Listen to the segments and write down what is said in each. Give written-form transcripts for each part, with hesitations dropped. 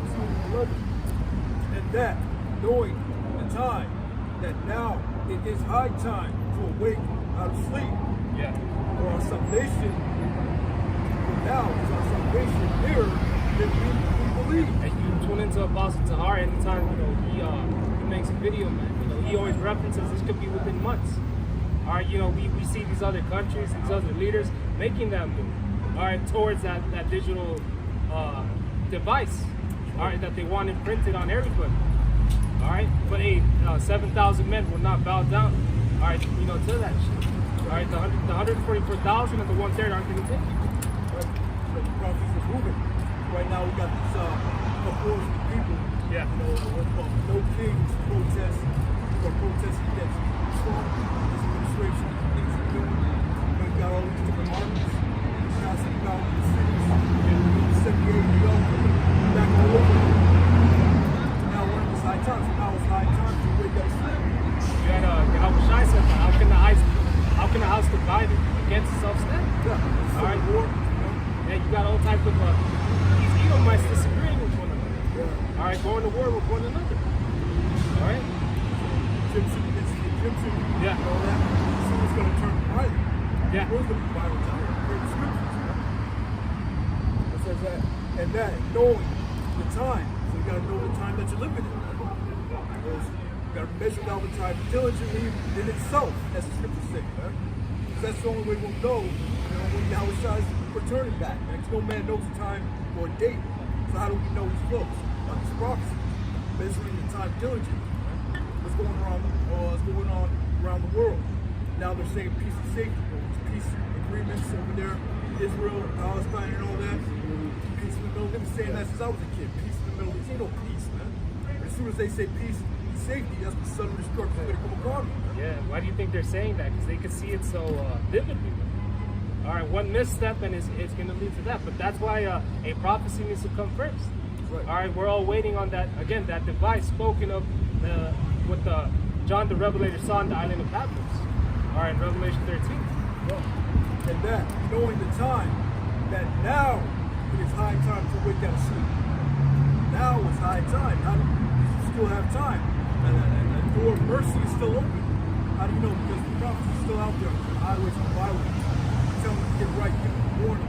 17:11. And that, knowing the time, that now it is high time to awake out of sleep. Yeah. For our salvation, now is our salvation nearer than we believe. And you tune into Apostle Tahar anytime, he makes a video, man. He always references this could be within months. All right, we see these other countries, these other leaders making that move, all right, towards that digital device, all right, that they want imprinted on everybody. All right, but 7,000 men will not bow down, all right, to that shit. All right, the 144,000 and the 130 aren't going to take it. Right, the prophecies are moving. Right now we got these wars of people. Yeah. What's called no kings protest. We're protesting against Trump, this administration, things they're doing. We've got all these different armies passing about the cities. 78 ago, back all over. Now we're in this high time, so now it's high time to wake up sleep. You had Shai said, how can the house divided against itself stand? Yeah. All right. War. Yeah, you got all types of these Edomites disagreeing with one another. Yeah. All right, going to war with one another. All right. Egyptian against the Egyptian. Yeah. And all that. So it's going to turn violent. Yeah. The world's going to be violent out here. Great scriptures. It says that. And that, knowing the time. So you got to know the time that you're living in. Because you got to measure down the time diligently in itself, as the scriptures say, man. Because that's the only way we'll know, when Yahweh Shai's returning back. Because no man knows the time or date. So how do we know he's close? On this prophecy. Measuring the time diligently. What's going on around the world? Now they're saying peace and safety. Peace agreements over there, Israel, Palestine, and all that. Peace in the Middle East. They've been saying that since I was a kid. Peace in the Middle East. Ain't no peace, man. As soon as they say peace and safety, that's when sudden destruction is going to come upon them. Yeah. Why do you think they're saying that? Because they can see it so vividly. All right, one misstep and it's going to lead to that. But that's why a prophecy needs to come first. Right. All right, we're all waiting on that, again, that device spoken of what John the Revelator saw on the island of Patmos. All right, Revelation 13. And that, knowing the time, that now it is high time to wake out of sleep. Now is high time. How do you still have time? And the door of mercy is still open. How do you know? Because the prophets are still out there on the highways and byways. Telling them to get right, give them a warning.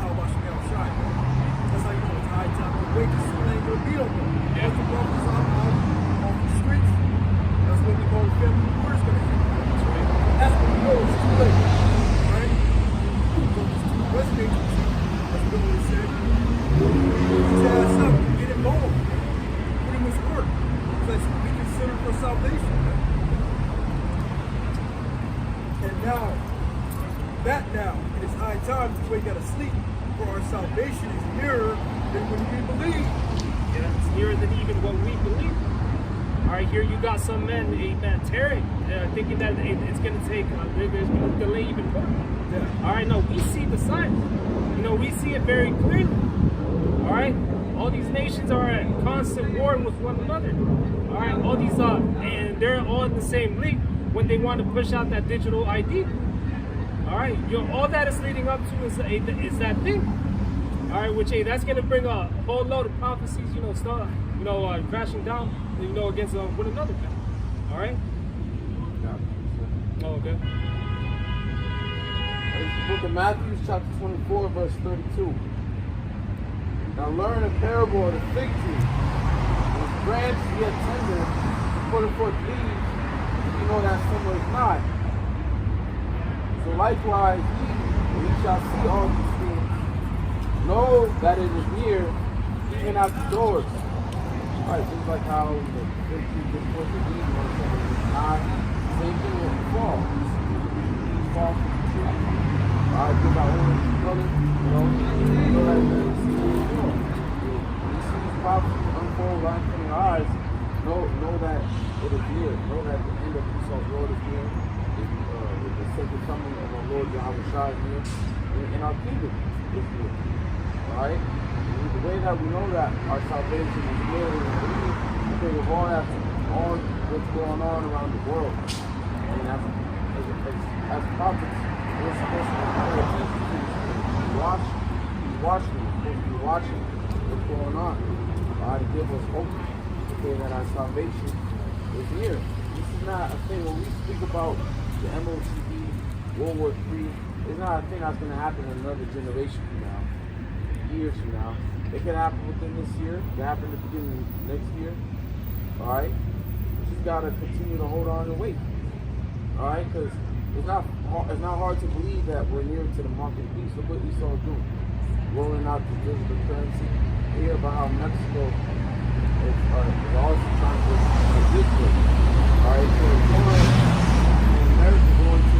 How about Shemel Shai? That's how you know it's high time to wake up. So ain't gonna be no more. Once the prophets are out on the streets, that's when the whole family word's gonna hit. That's when we know it's too late. Right? So it's too resonating. That's what we said. Get your ass up, get it going. Put in this work. That's what we consider for salvation. And now, it is high time to wake out of sleep, for our salvation is nearer than when we believe. Yeah, it's nearer than even what we believe. All right, here you got some men, tearing, thinking that it's going to take, there's going to delay even more. Yeah. All right, no, we see the signs. We see it very clearly. All right, all these nations are at constant war with one another. All right, all these, and they're all in the same league when they want to push out that digital ID. All right, all that is leading up to is that thing. All right, which that's going to bring a whole load of prophecies, start, crashing down, against one another. All right. Oh, okay. It's the book of Matthew, chapter 24, verse 32. Now learn a parable of the fig tree. Its branch yet tender, put forth leaves, you know that summer is nigh. So likewise, when you shall see all these things, know that it is near, even at the doors. Alright, just like how the fig tree gets forth the leaves, or something is nigh. Same thing with the fall. Leaves fall from the tree. Alright, give our own color, know that it is near. When you see these prophecies unfold right in front of your eyes, know that it is near. Know that the end of Esau's road is near. The second coming of our Lord Yahweh Shai is near. And our kingdom is near. Alright? The way that we know that our salvation is near is because of all what's going on around the world. And as prophets, we're supposed to pay attention to this. Watching. We're supposed to be watching what's going on. God to give us hope, okay, that our salvation is near. This is not a thing when we speak about the MOCD, World War III. It's not a thing that's going to happen in another generation from now, years from now. It could happen within this year. It could happen at the beginning of next year. All right? We just got to continue to hold on and wait. All right? Because it's not hard to believe that we're near to the mark of peace. Look what Esau doing. Rolling out the digital currency. We hear about how Mexico is also trying to get digital. All right? So the foreign and America going to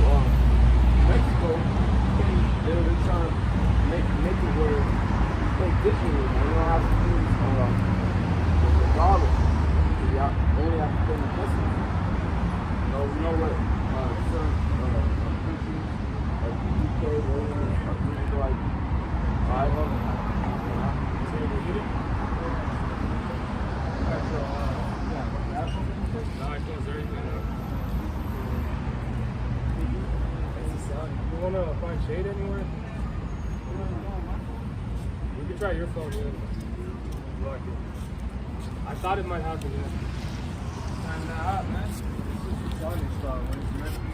Mexico, they're trying to make it where you pay digitally. You don't have to use the dollar. You only have to pay the pesos. We know what certain countries like the UK, England, are digital ID. I love it. So you eat it? No, I closed everything up. You want to find shade anywhere? You can try your phone, yeah. Look. I thought it might happen, yeah. Time that hot, man. This is sunny stuff. When it's meant to be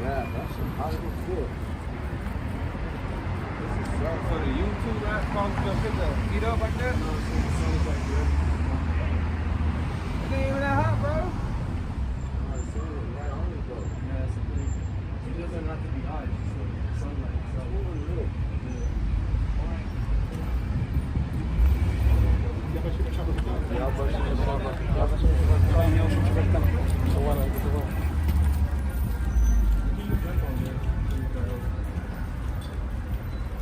yeah, that's some positive shit. This is so for the YouTube that phone just hit the heat up like that? No, it's sunny like that. It ain't even that hot, bro. I see it right on it though. Yeah, that's the thing. It doesn't have to be hot, it's just the sunlight. So moving real.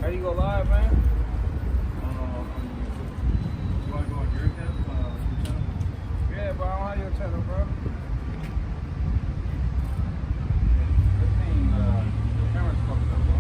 How you go live, man? You want to go on your channel? Yeah, bro, I don't have your channel, bro. This thing, the camera's fucked up, bro.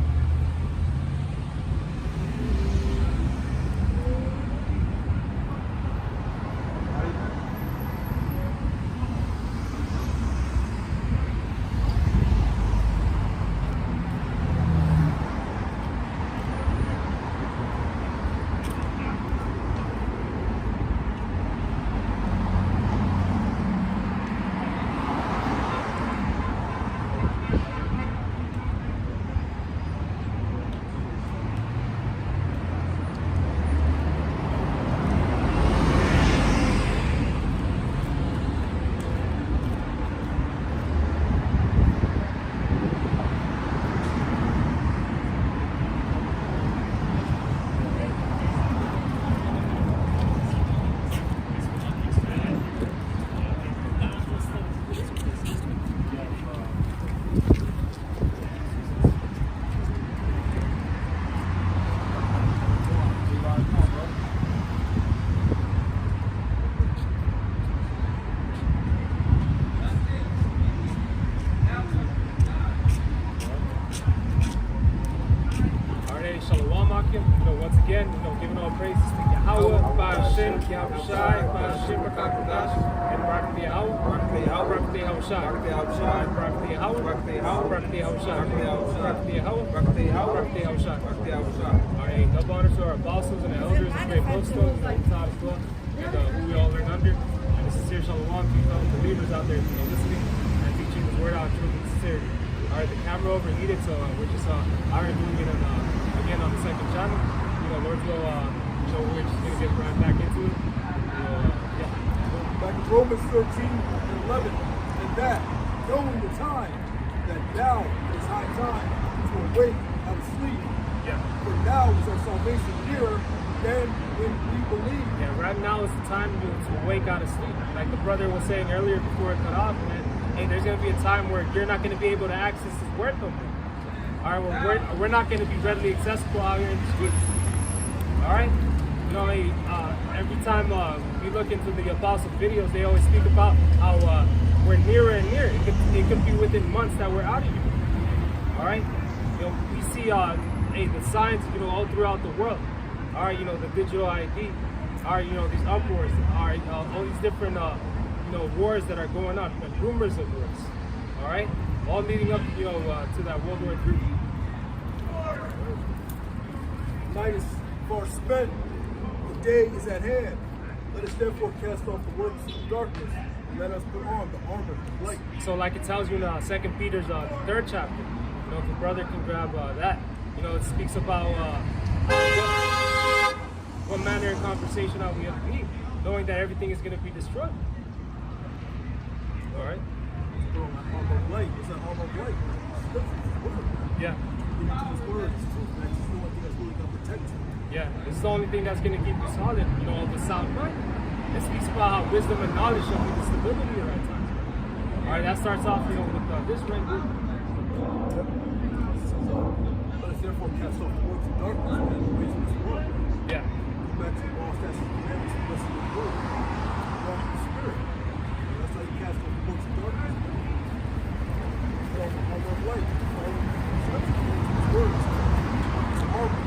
Once again, giving all praises to Yahweh, Ba'ashem, Yahushai, Ba'ashem, Rakakadash, and Barak the Yahweh, Barak the Yahweh, Barak the Yahushai, Barak the Yahushai, Barak the Yahweh, Barak the Yahweh, Barak the Yahushai, Barak the Yahweh, Barak the Yahweh, Barak the Yahushai, Barak the Yahushai. All right, double honors to our apostles and our elders and great millstones that we taught as well, and who we all learn under. And this is here Shalom to you fellow believers out there, listening and teaching His word out of truth and sincerity. All right, the camera overheated, so we're just already doing it again on the second channel. Lord will, we're just going to get right back into it. Yeah. Back in Romans 13 and 11, and that, knowing the time, that now is high time to awake out of sleep. Yeah. For now is our salvation nearer than when we believe. Yeah, right now is the time to wake out of sleep. Like the brother was saying earlier before it cut off, man, hey, there's going to be a time where you're not going to be able to access His word no more. All right, well, we're not going to be readily accessible out here in the streets. All right, every time we look into the apostles' videos, they always speak about how we're nearer and nearer. It could be within months that we're out of here. All right, we see the signs, all throughout the world. All right, the digital ID. All right, these uproars. All right, all these different wars that are going on, and rumors of wars. All right, all leading up, to that World War III. night is far spent, the day is at hand. Let us therefore cast off the works of darkness, and let us put on the armor of light. So like it tells you in 2 Peter's 3rd chapter, you know, if a brother can grab that, you know, it speaks about what manner of conversation are we have to be, knowing that everything is going to be destroyed. All right? Put on the armor of light. It's an armor of light. Scripture, it's the word. Yeah. Give it to his word, it's truth, man. It's the only thing that's really going to protect you. Yeah, this is the only thing that's going to keep you solid, you know, of a sound mind. It speaks about how wisdom and knowledge shall be the stability at right times. All right, that starts off, you know, with this right here. Let us therefore cast off the works of darkness and the ways of this world. Yeah. Go back to the law, statutes, and commandments, and blessing of the word. Walk in the spirit. That's how you cast off the works of darkness. Put on the armor of light. Follow the scripture. His words. His armor.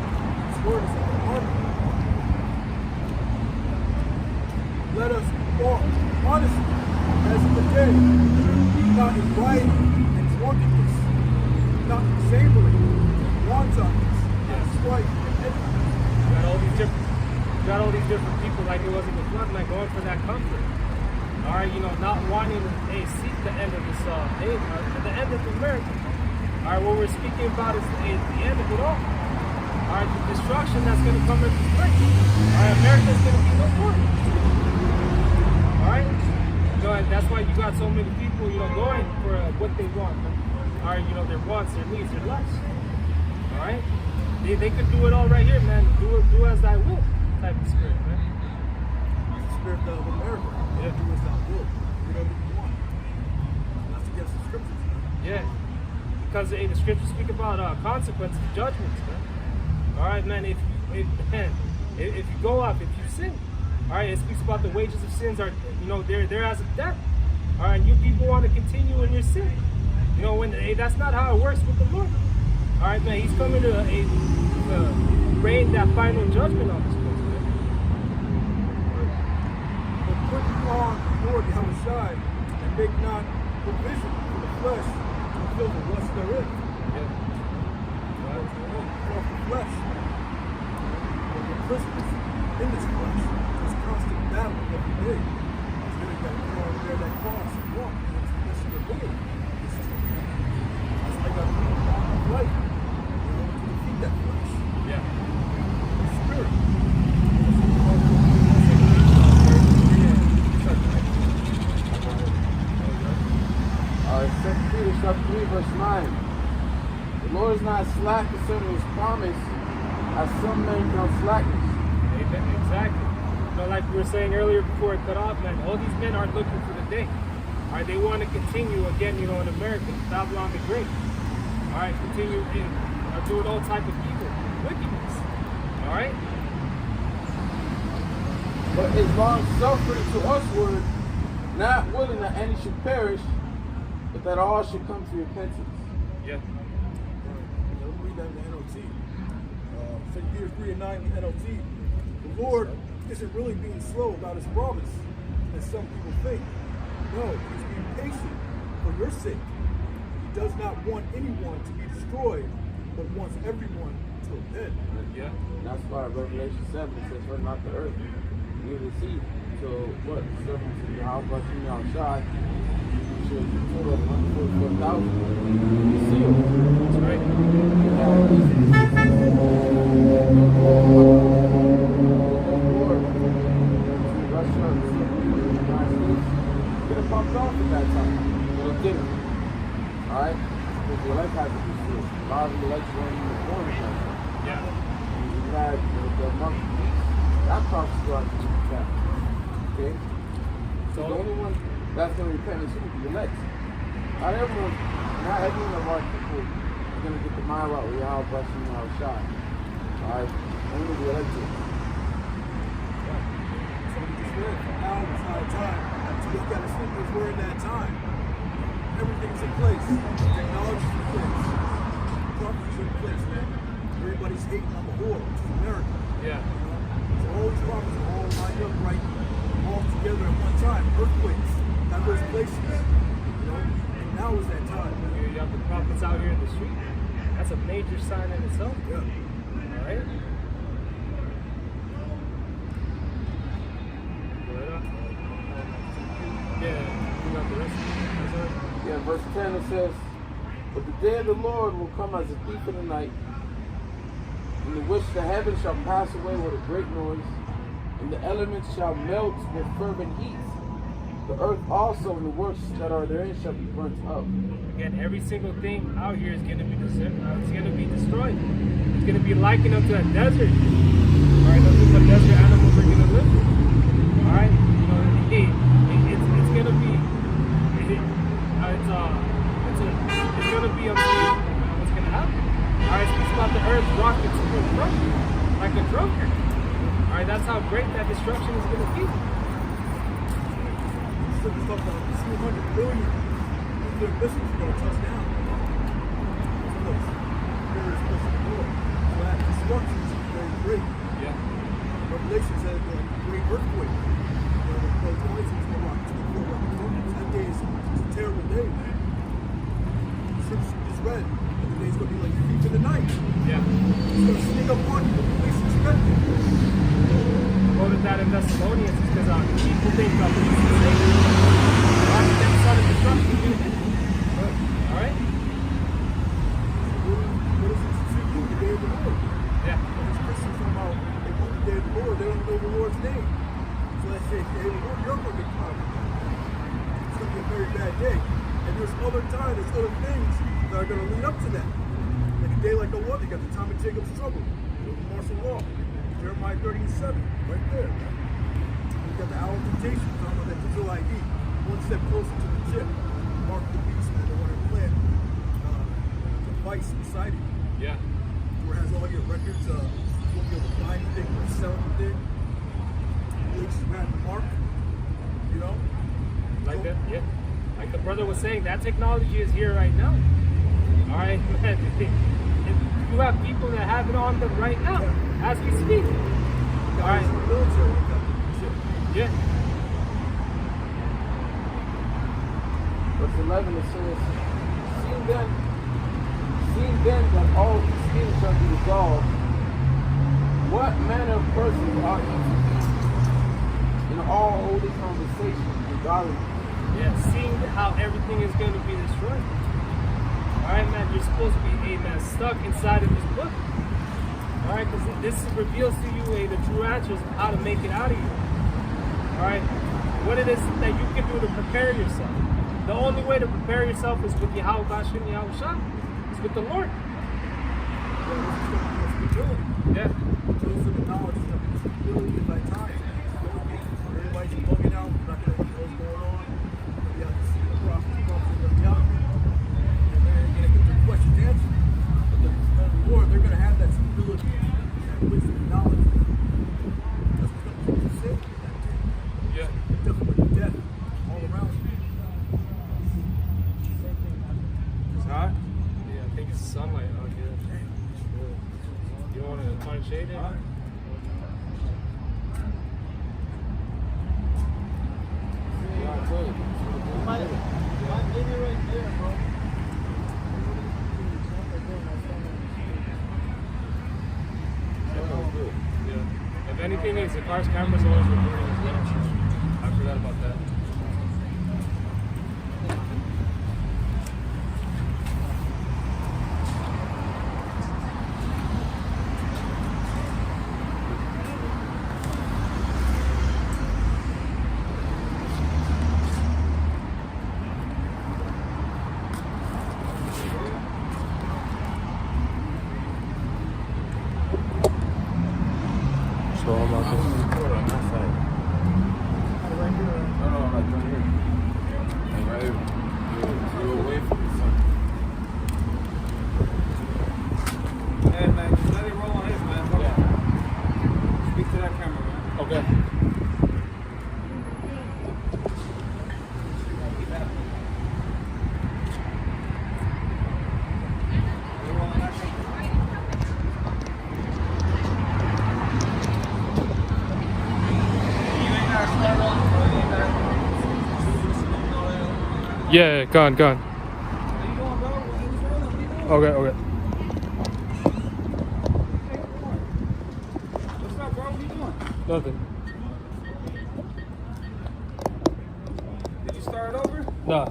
His word is like an armor. Let us walk honestly as in the day, not in rioting and drunkenness, not in chambering, wantonness, and strife and envy. Got all these different people like it was in the flood, like going for that comfort. All right, you know, not wanting to seek the end of this the end of the miracle. All right, what we're speaking about is the end of it all. All right, the destruction that's going to come in this place. All right, America's going to be no more. All right, you know, and that's why you got so many people, you know, going for what they want. All right, you know, their wants, their needs, their lusts. All right, they could do it all right here, man. Do as thy will, type of spirit, man. It's the spirit of America. Yeah. Do as thou wilt. Do whatever you want. And that's against the scriptures, man. Yeah, because the scriptures speak about consequences, judgments, man. All right, man. If you go up, if you sin, all right, it speaks about the wages of sins are, you know, they're as of death. All right, you people want to continue in your sin. You know, when that's not how it works with the Lord. All right, man. He's coming to rain that final judgment on this place, man. But put on the Lord Yahushua and make not provision for the flesh to fulfill the lust therein. Yeah. Put off the flesh. But the prisoners in this flesh. This constant battle every day. It's going to go on there that cross and walk. And it's the mission of the way. It's true. That's why I got to put on the light. You know, to defeat that flesh. Yeah. The spirit. Second Peter chapter 3, verse 9. The Lord is not slack concerning his promise, as some men count slackness. Amen. Exactly. You know, like we were saying earlier before it cut off, man, all these men aren't looking for the day. All right, they want to continue again, you know, in America, Babylon the Great. All right, continue doing all type of evil, wickedness. All right? But his long suffering to usward, not willing that any should perish, but that all should come to repentance. Yeah. Let me read that in the NLT. 2 Peter 3 and 9 in the NLT. The Lord isn't really being slow about his promise, as some people think. No, he's being patient for your sake. He does not want anyone to be destroyed, but wants everyone to repent. Yeah. That's why Revelation 7 says, hurt not the earth, neither the sea. So what? Servants of Yahweh, outside. Should total of 144,000 sealed. That's right. Could have pumped off at that time, but it didn't. Alright? Because the elect had to be sealed. A lot of the elects weren't even born at that time. Yeah. You had the month. That prophecy was to be kept. Okay? So the only one that's going to repent is who? The elect. Not everyone of our people is going to get the mile out with Yahweh blessing and our shot. Alright? Only the elected. So we just read, now is not a time to look at us because we're in that time. Everything's in place. Technology's in place. Prophecy's in place, man. Everybody's hating on the whore, which is America. Yeah. So all these prophets are all lined up right, all together at one time. Earthquakes, diverse places. You know, and now is that time. You have the prophets out here in the street. That's a major sign in itself. Yeah. All right. the rest of it. Yeah, verse 10 it says, "But the day of the Lord will come as a thief in the night, in which the heavens shall pass away with a great noise, and the elements shall melt with fervent heat. The earth also and the works that are therein shall be burnt up." Again, every single thing out here is going to be destroyed. It's going to be likened unto a desert. All right, those are the desert animals are going to live in. All right, you know, it's going to be, it's going to be unbelievable what's going to happen. All right, it speaks about the earth rocking to and from like a drunkard. All right, that's how great that destruction is going to be. So we talked about 200 billion nuclear missiles going to touch down. That's very close to the door. So that destruction is very great. Yeah. Revelation said a great earthquake. The noise is going to rock 10 days. It's a terrible day, man. The scripture just read. And the day's going to be like a thief in the night. Yeah. It's going to sneak up on you. The least expected. Quoted that in Thessalonians because people think about this is the same. That son of destruction is going to hit you. All right? What is it to do? The day of the Lord. Yeah. These Christians talking about they want the day of the Lord, they don't know the Lord's name. So they say, hey, Lord, you're going to be coming. It's going to be a very bad day. And there's other times, there's other things that are going to lead up to that. Like a day like the one, you got the time of Jacob's trouble, the martial law. Jeremiah 30:7, right there. We got the hour of temptation, talking about that digital ID. One step closer to the chip. Mark the beast, man. They want to plant the device inside of you. Yeah. Where it has all your records, you won't be able to buy anything or sell anything. Links you have the mark, you know? Like that, yeah. Like the brother was saying, that technology is here right now. All right, man. You have people that have it on them right now, as we speak. All right. Yeah. Verse 11 it says, Seeing then that all these things shall be resolved, what manner of persons ought ye to be in all holy conversation and godliness? Yeah, seeing how everything is going to be destroyed. Alright, man, you're supposed to be, amen, stuck inside of this book. Alright, because this reveals to you the true answers of how to make it out of here. Alright, what it is that you can do to prepare yourself. The only way to prepare yourself is with Yahweh Bashem Yahweh Shah. It's with the Lord. Yeah. Those are the knowledge of stability in thy time. Everybody's bugging out, not going to know what's going on. You have to see the prophets in the young. And they're going to get their questions answered. But the Lord, they're going to have that stability, that wisdom and knowledge. That's what's going to keep you safe in that day. Yeah. You're definitely death all around you. It's hot? Yeah, I think it's sunlight out here. You want to find shade in? Yeah. If anything, is the car's camera's always recording as well. I forgot about that. So I'm out there. On that side. No, like right here. Like right here. You're away from the sun. Hey man, just let it roll on his, man. Yeah. Speak to that camera, man. Okay. Roll on that camera. You ain't gotta start over, bro. You ain't gotta Yeah, gone. Where you going, bro? What's rolling? Okay. What's up, bro? What you doing? Nothing. Did you start over? No.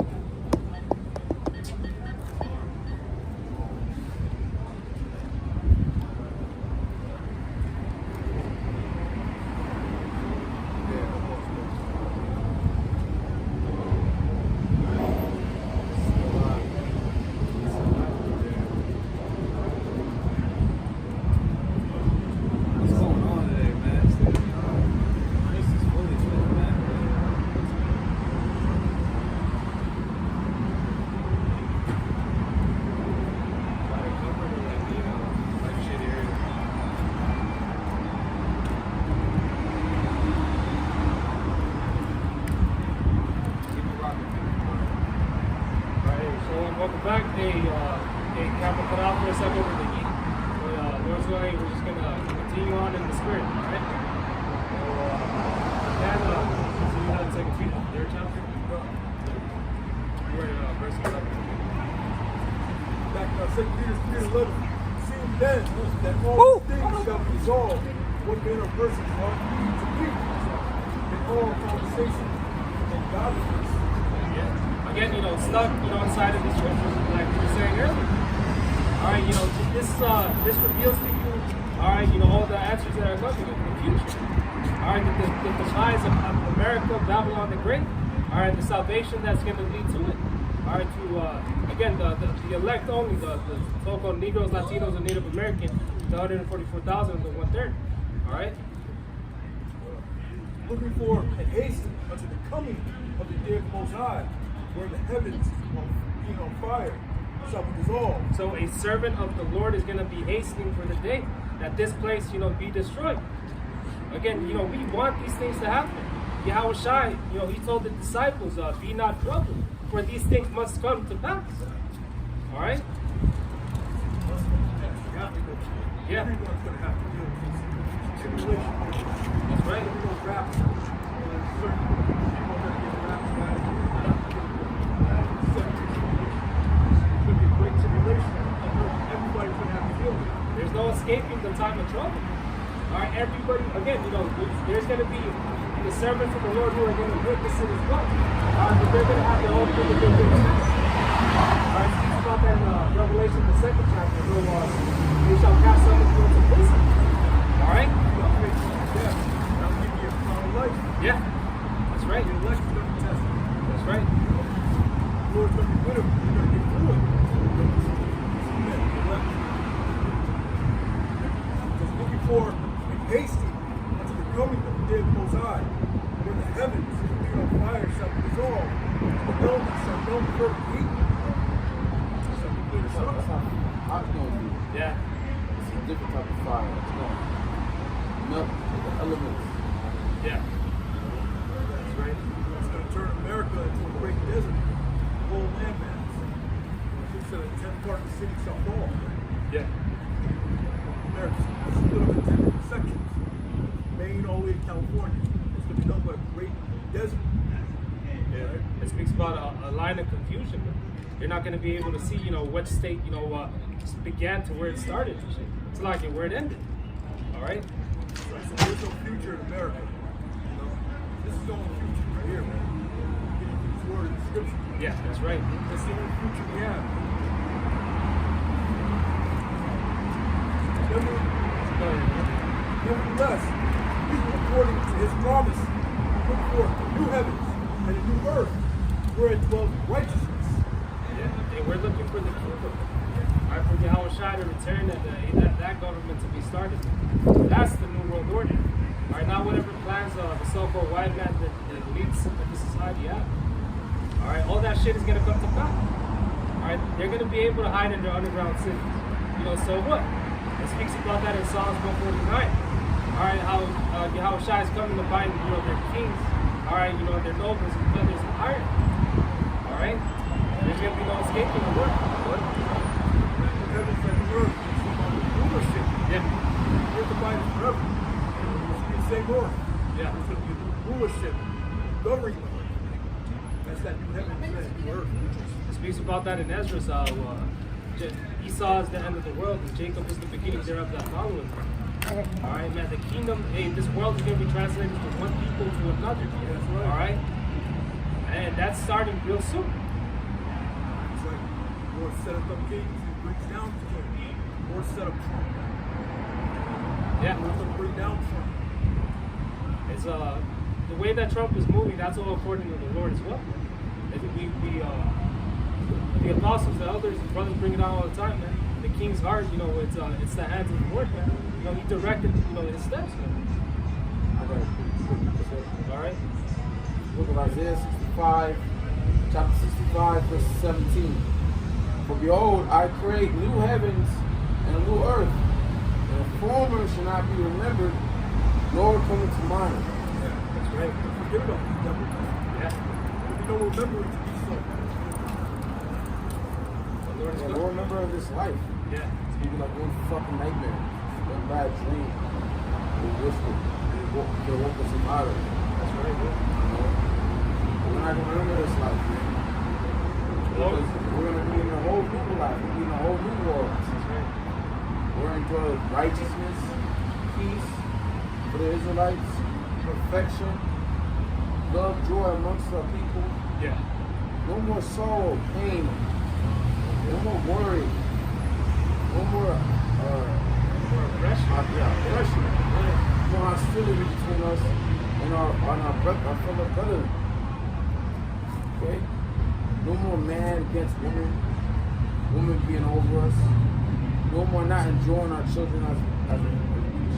What's going on today, man? This is fully filled, man. Like covered in like the like shit area. Keep it rocking, man. Alright, so welcome back. Camera cut out for a second with the heat. But Lord's willing, we're just gonna continue on in the spirit, alright? So you had 2 Peter, 3rd chapter? You read verse 11. Back to 2 Peter 3:11. Seeing then that all things shall be resolved, what manner of persons ought ye to be, in all conversation and godliness. Again, stuck, inside of the scriptures, like we were saying earlier. All right, this reveals to you, all right, all the answers that are coming in the future. All right, the demise of America, Babylon the Great. All right, the salvation that's going to lead to it. All right, to again the elect only, the so-called Negroes, Latinos, and Native American, the 144,000 and the 1/3. All right. Looking for and hasten unto the coming of the day of the Most High, where the heavens, being on fire, shall be dissolved. So a servant of the Lord is going to be hastening for the day that this place, be destroyed. Again, we want these things to happen. Yahweh Shai, he told the disciples, be not troubled, for these things must come to pass. All right? Yeah. Everyone's going to have to deal with this tribulation. That's right. Everyone's wrapped. Certain people are going to get wrapped by it. It's going to be a great tribulation. Everybody's going to have to deal with it. There's no escaping the time of trouble. All right, everybody, again, there's going to be the servants of the Lord who are going to witness it as well. But they're going to have their own individual test. All right, speaks about that in Revelation, the 2nd chapter, where they shall cast some into prison. All right? Yeah. That'll give you eternal life. Yeah, that's right. The election's going to be tested. That's right. The Lord's going to be with him. You're going to get through it. Just looking for and hasting unto the coming of the day of the Most High, where the heavens, being on fire, shall be dissolved, and the elements shall melt with perfect heat. Shall be clear as That's suns. how hot it's going to be. Yeah. It's a different type of fire. It's going to melt the elements. Yeah. That's right. It's going to turn America into a great desert. The whole landmass. It's a 10th part of the city shall fall. Yeah. America's split up into 10 different sections. Maine all the way to California. It's going to be nothing but a great desert. Yeah. It speaks about a line of confusion. You're not going to be able to see, what state, began to where it started. It's like where it ended. All right? So there's no future in America. This is the only future right here, man. Getting these words in scripture. Yeah, that's right. That's the only future we have. Nevertheless, according to his promise, look for new heavens and a new earth, where it dwells righteousness. Yeah. And we're looking for the kingdom. All right, for Yahweh Shai to return and that government to be started. That's the New World Order. All right, not whatever plans the so-called white man that leads the society have. All right, all that shit is going to come to pass. All right, they're going to be able to hide in their underground cities. So what? It speaks about that in Psalms 149. All right, how Yahweh Shai is coming to bind, their kings. All right, their nobles and feathers of iron. All right, there's going to be no escaping the word. Heavens and the earth is about the rulership. Yeah. We're divided forever. It's going to say more. Yeah. There's going to be rulership, governing the earth. That's that new heaven and new earth. It speaks about that in Ezra. Esau is the end of the world, and Jacob is the beginning thereof that followeth. All right, man. The kingdom, this world is going to be translated from one people to another. That's right. All right. And that's starting real soon. It's like Lord set up kings and brings down kings. Lord set up Trump. Yeah. Lord's going to bring down Trump. It's the way that Trump is moving, that's all according to the Lord as well. The apostles, the elders, the brothers bring it out all the time, man. The king's heart, it's the hands of the Lord, man. He directed, his steps, man. All right. Book of Isaiah 65, chapter 65, verse 17. For behold, I create new heavens and a new earth, and the former shall not be remembered, nor come into mind. Yeah, that's right. Forget about these devils. Yeah. We don't remember it to be so. The Lord is Yeah, good. no remember of this life. Yeah. It's gonna be like one fucking nightmare, one bad dream. We wished it. They woke us out of it. That's right, man. We're not gonna remember this life, man. Because we're gonna be in a whole new life. We're in a whole new world. That's right. We're into righteousness, peace for the Israelites, perfection, love, joy amongst our people. Yeah. No more sorrow, pain. No more worry. No more More aggression. oppression. No hostility between us and our fellow brethren. Okay? No more man against woman. Woman being over us. No more not enjoying our children as we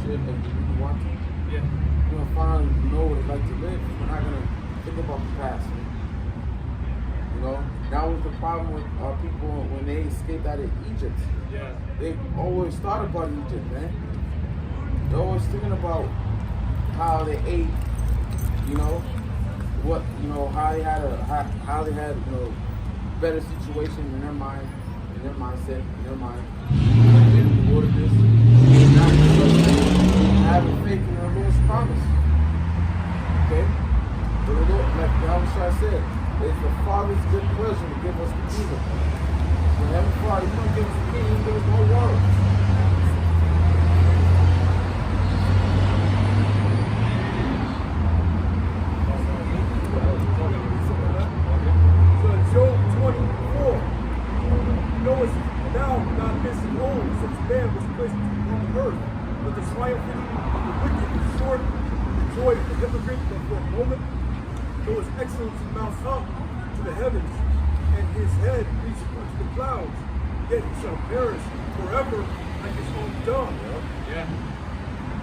should, as we want to. Yeah. We're gonna finally know what it's like to live. We're not gonna think about the past. That was the problem with our people when they escaped out of Egypt. Yeah. They always thought about Egypt, man. They're always thinking about how they ate, how they had better situation in their mind, in their mindset, in their mind. They didn't reward this. Not having faith in the Lord's promise. Okay? But the Lord, like Yahweh said, it's the Father's good pleasure to give us the kingdom. So Heavenly Father, you don't give us the kingdom, you give us the whole world. So Job 24. Notice now God missing old since man was placed on the earth. But the triumphant, the wicked, the short, the joy of the hypocrite, but for a moment, though his excellency mounts up to the heavens, and his head reaches unto the clouds, yet he shall perish forever like his own dung. Yeah.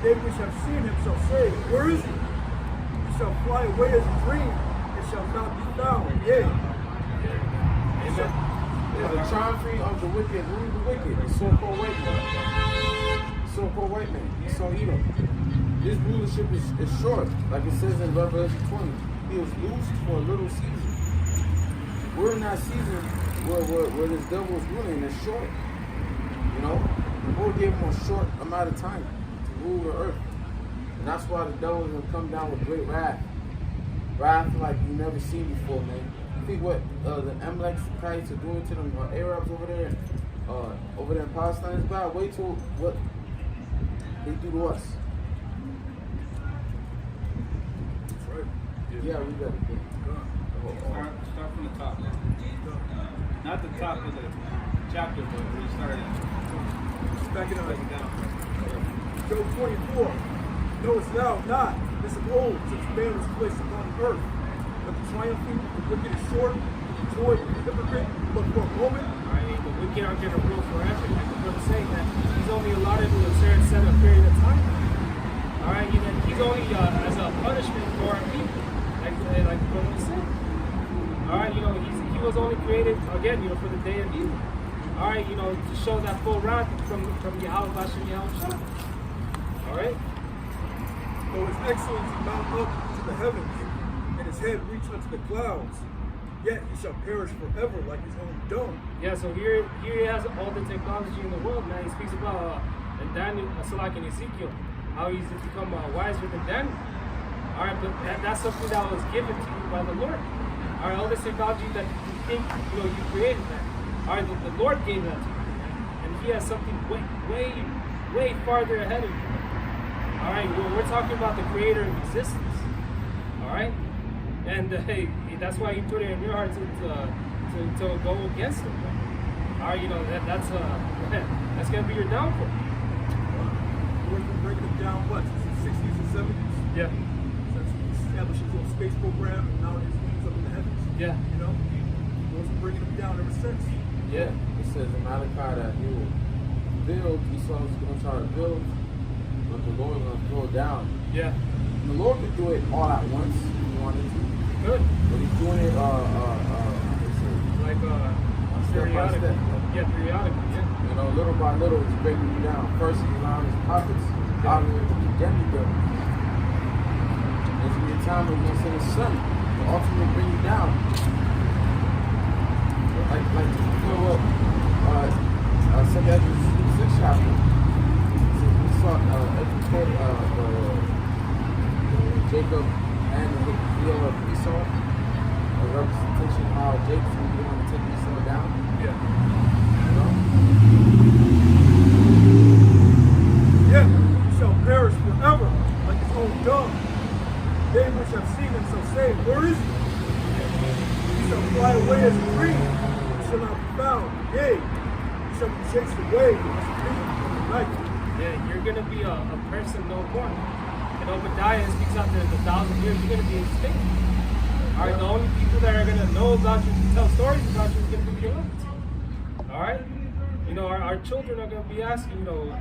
They which have seen him shall say, where is he? He shall fly away as a dream, and shall not be found. Yea. Amen. The triumphing of the wicked. Who is the wicked? The so-called white man. The so-called white man. Esau Edom. His rulership is short, like it says in Revelation 20. He was loosed for a little season. We're in that season where this devil is ruling. It's short. The Lord gave him a short amount of time to rule the earth. And that's why the devil is going to come down with great wrath. Wrath like you never seen before, man. You think what the Amalekites are doing to them Arabs over there in Palestine is bad? Wait till what they do to us. That's right. Yeah, we got it. Start from the top. Not the top of the chapter, but where you started. Back it up. Break it down. Job 24. Knowest thou not, this of old, since man was placed upon the earth, but the triumphing, the wicked is short, the joy of the hypocrite, but for a moment. Alright, but we can't get a rule forever. Like the brother saying that he's only allotted to a certain set of period of time. Alright, he's only as a punishment for our people. Like the brother was saying. Alright, he was only created again, for the day of evil. Alright, to show that full wrath from Yahweh Bashem Yahweh. Alright? Though his excellency mount up to the heavens, and his head reach unto the clouds, yet he shall perish forever like his own dung. Yeah, so here he has all the technology in the world, man. He speaks about in Daniel, like in Ezekiel, how he's become wiser than Daniel. Alright, but that's something that was given to you by the Lord. Alright, all this technology that you think you created that. Alright, the Lord gave that to you. And he has something way farther ahead of you. Alright, we're talking about the creator of existence. Alright? And hey, that's why he put it in your heart to go against him. All right, you know that's that's gonna be your downfall. We're breaking them down what, since the 60s and 70s? Yeah. Since we established his little space program and now his wings up in the heavens. Yeah. You know? We've been breaking them down ever since. Yeah. It says in Malachi that he will build, Esau's going to try to build, but the Lord is going to throw it down. Yeah. The Lord could do it all at once if he wanted to. Good. But he's doing it, Like step by periodically. step. Yeah, periodically. Yeah. You know, little by little, he's breaking you down. First, he allowed his prophets out here to condemn you. There's going to be a time when he's going to send his son to ultimately bring you down. Like you know what? Second Ezra 6 chapter. We saw Jacob and the deal of Esau, a representation of how Jacob's going to be able to take Esau down. Yeah. You know? Yeah, he shall perish forever, like his own dung. They which have seen him shall say, where is he? He shall fly away as a dream, and shall not be found. Yea, he shall be chased away as a dream from the night. Yeah, you're gonna be a person no more. And Obadiah speaks after the 1,000 years, you're gonna be extinct. Alright, the only people that are gonna know about you, tell stories about you, is gonna be your elect. Alright? You know, our children are gonna be asking, you know,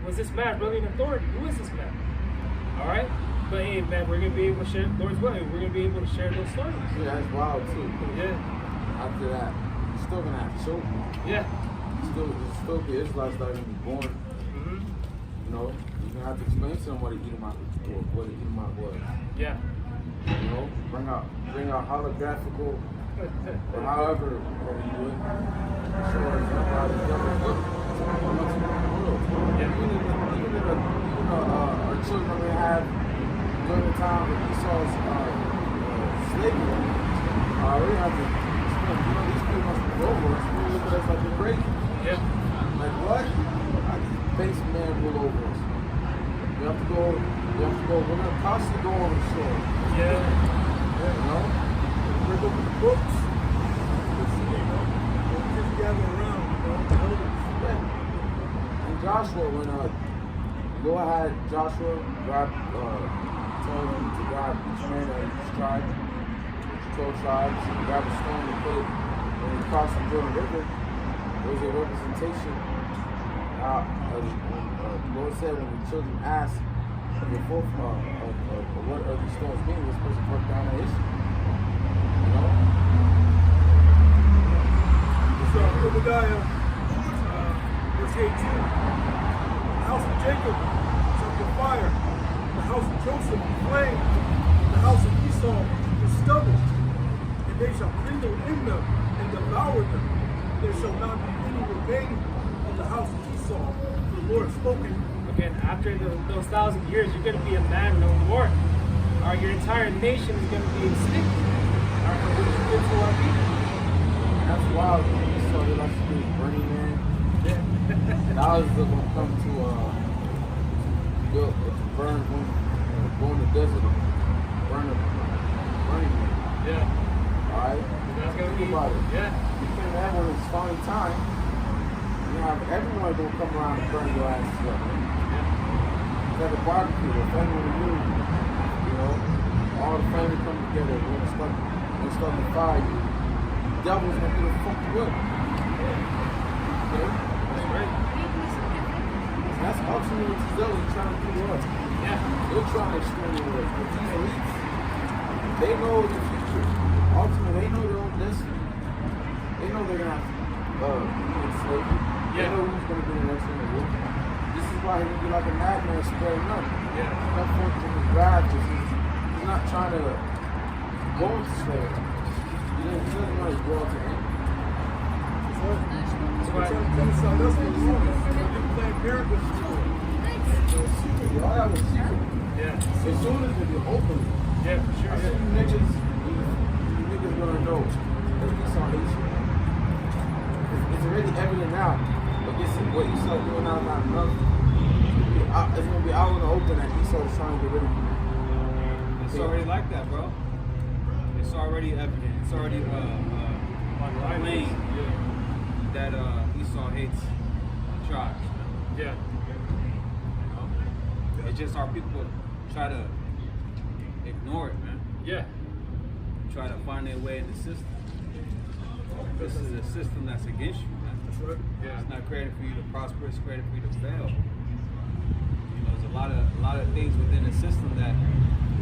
was this man really in authority? Who is this man? Alright? But hey, man, we're gonna be able to share, Lord's willing, we're gonna be able to share those stories. Yeah, that's wild too. Yeah. After that, you're still gonna have children. Yeah. Still the Israelites that are gonna be born. Mm-hmm. You know, you're gonna have to explain to them what an Edomite was. Yeah. You know, bring out holographical or however you do it. Show us how the devil look. Yeah. Even our children may have during the time of Esau's slavery. We have to explain, you know, these people must be over us. They look at us like we're crazy. Yeah. Like what? How can base man rule over us? We have to go, we're gonna constantly go over the shore. Yeah. You know? Break open the books. Just gather around, you know, the elders. Yeah. And Joshua, when Lord had Joshua grab, told him to grab each man of each tribe, 12 tribes, and grab a stone and put it when he crossed the Jordan River. It was a representation. The Lord said when the children asked of the fourth, of what are these stones mean, we're supposed to work down that issue. You know? So, Obadiah, verse 18. The house of Jacob shall be fire, the house of Joseph be flame, the house of Esau be stubble, and they shall kindle in them and devour them. There shall not be any remaining of the house of Esau. For the Lord has spoken. Again, after those 1,000 years, you're going to be a man no more. Your entire nation is going to be extinct. Which is good for our people. That's wild. So they like to do Burning Man. Thousands of them come to burn go in the desert, burn Burning Man. Yeah. Alright? That's going to Think be about it. Yeah. You can't have when it's finally time. You have everyone gonna come around and burn your asses up. It's like a barbecue, a family reunion. You know? All the family come together, we're gonna start the fire. The devil's gonna get fucked you up. Okay? That's right. That's ultimately what the devil's trying to do to us. Yeah. They're trying to exterminate us. But these elites, they know the future. Ultimately, they know their own destiny. They know they're gonna have to be enslaved. They know who's gonna be the next in the world. This is why he's gonna be like a madman spreading up. Yeah. Not for his wrath, he's not trying to go into slavery. He doesn't want to go to end. That's why. That's what it's doing. They're playing Parenthood school. Secret. All that was secret. Yeah. As soon as it get open, Yeah, for sure. I see you niggas gonna know that Esau hates you. It's already evident now. But guess what Esau doing now is not enough. It's gonna be out in the open that Esau is trying to get rid of you. It's already like that, bro. it's already evident. It's already plain that Esau hates the tribes. Yeah. You know? It's just our people try to ignore it, man. Yeah. Try to find their way in the system. This is a system that's against you, man. That's right. Yeah. It's not created for you to prosper. It's created for you to fail. You know, there's a lot of things within the system that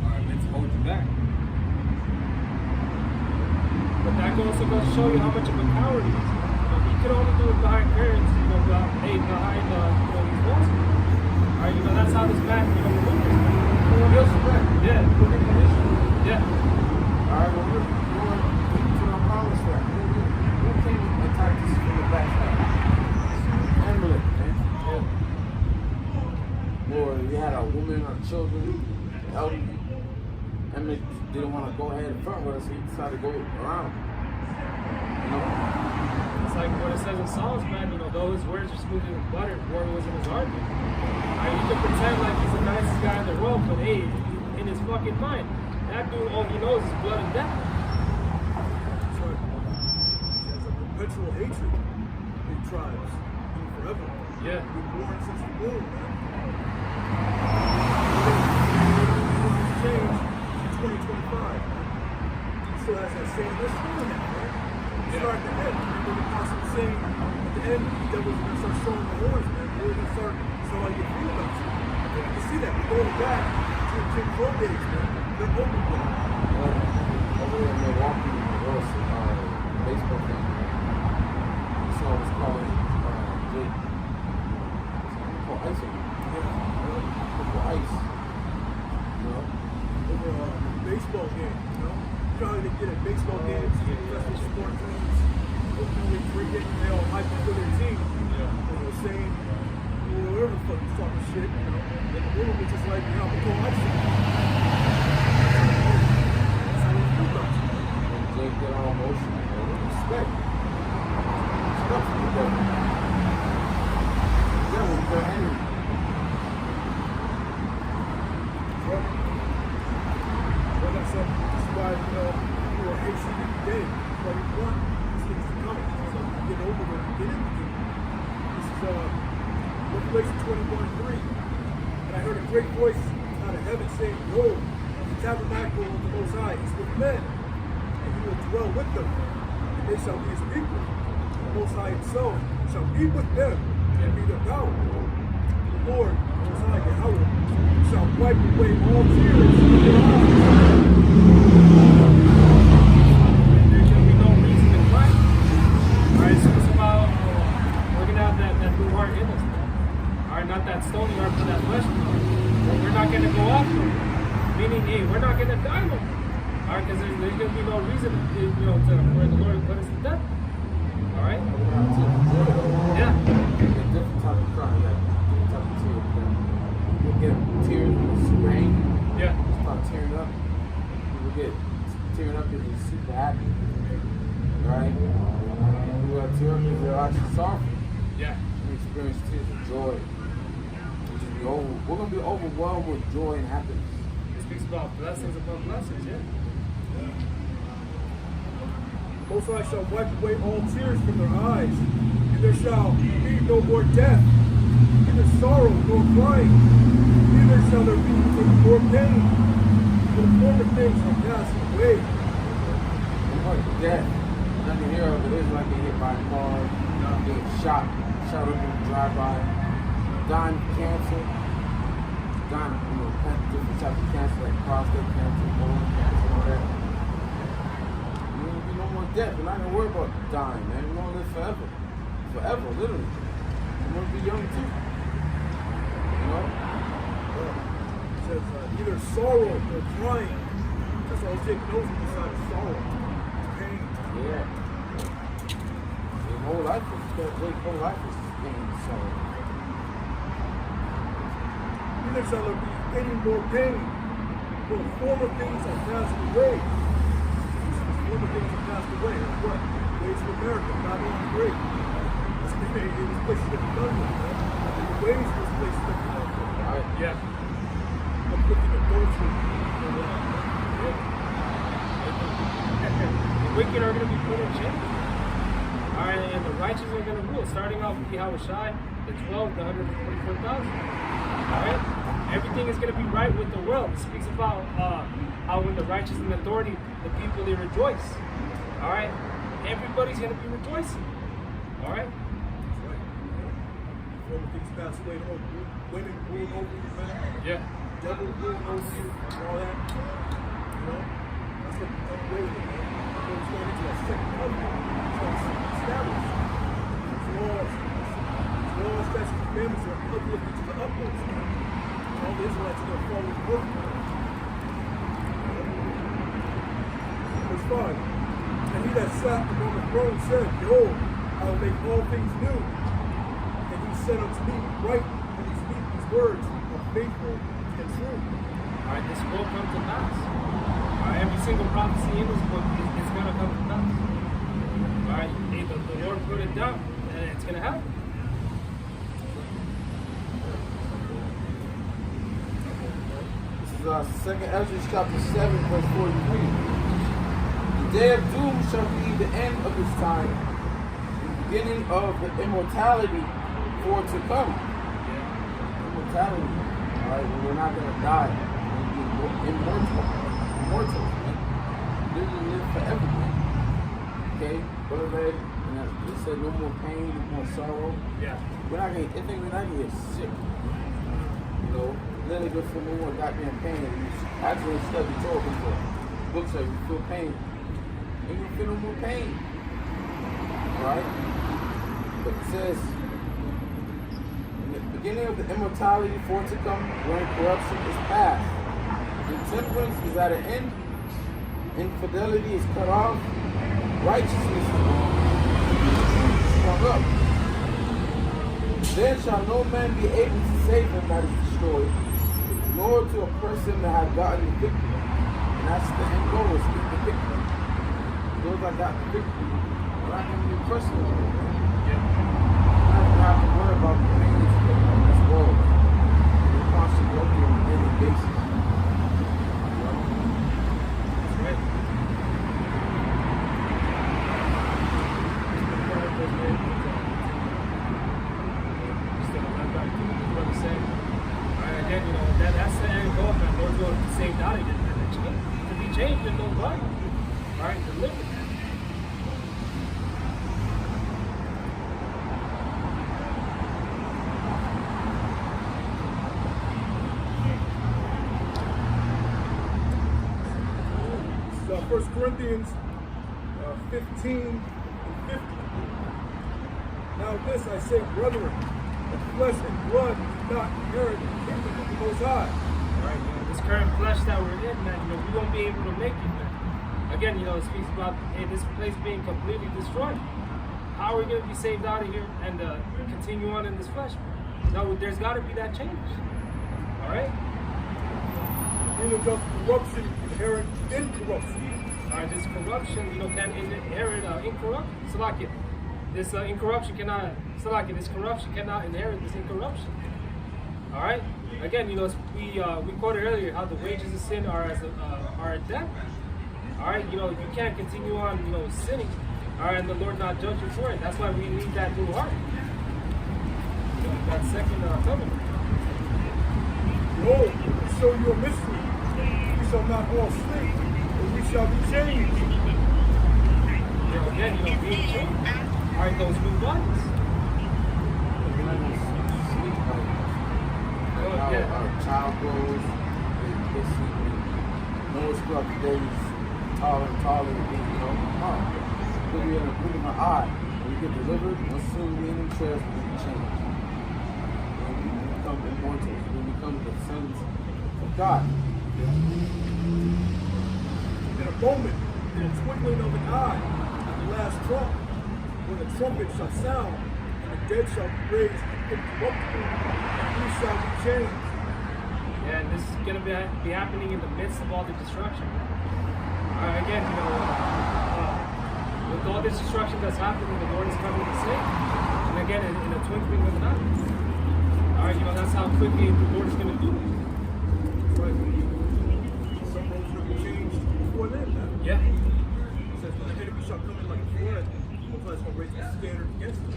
are meant to hold you back. But that also goes to show you how much of a coward he is. You know, he could only do it behind curtains, you know, behind these walls. Alright, you know, that's how this man, you know, looked. He'll spread. Yeah. Look at the history. Yeah. Alright, well, we're going to the promised land. Who came and attacked us from the back? Amalek, man. Lord, we had our women, our children, elderly. Amalek didn't want to go ahead in front with us, so he decided to go around. You know? It's like what it says in Psalms, man, you know, though his words are smoother than butter, war was in his heart. You can pretend like he's the nicest guy in the world, but hey, in his fucking mind, that dude, all he knows is blood and death. That's right. He has a perpetual hatred in tribes, and forever. Yeah. Been born since the womb, man. Change in 2025. He still has that same issue in it, man. Start at the end. Remember the apostle saying at the end, the devil's gonna start showing the horns, man. They're gonna start showing how you feel about you. I think you can see that. We're going back to the Jim Crow days, man. They're open now. Over in Milwaukee, was baseball game. You saw what's calling Jake. Called ice on him. Put ice. You know? Over a baseball game, you know? Probably they get at baseball games, professional sport teams, ultimately drinking, they all hype up for their team. Yeah. And they're saying, whatever the fuck is talking shit, you know? And the woman was just like, you know, I'm going to ice on. That's how they feel about you. When Jake get all emotional, respect. Respect for the devil. The devil is their enemy. Like I said, this is why, you know, people are hating every day. That's why we want these things to come. So we get over it, get in the game. This is Revelation 21:3. And I heard a great voice out of heaven saying, Behold, the tabernacle of the Most High is with men, and he will dwell with them, and they shall be his people. The Most High himself shall be with them and be their power. The Lord, the Most High Yahweh, shall wipe away all tears from their eyes. There's going to be no reason to cry. Alright, so it's about working out that new heart in us, man. Alright, not that stony heart, but that flesh. But we're not going to go off no more. Meaning, hey, we're not going to die no more. Alright, because there's going to be no reason, you know, for the Lord to put us to death. Alright? Yeah. A different type of crying, like different type of tears. You'll get tears when it's super angry. Yeah. You start tearing up. You'll get tearing up because you're super happy. Right? And you got tear up because you're actually sorrowful. Yeah. You experience tears of joy. We're going to be overwhelmed with joy and happiness. It speaks about blessings above blessings, yeah. Most High shall wipe away all tears from their eyes, and there shall be no more death, neither sorrow nor crying, neither shall there be any more pain, for the former things are passed away. Death. Nothing here of it is like getting hit by a car, getting shot up in the drive-by, dying of cancer, dying of different types of cancer like prostate cancer, colon cancer, all that. There won't be no more death. We're not gonna worry about dying, man. We're gonna live forever. Forever, literally. We're gonna be young too. You know? It says neither sorrow nor crying. That's all Jake knows besides sorrow. Pain. Yeah. His whole life is pain and sorrow. Neither shall there be any more pain, for the former things are passed away. The former things are passed away. That's what? Ways of America, not only great. It was places that were done with, man. The ways was places that were done with. Right? Yeah. I'm looking at adultery. wicked are going to be put in chains. All right, and the righteous are going to rule. Starting off with Yahushua, the 12, the 144,000. All right, everything is going to be right with the world. It speaks about how when the righteous in authority, the people they rejoice. All right, everybody's going to be rejoicing. All right. Everything's passed away. Women rule over you, man. Yeah. Devil rule over you, and all that. You know, that's what the way with it, man. It's going into a second covenant. It's going to establish these laws, statutes, and commandments are uplifted to the utmost, man. And all the Israelites are going to follow the book. Verse 5. And he that sat upon the throne said, Behold, I will make all things new. And he said unto me, Write, for these words are faithful and true. All right, this will come to pass. All right, every single prophecy in this book is going to come to pass. All right, the Lord put it down, and it's going to happen. This is 2nd Ezra chapter 7, verse 43. The day of doom shall be the end of this time, the beginning of the immortality for to come. Immortality. Alright, when we're not gonna die. We're gonna be immortal. Immortal, man. Live forever, man. Okay? Brother read, and it said no more pain, no more sorrow. Yeah. We're not gonna, I think we're not gonna get sick. You know, literally good for no more goddamn pain. Actually, study Torah before. Books say you feel pain. And you feel no more pain. Alright? But it says, in the beginning of the immortality for to come, when corruption is past, intemperance is at an end, infidelity is cut off, righteousness is sprung up. Then shall no man be able to save him that is destroyed, nor to a person that has gotten the victory. And that's the end goal, is get the victory. Those that got the victory, we're not going to be personal. Yeah. I don't have to worry about the things in this world. We're constantly working on a daily basis. That's right. Again, you know, that's the end goal, man. Lord's going to be saved out of here, man. To be changed in those bodies. All right, delivered. So 1 Corinthians 15 and 50. Now this I say, brethren, that flesh and blood do not inherit the kingdom of the Most High. All right, you know, this current flesh that we're in, man, you know, we won't be able to make it, man. Again, you know, it speaks about this place being completely destroyed. How are we going to be saved out of here and continue on in this flesh? No, there's got to be that change. All right? Neither does corruption inherit incorruption. All right, this corruption, you know, can inherit incorruption. Salakia. This incorruption cannot, Salakia, this corruption cannot inherit this incorruption. All right? Again, you know, we quoted earlier how the wages of sin are a death. All right, you know, you can't continue on, you know, sinning. All right, and the Lord not judge you for it. That's why we need that new heart. You know, that second covenant. Behold, I show you a mystery. We shall not all sleep, but we shall be changed. You know, again, you know, being changed. All right, those new bodies. We're not going to sleep like our child grows, they sleep. Noah's throughout the days, taller and taller, you know. Put me in a blink of my eye. When you get delivered, once soon we in them chairs, we change. And we become immortal. We become the sons of God. In a moment, in a twinkling of an eye, at the last trump, when the trumpet shall sound, and the dead shall be raised incorruptible, and we shall be changed. Yeah, and this is going to be happening in the midst of all the destruction. Again, you know, with all this destruction that's happening, the Lord is coming to save. And again, in a twinkling of an eye. All right, you know, that's how quickly the Lord is going to do it. It's like some roads will be changed before then. Yeah. It says, the enemy shall come in like a flood, most likely going to raise a standard against them.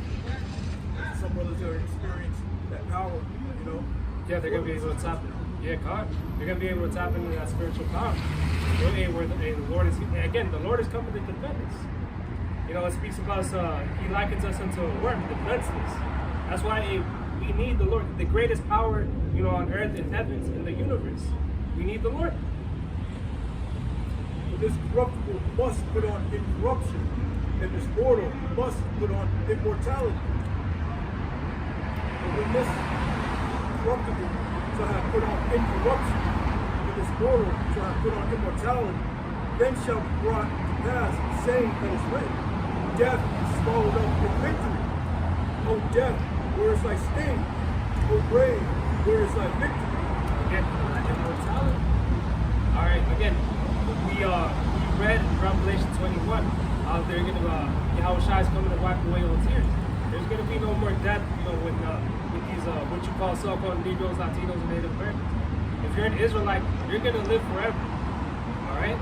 Some brothers are experiencing that power, you know. Yeah, they're gonna be able to tap. Yeah, God, they're gonna be able to tap into that spiritual power. Where the Lord is again, the Lord is coming to defend us. You know, it speaks about us. He likens us unto a worm, defenseless. That's why we need the Lord, the greatest power, you know, on earth and heavens in the universe. We need the Lord. But this corruptible must put on incorruption, and this mortal must put on immortality. But when this corruptible shall have put on incorruption, and this mortal shall have put on immortality, then shall be brought to pass the saying that is written, death is swallowed up in victory. O death, where is thy sting? O grave, where is thy victory? Again, immortality. All right, again, we read in Revelation 21 how they're gonna Yahweh Shai is coming to wipe away all tears. There's gonna be no more death, you know, with these what you call so-called Negroes, Latinos, and Native Americans. If you're an Israelite, you're gonna live forever. All right.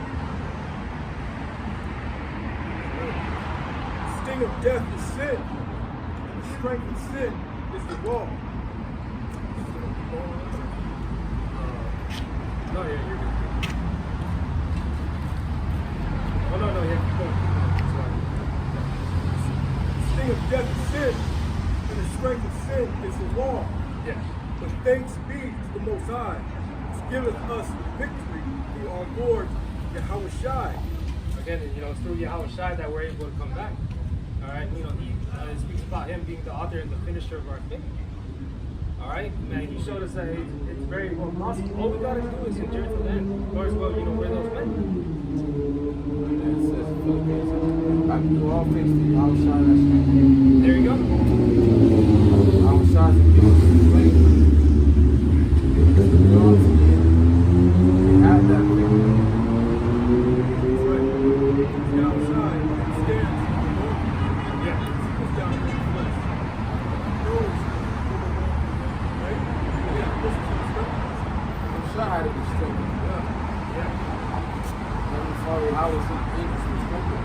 The sting of death is sin, and the strength of sin is the law. No, yeah, you're good. Oh, no, yeah, keep going. The sting of death is sin, and the strength of sin is the law. Yeah. But thanks be to the Most High, which giveth us victory through our Lord Yahweh Shai. Again, you know, it's through Yahweh Shai that we're able to come back. All right, you know, it speaks about him being the author and the finisher of our faith. All right, man, he showed us that it's very well possible. All we gotta do is endure to the end. Or as well, you know, we're those men. And then it says, I can do all things through Yahweh Shai that strengthens me. There you go. Yahweh Shai is the gift of strength. We belong to him. We have that victory. Yahweh Shai stands in the Lord. Yeah. He was down in the flesh. Knows right? Yeah, listen to the scriptures. Yahweh Shai had to be strengthened. Yeah. Heavenly Father, how is it angels to strengthen?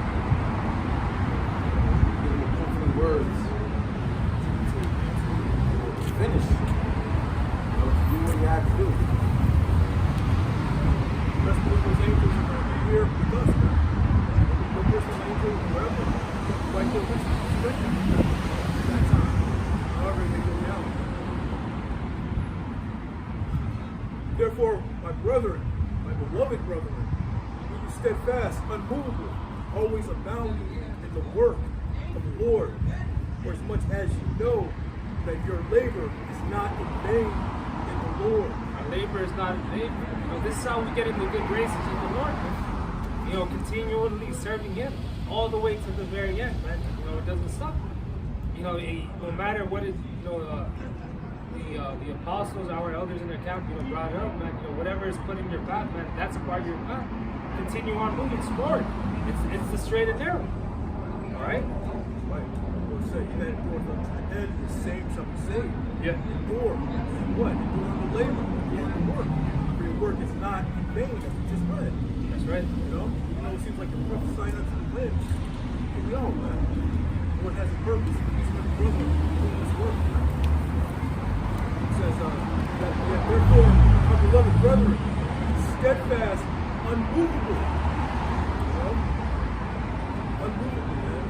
Give him comforting words to finish. You know, to do what he had to do. The rest of those angels are going to be here with us now. The personal angel forever. Like the rest of the strength at that time. However, they go down. Therefore, my brethren, my beloved brethren, be you steadfast, unmovable, always abounding in the work of the Lord, for as much as you know that your labor is not in vain in the Lord. Our labor is not in vain. You know, this is how we get into good graces of the Lord, man. You know, continually serving him all the way to the very end, man. You know, it doesn't stop. You know, no matter what is, you know, the apostles, our elders in their camp, you know, brought up, man. You know, whatever is put in your path, man, that's a part of your path. Continue on moving forward. It's the straight and narrow. All right. Right. Lord said, "He that endureth unto the end, the same shall be saved." Yeah. Endure. What? Endure the labor. Endure the work. For your work is not in vain, as we just read. That's right. You know? Even though it seems like you're prophesying unto the wind. But we all, man. The Lord has a purpose for each and every brother doing this work. It says, therefore, my beloved brethren, be steadfast, unmovable. You know? Unmovable, man.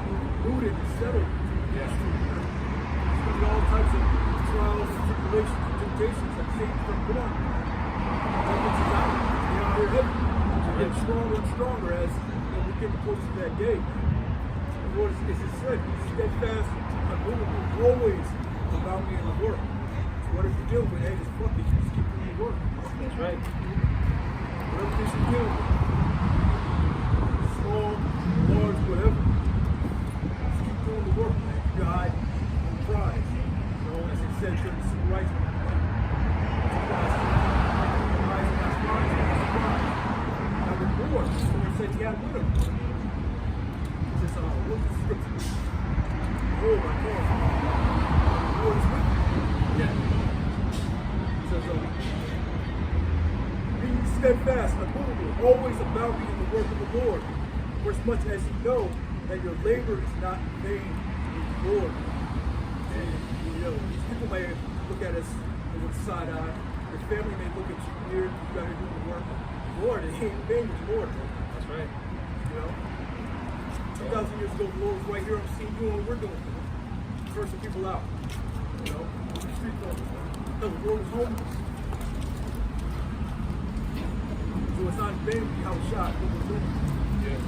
Rooted and settled. Yeah. Through all types of trials, tribulations, and temptations that Satan's going to put on. That is out. You know, we're heavy. We're getting stronger and stronger as we get closer to that day. The Lord is his strength. He's steadfast, unmovable, always about me in the work. So whatever you're dealing with, hey, just fuck it. Just keep doing your work. That's right. Whatever it is you're dealing with. Small, large, whatever. Just keep doing the work, man. Keep your eye on the prize. You know, as it said during the civil rights movement. Now the Lord said he had with him. He says, what's the scripture? Behold, I call you. The Lord is with you. Yeah. He says, be steadfast, unmovable, always abounding in the work of the Lord, For as much as you know that your labor is not in vain with the Lord. And, you know, these people may look at us with a side eye. Your family may look at you weird. You got to do the work. Lord, it ain't in vain with the Lord. That's right. You know? 2,000 years ago, the Lord was right here. I'm seeing doing what we're doing. Cursing people out. You know? Street corners. Because the Lord was homeless. So it's not in vain to be how shot what we're doing. Yeah.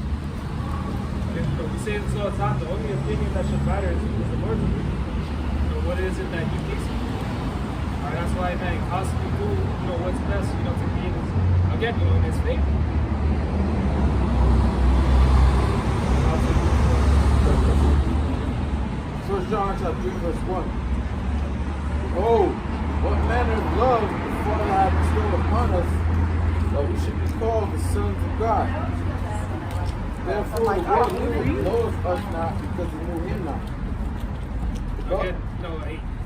We say this all the time. The only opinion that should matter is the Lord's opinion. So what is it that He thinks? Alright, that's why man constantly do what's best, to be in His, again, in His favor. First John chapter 3, verse 1. Oh, what manner of love the Father hath bestowed upon us, that we should be called the sons of God. Therefore, the world knows us not because we knew Him not. Again,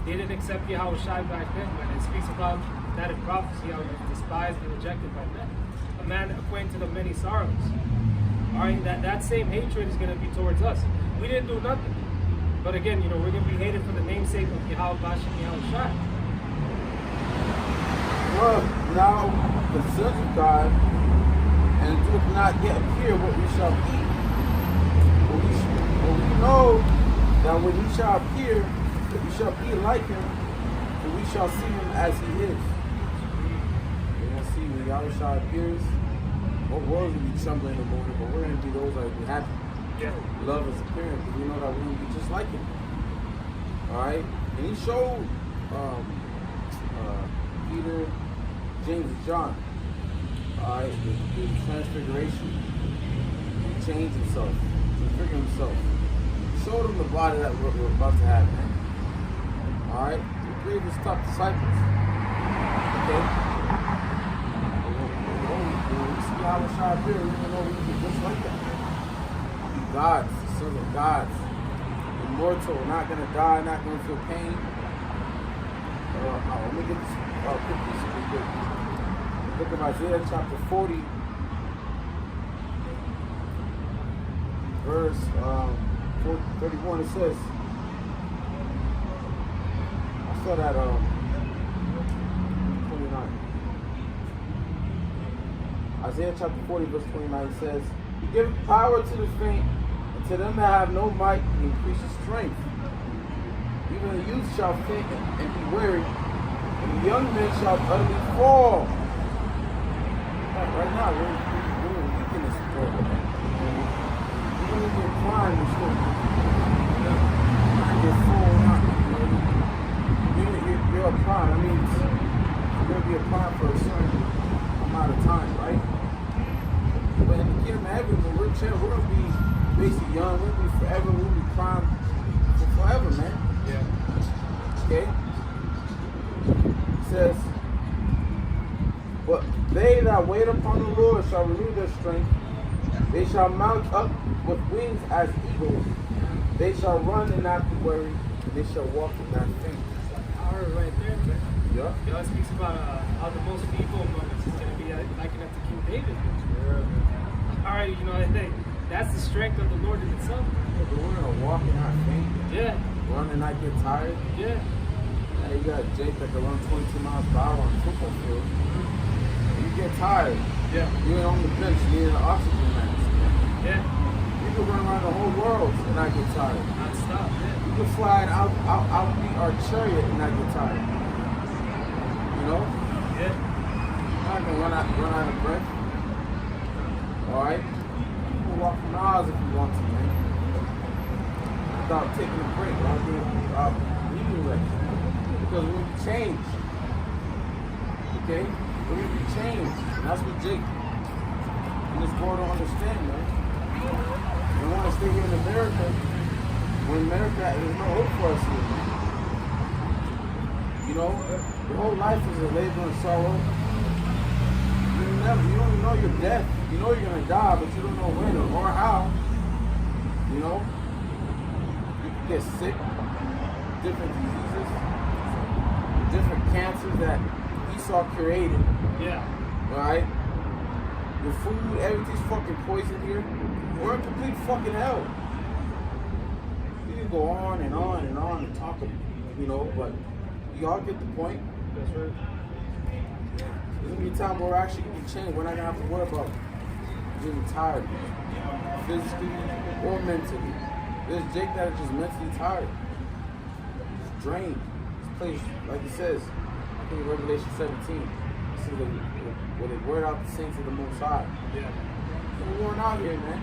they didn't accept Yahushua back then when it speaks about that in prophecy, how he was despised and rejected by men. A man acquainted of many sorrows. Alright, that same hatred is going to be towards us. We didn't do nothing. But again, we're going to be hated for the namesake of Yahweh Bashem Yahushua. Well, now the sons of God, and it doth not yet appear what we shall be. But we know that when He shall appear, that we shall be like Him, and we shall see Him as He is. We're going to see when Yahushua appears, what world will be trembling in the morning, but we're going to be those that will be happy. Yeah. Love His appearance, because we know that we're going to be just like Him. Alright? And He showed Peter, James, and John, alright, the transfiguration. He changed Himself, transfigured Himself. He showed them the body that we're about to have, man. Alright? He created His top disciples. Okay? When we see Yahushua appear, we know we can be just like that. Gods, the sons of gods, immortal, not going to die, not going to feel pain. Let me get this quick piece of it. Look at Isaiah chapter 40, verse 31. It says, I saw that 29. Isaiah chapter 40, verse 29 says, He giveth power to the faint, and to them that have no might, He increases strength. Even the youth shall faint and be weary, and the young men shall utterly fall. Right now, we're in weakness. Even in your prime, you're still you're full out. You're a prime. I mean, you're going to be a prime for a certain amount of time, right? But in the kingdom of heaven, when we're chill, we're going to be basically young. We're going to be forever. We'll be prime for forever, man. Yeah. Okay? It says, but they that wait upon the Lord shall renew their strength. They shall mount up with wings as eagles. They shall run and not be weary. And they shall walk and not faint. Power right there, man. Yeah. It speaks about how the most people moments is going to be likened up to King David. Yeah. Alright, I think that's the strength of the Lord in itself. But we're going to walk and not faint. Yeah. Run and not get tired. Yeah. Now you got Jake that can run 22 miles per hour on the football field. You get tired. Yeah. You're on the bench, you need an oxygen mask. Yeah. You can run around the whole world and not get tired. Not stop, yeah. You can fly out our chariot and not get tired. You know? Yeah. You're not gonna run out of breath. Alright? You can walk for miles if you want to, man. Without taking a break, without needing rest. Because we'll be changed. Okay? We're gonna be changed. That's what Jake and this board don't understand, man. They want to stay here in America when America, there's no hope for us here, man. Your whole life is a labor and sorrow. You don't know your death. You know you're gonna die, but you don't know when or how. You can get sick, different diseases, different cancers that Esau created. Yeah. Right? The food, everything's fucking poison here. We're in complete fucking hell. You can go on and on and on and talk, you know, but y'all get the point. That's right. There's gonna be a time where we're actually gonna be changed. We're not gonna have to worry about getting tired, physically or mentally. There's Jake that is just mentally tired. Just drained. This place, like it says, I think in Revelation 17, this is where they word out the saints of the Most High. Yeah. We're worn out here, man.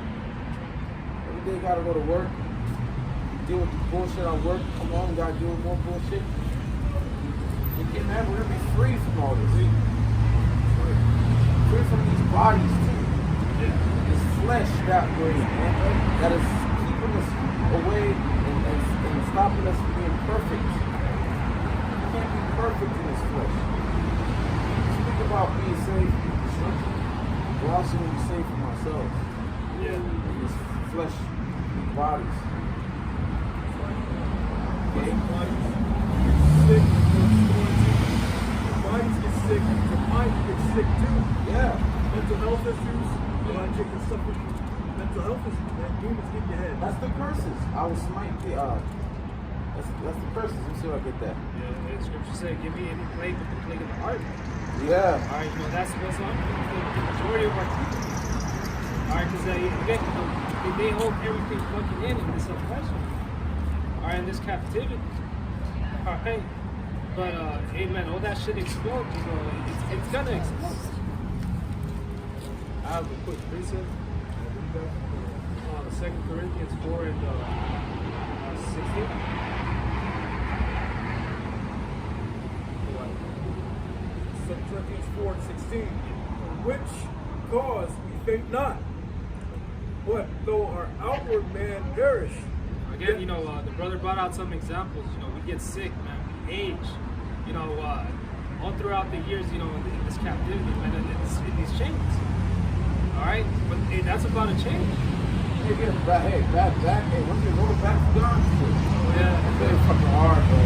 Every day gotta go to work. You deal with the bullshit on work. Come home, you gotta deal with more bullshit. Again, man, we're gonna be free from all this. Free from these bodies too. This flesh that way, man, that is keeping us away and stopping us from being perfect. We can't be perfect in this flesh. Speak about being safe. We're also going to be safe from ourselves. Yeah. In this flesh bodies. Okay? Bodies get sick, the mind gets sick too. Yeah. Mental health issues, a lot of chicks suffer from mental health issues, man. Demons get in your head. That's the curses. I will smite the that's the curses. Let me see if I get that. Yeah, and scripture said, give me any plague but the plague of the heart. Yeah. All right, you know, that's what's on the majority of our people. All right, because again, you know, they hold everything fucking in this oppression. All right, in this captivity. All right. But, amen, all that shit explodes, you know, it's gonna explode. I have a quick precept. 2 Corinthians 4 and 16. 2 Corinthians 4 and 16. Which cause we faint not, but though our outward man perish. Again, you know, the brother brought out some examples. You know, we get sick, man, we age. You know, all throughout the years, you know, in this captivity, man, in these chains. All right, but hey, that's about to change. Hey, get back. Hey, back. Hey, once you go back to God, Yeah, that's very fucking hard, bro.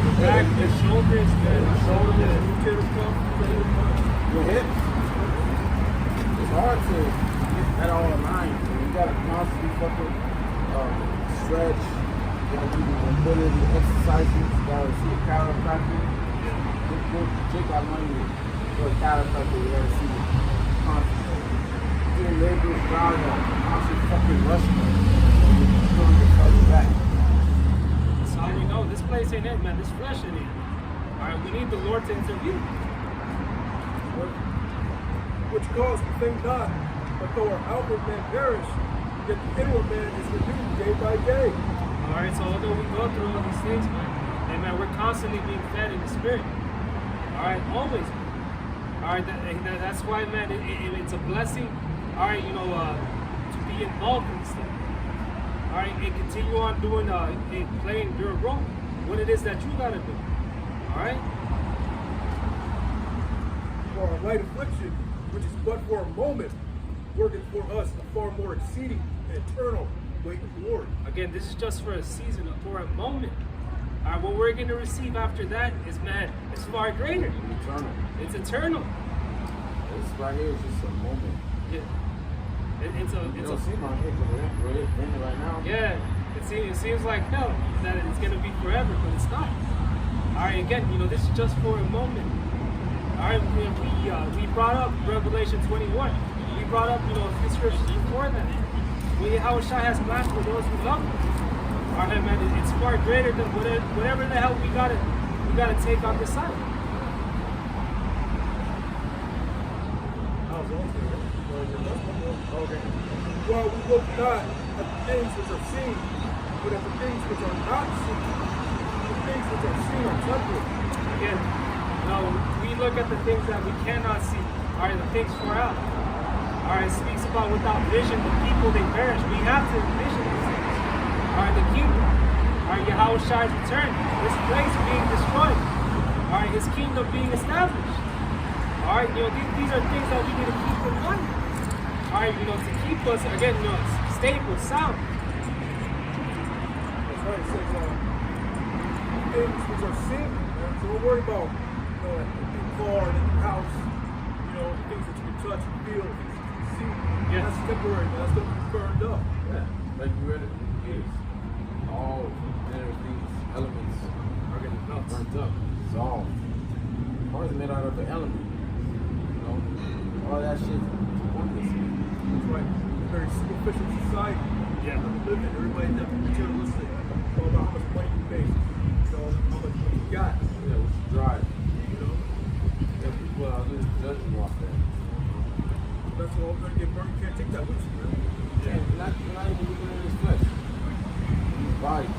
the back, the shoulders, man, the shoulders, Your hips. It's hard to get that all aligned. You gotta constantly fucking stretch. You gotta do the mobility exercises. You gotta see a chiropractor. Jake got money for a chiropractor. You gotta see it constantly. Doing labor, God, constantly fucking rushing it. You're going to tell you back. That's how we know this place ain't it, man. This flesh ain't it. All right, we need the Lord to intervene. Which cause we faint not, but though our outward man perish, yet the inward man is renewed day by day. All right, so although we go through all these things, man, and man, we're constantly being fed in the spirit. All right, always. All right, that's why, man, it's a blessing. All right, you know, to be involved in stuff. All right, and continue on doing, playing your role, what it is that you gotta do. All right. For our light affliction, which is but for a moment, working for us a far more exceeding and eternal weight of glory. Again, this is just for a season, for a moment. All right, what we're gonna receive after that is, man, it's far greater. Eternal. It's eternal. This right here is just a moment. Yeah. It's You a don't see my head because we're in it right now. yeah. It seems like hell that it's gonna be forever, but it's not. All right, again, you know, this is just for a moment. All right, we brought up Revelation 21. We brought up, you know, a few scriptures before that. When Yahushua has plans for those who love him. All right, man, it's far greater than whatever the hell we gotta take on this side. Okay. Well, we look not at the things which are seen, but at the things which are not seen. The things which are seen are temporal. Again, no, we look at the things that we cannot see. All right, the things far out. All right, it speaks about without vision, the people they perish. We have to envision these things. All right, the kingdom. All right, Yahushua's return. This place being destroyed. All right, his kingdom being established. All right, you know, these are things that we need to keep in mind. All right, you know, to keep us, again, you know, stable, sound. That's right. It says things which are seen. So don't worry about, you know, a new car and a new house. You know, the things that you can touch, feel, see. Yes. That's temporary, man. That's going to be burned up. Yeah, like you read it, it is. All inner things, elements are going to be burnt up, dissolved. Cars are made out of the element. You know, all that shit is pointless. That's right. Very superficial society. Yeah. We live in. Everybody's that materialistic. It's all about how much money you make. It's all how much money you got. Yeah, what you drive. You know? Yeah, people out there judging you off that. That's all going to get burned. You can't take that with you, man. Yeah, you're not even looking at his flesh. His body.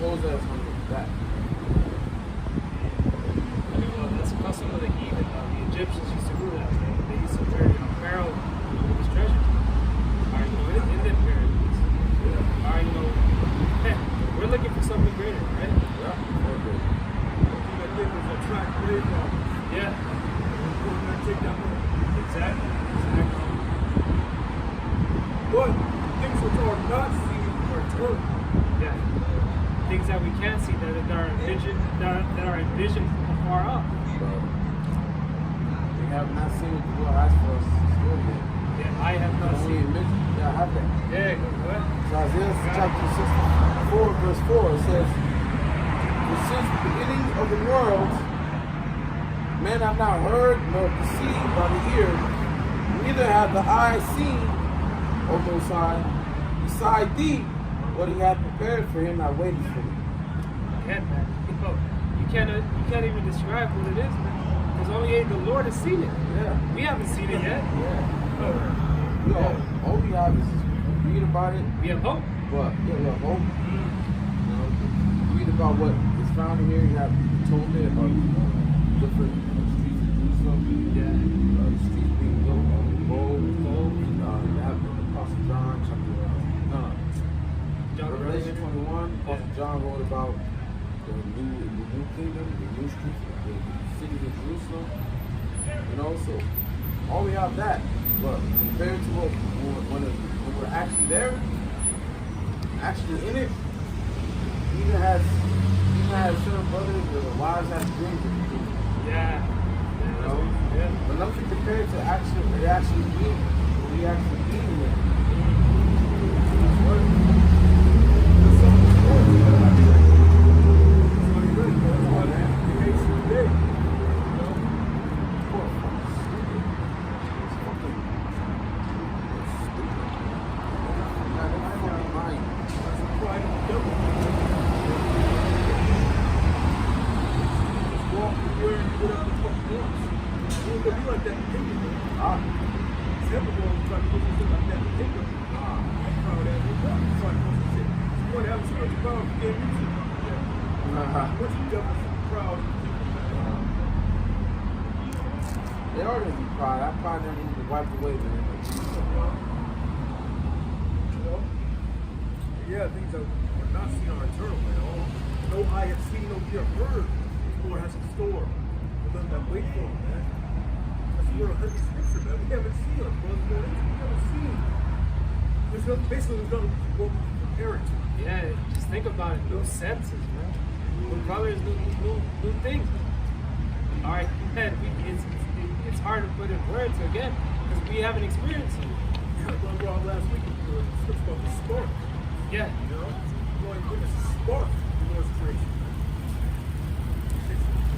Clothes that's on his back. That's a custom of the heathen. The Egyptians used to do that. They used to bury Pharaoh with his treasure. All right, in the pyramids. All right, we're looking for something greater, right? Yeah, okay. I think was attract grave robbers. Yeah, We're going to take that one. exactly. But things which are not seen are eternal. Yeah, things that we can't see that are envisioned afar off. We have not seen what the Lord has for us still yet. Yeah, I have not Only seen. admit that I have that. Yeah, go ahead. So Isaiah chapter 64, verse 4, it says, "For since the beginning of the world, men have not heard nor perceived by the ear, neither have the eye seen, O Most High, beside thee, what he hath prepared for him that waiteth for thee." Yeah, man. You can't even describe what it is, man. Because only the Lord has seen it. Yeah. We haven't seen it yet. All we have is read about it, We have hope. but yeah, we have hope. You know, read about what is found here. You have told me about different streets of Jerusalem. Yeah. The streets being built on gold. You have the Apostle John, Revelation 21. Apostle John wrote about the new kingdom, the new streets, the city of Jerusalem. You know, so all we have that. But compared to when we're actually there, actually in it, even has certain brothers where the wives have dreams of the Yeah. you know? Yeah. But nothing compared to actually being in it. They are going to be proud. That pride never needs to be wiped away, man. You know? Yeah, things that are not seen are eternal, man. No eye has seen, no ear heard. The Lord has in store for them that wait for him, man. That's the word of heavy scripture, man. We haven't seen it, brothers, man. We haven't seen. There's nothing, basically, there's nothing what we can compare it to. Yeah, just think about it. New senses, man. New colors, new things. All right, man. It's hard to put in words again because we haven't experienced it. Yeah, like we brought last week, the scripture about the spark. Yeah. You know, you only witness a spark of the Lord's creation.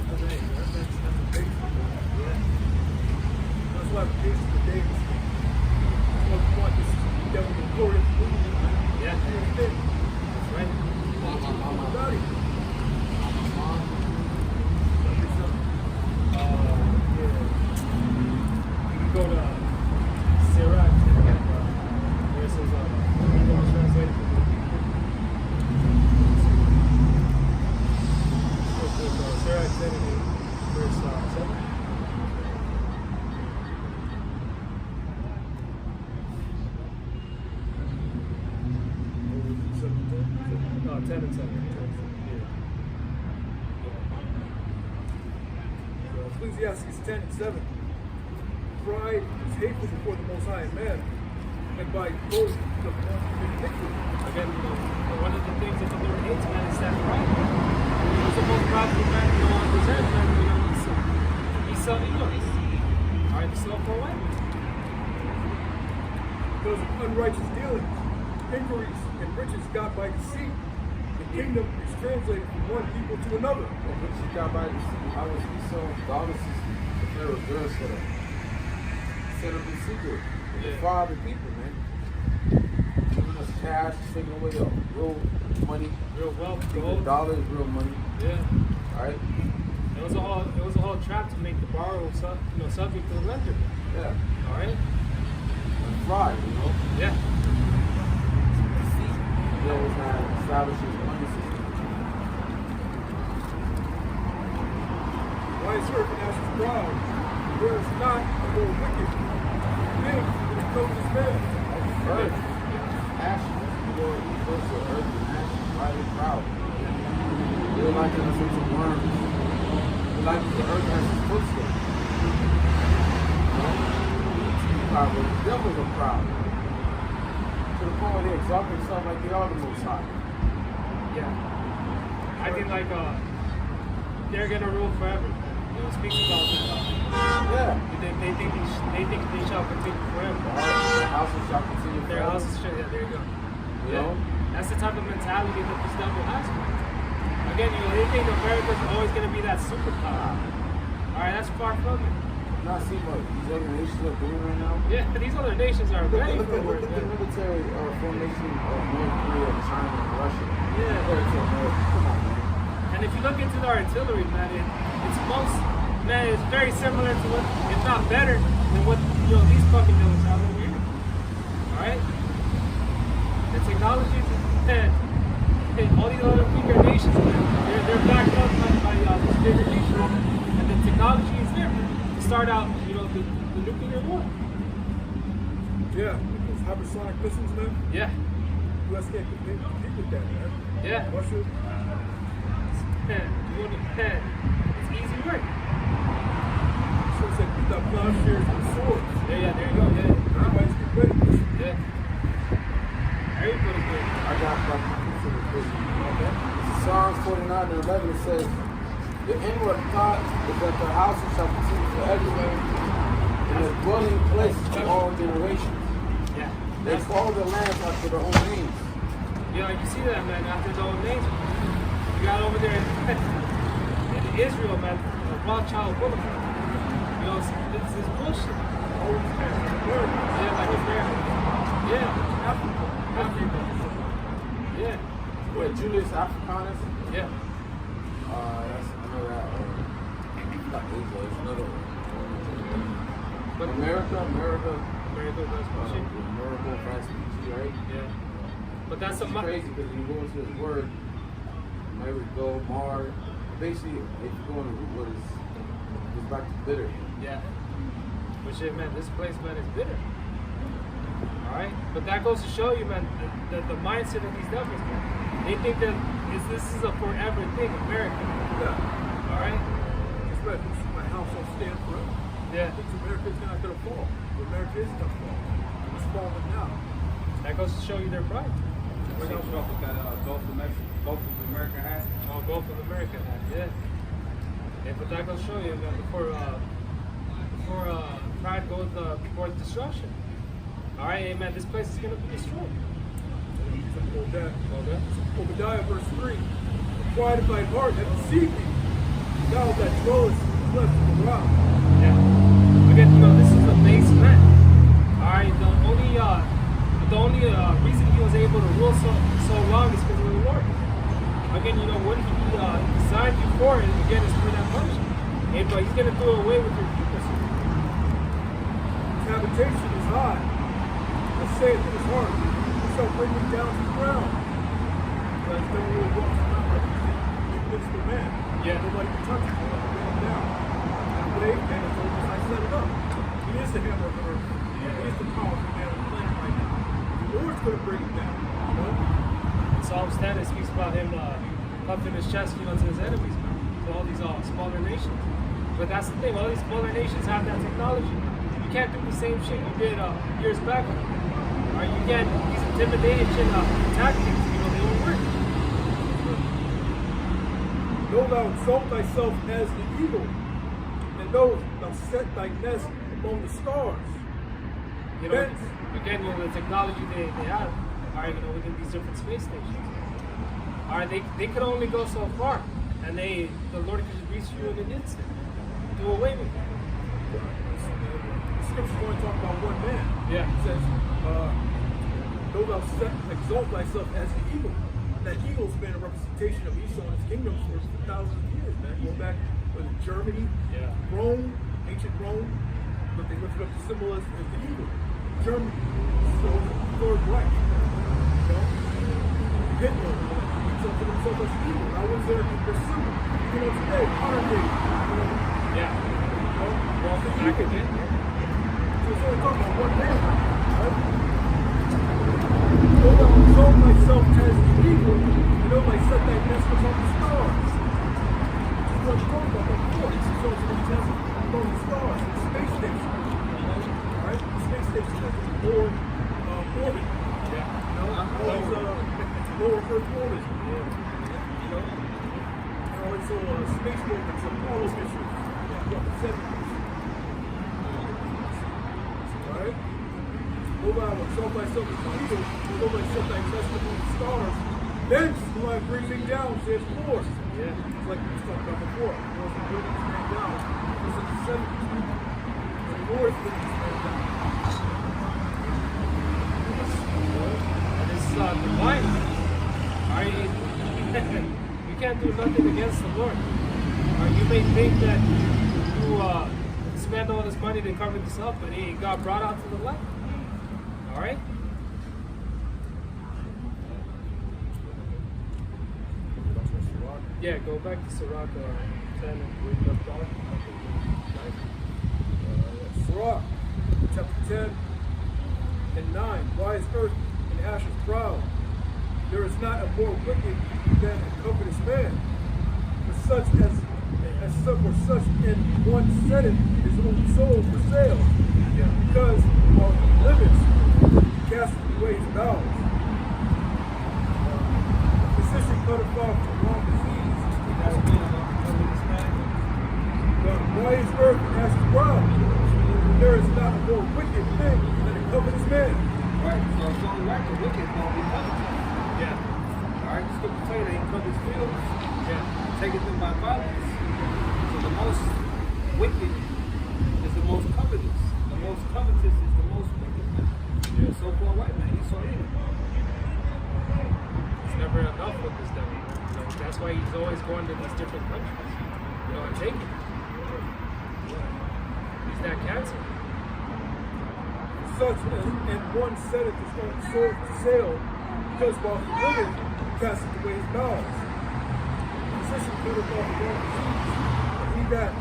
That's a base. Yeah. That's why the case of the day was. That's why we want this devil to glory of the movement, man. Yeah. That's right. About it. Go to Sirach, where it says, I'm going to translate it for you. Sirach 78, verse 7. No, 10 and 7. Ecclesiastes 10 and 7. Pride is hateful before the Most High man, and by both the iniquity. Again, one of the things that the Lord hates, man, is that pride. He's the most prideful man on this earth, man. He's so ignorant. All right, so for what? because of unrighteous dealings, inquiries, and riches got by deceit. The kingdom is translated from one people to another. And which is got by the sea. I was he saw daughters the Pharaoh's girl set up in secret. Yeah. The father people, man. Giving us cash, taking away the real money. Real wealth, Even gold. dollars, real money. Yeah. Alright? It was a whole trap to make the borrower subject to the lender. Yeah. All right. And fraud, you know? Yeah. Deceit. He always had established his money system. Why is serpent ashes proud? There is not a more wicked thing than a covetous man. Earth. Ashes. The Lord equals to earth and ashes. Why are they proud? They're like us into worms. They're like the earth has its footstool. You know? Proud, but the devils are proud. To the point where they exalt themselves like they are the most high. Yeah. I think like they're gonna rule forever. It speaks about that. Yeah. They think they shall continue forever. Their houses shall continue Their forever. houses shall. Yeah, there you go. You Yeah. know? That's the type of mentality that this devil has. Again, they think America's always gonna be that superpower. All right, that's far from it. Not see what these other nations are doing right now. Yeah, these other nations are ready Look for at work. the man. military formation of North Korea, China, and Russia. Yeah. Compared to America. Come on, man. And if you look into the artillery, man, it's very similar to what, if not better, than what these fucking villains have over here. Alright? The technology, and all these other weaker nations, man, they're backed up by these bigger nations. And the technology is there to start out, the nuclear war. Yeah, those hypersonic missiles, man. Yeah. U.S. can't compete with that, man. Yeah. Russia, It's easy work. so said, we got plowshares and swords. Yeah, there you go. Yeah. Everybody's getting ready. Yeah. Everybody good. I got like to the prison. Okay. Psalms 49 and 11 it says, the inward thought is that the houses shall continue forever, and the dwelling places to all generations. Yeah. They call the lands after their own names. Yeah, you see that, man, after their own names. You got over there in Israel, man, Rothschild Boulevard. It's bullshit. Yeah, like America. Yeah. Africa. Yeah. What, Julius Africanus? Yeah. I know that. Not Asia, it's another one. But America, does bullshit. America, France, right? Yeah. But that's It's crazy because when you go into his word, Amerigo, Mar, basically, if you go into root word, it's back to bitter. Yeah. Which, man, this place, man, is bitter. Alright? But that goes to show you, man, the mindset of these devils, man. They think that this is a forever thing, America. Yeah. Alright? It's right. My house will stand forever. Yeah. I think America's not going to fall. America is going to fall. It's falling now. That goes to show you their pride. We're gonna show up with that Gulf of America hat. Oh, Gulf of America, yeah. Yeah, but that goes to show you, man, before pride goes before destruction. Alright, hey, man, this place is going to be destroyed. Okay. Obadiah verse 3. The pride of thine heart hath deceived thee. Thou that dwellest in the cleft of the rock. Yeah. Again, this is a base man. Alright, the only reason he was able to rule so long is because of the Lord. Again, what he designed you for, and again, is for that punishment. And but he's going to do away with your people. His habitation is high. I say it in his heart. He shall bring me down to the ground. But no one walks around like he fits the man. Yeah. Nobody can touch him. He'll bring him down. And wait, and as long as I set it up. He is the hammer of the earth. He is the powerful man of the planet right now. The Lord's going to bring him down. Psalms 10, it speaks about him puffing his chest, to his enemies, to all these smaller nations. But that's the thing, all these smaller nations have that technology. You can't do the same shit you did years back. Or you can't, these intimidation tactics, they won't work. Know thou exalt thyself as the eagle, and know thou set thy nest among the stars. You know, Then, again, you know, the technology they have, all right, you know, within these different space stations. All right, they could only go so far, and the Lord could reach you in an instant, do away with it. the scriptures only talk about one man. Yeah. It says, "Though thou exalt thyself as the eagle." That eagle's been a representation of Esau and his kingdom for thousands of years, man. Going back to Germany, Yeah. Rome, ancient Rome, but they lifted up the symbol as the eagle. Germany, so Third Reich, you know, Hitler, he took himself as evil. I was there to pursue, you know, today, modern day, you know, Yeah. well, the Back eagle. again. So it's only talking about one man, right? Though thou exalt thyself as the eagle, you know, like set thy nest among the stars. This is what we're talking about before. This is also the nest among the stars, the space station. Right? The space station is lower orbit. Yeah. You know, all these lower Earth orbit. You know, it's a space program, it's Apollo mission. What, 70s. Right? Though thou exalt thyself as the eagle, though thou set thy nest among the stars, thence will I bring thee down, says the Lord. Yeah. It's like we was talking about before. The Lord's been bringing this man down. It's in the 70s. The Lord's bringing this man down. And it's divine. All right, you can't do nothing against the Lord. You may think that you spend all this money to cover this up, but it got brought out to the light. All right. Yeah, go back to Sirach 10 and read it up there. Sirach, chapter 10 and 9. Why is earth and ashes proud? There is not a more wicked than a covetous man. For such in one setteth his own soul for sale. Because while he liveth, he casteth away his bowels. Physician cutteth off the wrong disease. Why is earth and ashes proud? There is not a more wicked thing than a covetous man. Right, so it's only right the wicked don't be coveted. Yeah. Alright, the scripture tell you they cover his fields. Yeah. Take it by violence. So the most wicked is the most covetous. The most covetous is the most wicked. Yeah. So for a white man, he's so evil. It's never enough with this devil. You know, that's why he's always going to these different countries. You know, and taking it. He's that cancer. Such and one setteth his own soul for sale, because while he liveth, he casteth away his bowels. Physician cutteth off the wrong disease, and he that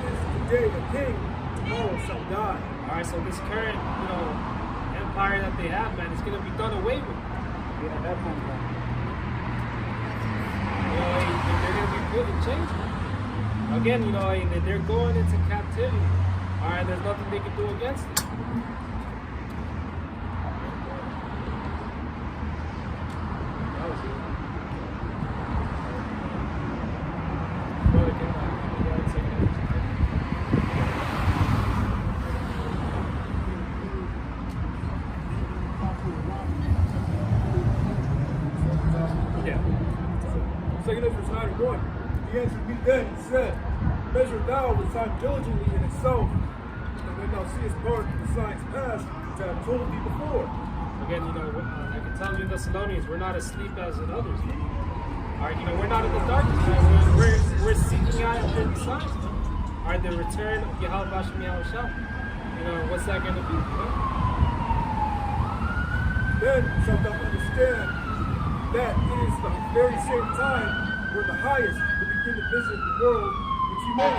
is today a king, tomorrow shall die. All right, so this current, you know, empire that they have, man, is going to be done away with. Yeah, that comes down. You know, they're going to be put in change. Again, you know, they're going into captivity. All right, there's nothing they can do against it. That was it. Brother, can you go ahead and take that? Yeah. Second Ezra 9:1. He answered me then and said, Measure thou the time diligently in itself, and when thou seest part of the signs past, which I have told thee before. Again, you know, I can tell you Thessalonians, we're not asleep as in others. All right, you know, we're not in the darkness. Right? We're seeking out the signs. All right, the return of Yahweh Hashem Yahushua. You know, what's that going to be? Then shalt thou understand that it is the very same time where the highest will begin to visit the world which he made.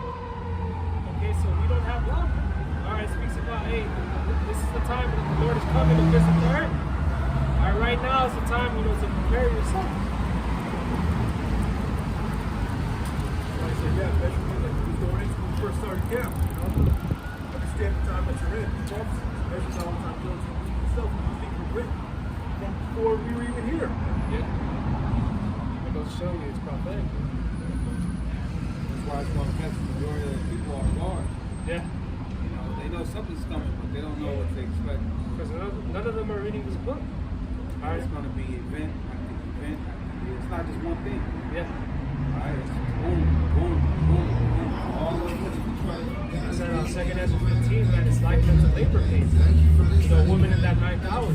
Okay, so we don't have love. All right, it speaks about, hey, this is the time that the Lord is coming to visit the earth. All right, right now is the time, you know, to prepare yourself. Like I said, yeah, that's like he was going into when he first started camp, you know. Understand the time that you're in. Measure thou the time diligently in itself, these things were written from before we were even here. Yeah. It goes to show you it's prophetic. That's why it's going to catch the majority of the people off guard. Yeah. You know, they know something's coming, but they don't know what to expect. Because none of them are reading this book. Alright, it's going to be event after event after event. It's not just one thing. Yeah. Alright, it's boom, boom, boom, boom, all over the place. I said on 2nd Ezra 15, man, it's like them to labor pains. You know, a woman in that 9th hour.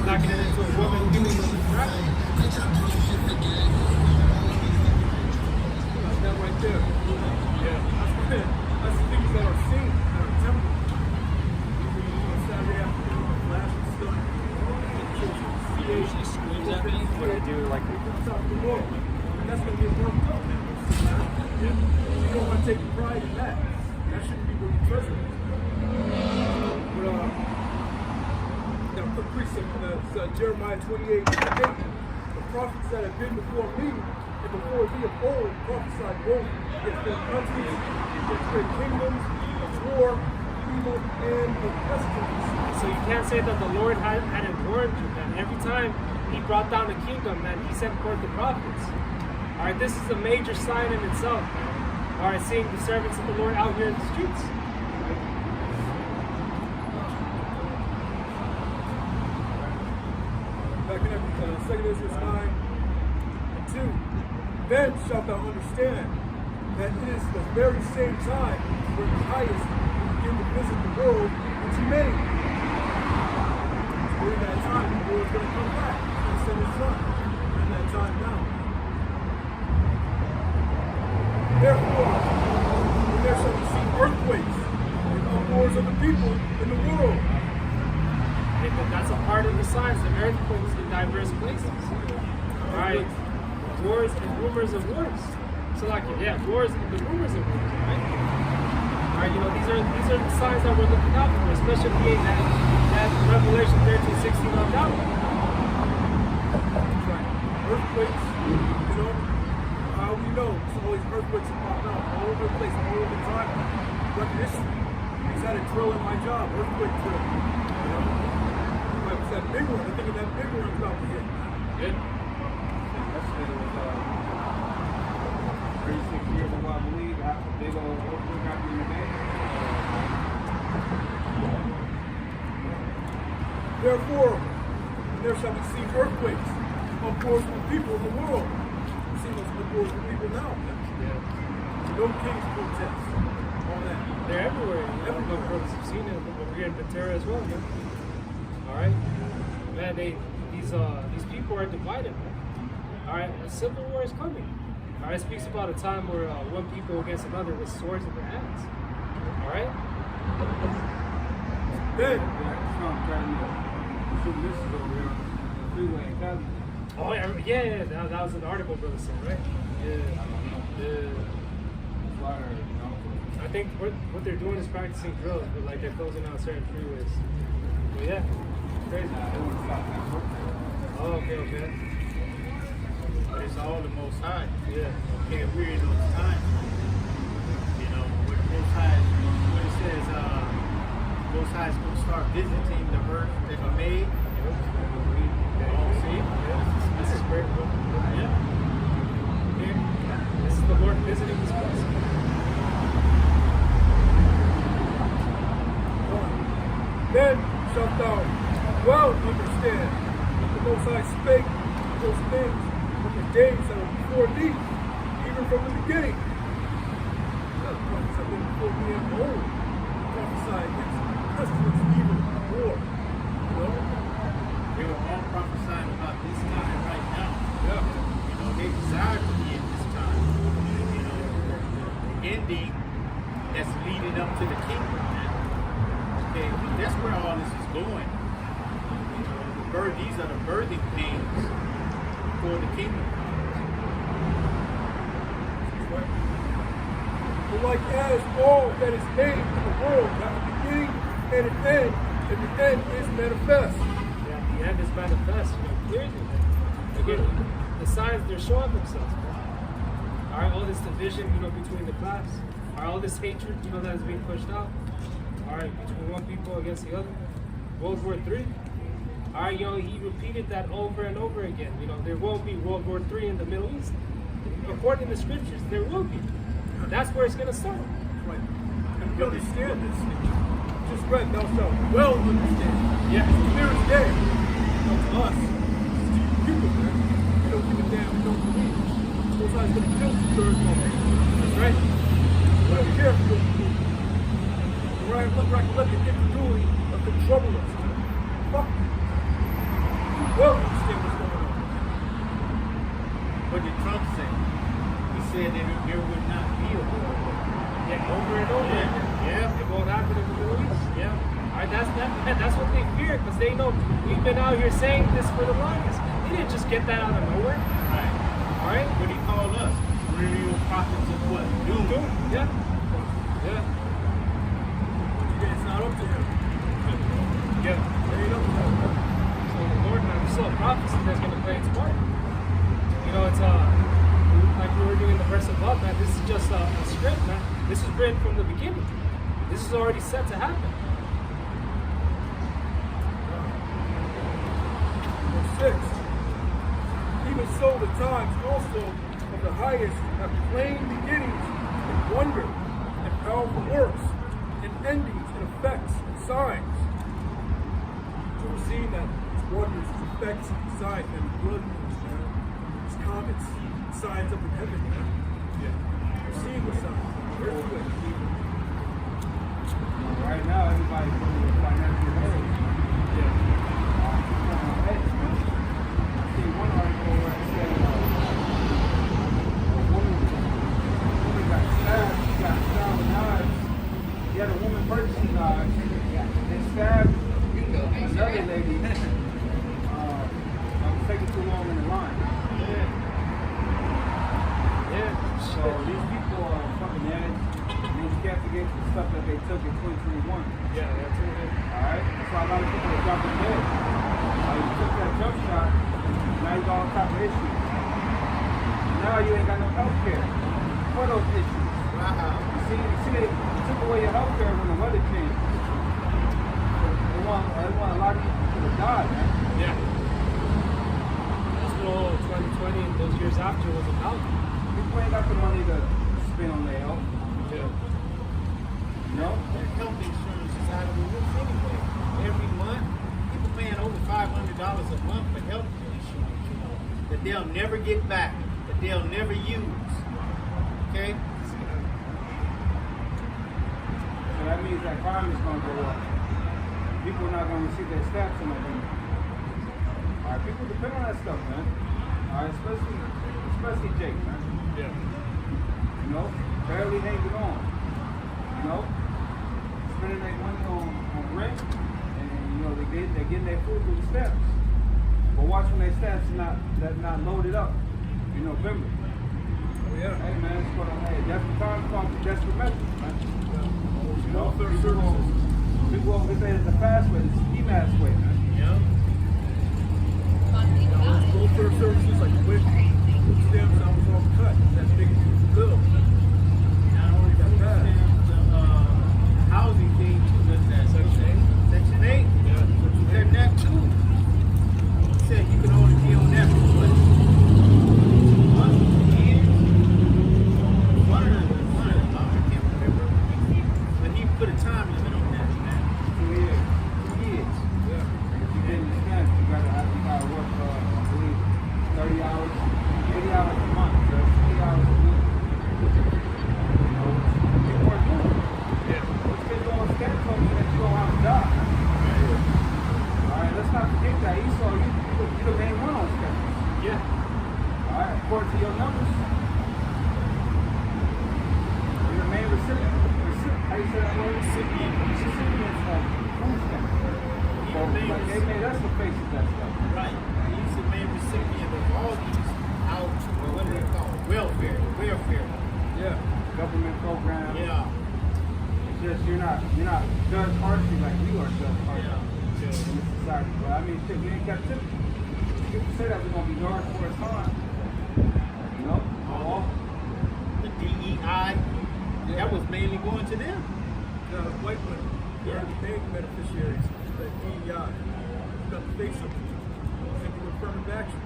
Knocking it into a woman who was traffic. That right there. Yeah. That's the things that are seen at our temple. On Saturday afternoon, flash and stuff. What I do, like, Top of the world. And that's going to get worked up. You don't want to take pride in that. That shouldn't be where you treasure it. But, got a quick precept on that. Jeremiah 28:8. The prophets that have been before me and before thee of old prophesied both against their countries, against their kingdoms, of war, evil, and of pestilence. so you can't say that the Lord hadn't warned you, man. Every time he brought down the kingdom, man, he sent forth the prophets. All right, this is a major sign in itself. All right, seeing the servants of the Lord out here in the streets. Back in 2 Ezra 9:2. Then shalt thou understand that it is the very same time when the highest will begin to visit the world which he made. During that time, the Lord is going to come back and send his son. Bring that time down. Therefore, when there shall be seen earthquakes and uproars of the people in the world. And that's a part of the signs, the earthquakes in diverse places. All right, wars and rumors of wars. So like, yeah, wars and the rumors of wars, right? All right, you know, these are the signs that we're looking out for, especially in that Revelation 13:16 on down. That's right. Earthquakes, you know, how we know it's always earthquakes that pop out all over the place, all over the time. But history, we had a drill in my job, earthquake drill. You know? But it's that big one, I think that big one is about to hit. Good. Yesterday was 36 years ago, I believe. Big old earthquake out in the game. Therefore, there shall be seen earthquakes, uproars from people of the world. We see those uproars from people now. No kings protest. All that. They're everywhere. Everywhere. Brothers have seen it over here in Ventura as well, man. All right, man. These people are divided, man. All right, a civil war is coming. All right, it speaks about a time where one people against another with swords in their hands. All right. Then, Trump trying to shoot missiles over here on the freeway in Cali. Oh yeah. That was an article, brother said, right? Yeah. Water, you know. I think what they're doing is practicing drills, but like they're closing out certain freeways. But yeah, crazy. They want to stop that work. Oh, okay. But it's all the Most High. Yeah. Okay, we're in those times. You know, with the Most High, when it says Most High is going to start visiting the earth that He made. Oh, see? This is great, bro. Yeah. This is the Lord visiting this place. then shalt thou well understand that the Most High spake those things from the days that were before thee, even from the beginning. The prophets have been before me of old, prophesy against pestilence, evil, war. You know? They were all prophesying about this time right now. Yeah. You know, they desire to be in this time. You know, the ending that's leading up to the kingdom. Okay, that's where all this is going. You know, these are the birthing pains for the kingdom. But like as all that is made in the world have a beginning and an end, and the end is manifest. Yeah, the end is manifest, you know, clearly. Again, the signs, they're showing themselves. Man. All right, all this division, you know, between the class. Are all this hatred, that is being pushed out? All right, between one people against the other. World War III. All right, he repeated that over and over again. There will be World War III in the Middle East. According to the scriptures, there will be. That's where it's going to start. Right. And we understand this. Just read, thou shalt well understand. Yeah. It's clear as day. To us, to you, man. We don't give a damn, we don't believe. Most High's going to kill 2/3 of our people. That's right. We don't care if we don't believe. We're not going to let the incredulity of them trouble us. Fuck you. We well understand what's going on. What did Trump say? He said that there would not be a war. Yeah, over and over again. Yeah. It won't happen in the Middle East. Yeah. All right, that's what they fear, because they know we've been out here saying this for the longest. They didn't just get that out of nowhere. Right. All right? What he called us? Real prophets of what? Doom. Yeah. Yeah. It's not up to him. Yeah. It ain't up to him. So the Lord now, we saw a prophecy that's going to play its part. It's like we were doing the verse above, man. This is just a script, man. This is written from the beginning. This is already set to happen. Verse 6. Even so, the times also of the highest have plain beginnings and wonder and powerful works and endings and effects and signs. So we're seeing that it's wonders, it's effects, it's signs, and blood moons, man. It's comets, signs up in heaven, man. Yeah. We're seeing the signs. Earthquakes. Right now, everybody's going to financial woes. Yeah. I see one article where it said a woman got stabbed. She got stabbed with knives. He had a woman purchasing knives. They stabbed another lady. I was taking too long in the line. Yeah. So these people are fucking addicts. These can't forget the stuff that they took in 2021. Yeah, that's it. Alright? That's why a lot of people are dropping dead. You took that jump shot, now you got all type of issues. Now you ain't got no health care for those issues. Wow. You see, they took away your health care when the weather changed. They want a lot of you people to die, man. Yeah. That's what all 2020 and those years after was about. People ain't got the money to spend on their health. Yeah. You know? Their health insurance is out of the roof anyway. Every month, people paying over $500 a month for health insurance, that they'll never get back, that they'll never use. Okay? So that means that crime is going to go up. People are not going to receive their stats in November. Alright, people depend on that stuff, man. Alright, especially Jake, man. Yeah. You know, barely hanging on. You know, spending their money on rent, and they're getting their food through the steps. But watch when their steps not loaded up in November. Oh, yeah. Hey man, it's what I'm saying. That's the time called the desperate measures, man. You know, Welfare services. people over there is the fast way, the ski mask way, man. Yeah. Welfare services like WIC, food stamps, that was all cut. That big bill. Not only Got that. the housing thing, what's that? Section 8? Section 8? Yeah. They're that too. He said you can only be on that for what? Months, years? One of them, I can't remember. But he put a time limit on that, man. 2 years. 2 years. Yeah. If you didn't spend, you gotta work, I believe, 30 hours, 80 hours a month, 80 hours a week. You know, people are doing it. Yeah. What's been going scan told me that you don't have a job. Alright, let's not forget that Esau, you the main one on schedule. Yeah. Alright, according to your numbers, you're the main recipient. How you say that word? Recipient of food stamps. So, like, they made us the face of that stuff. Right. He's the main recipient of all these out, or what do they call it? Welfare. Yeah. Government programs. Yeah. It's just you're not judged harshly like we are judged harshly Yeah. in this society. But I mean, shit, we ain't captivity. People say that we're gonna be guarded for a time. You know, all The DEI, that was made mainly going to them. The white women, they're the main beneficiaries of the DEI. You got to face them. Think of affirmative action.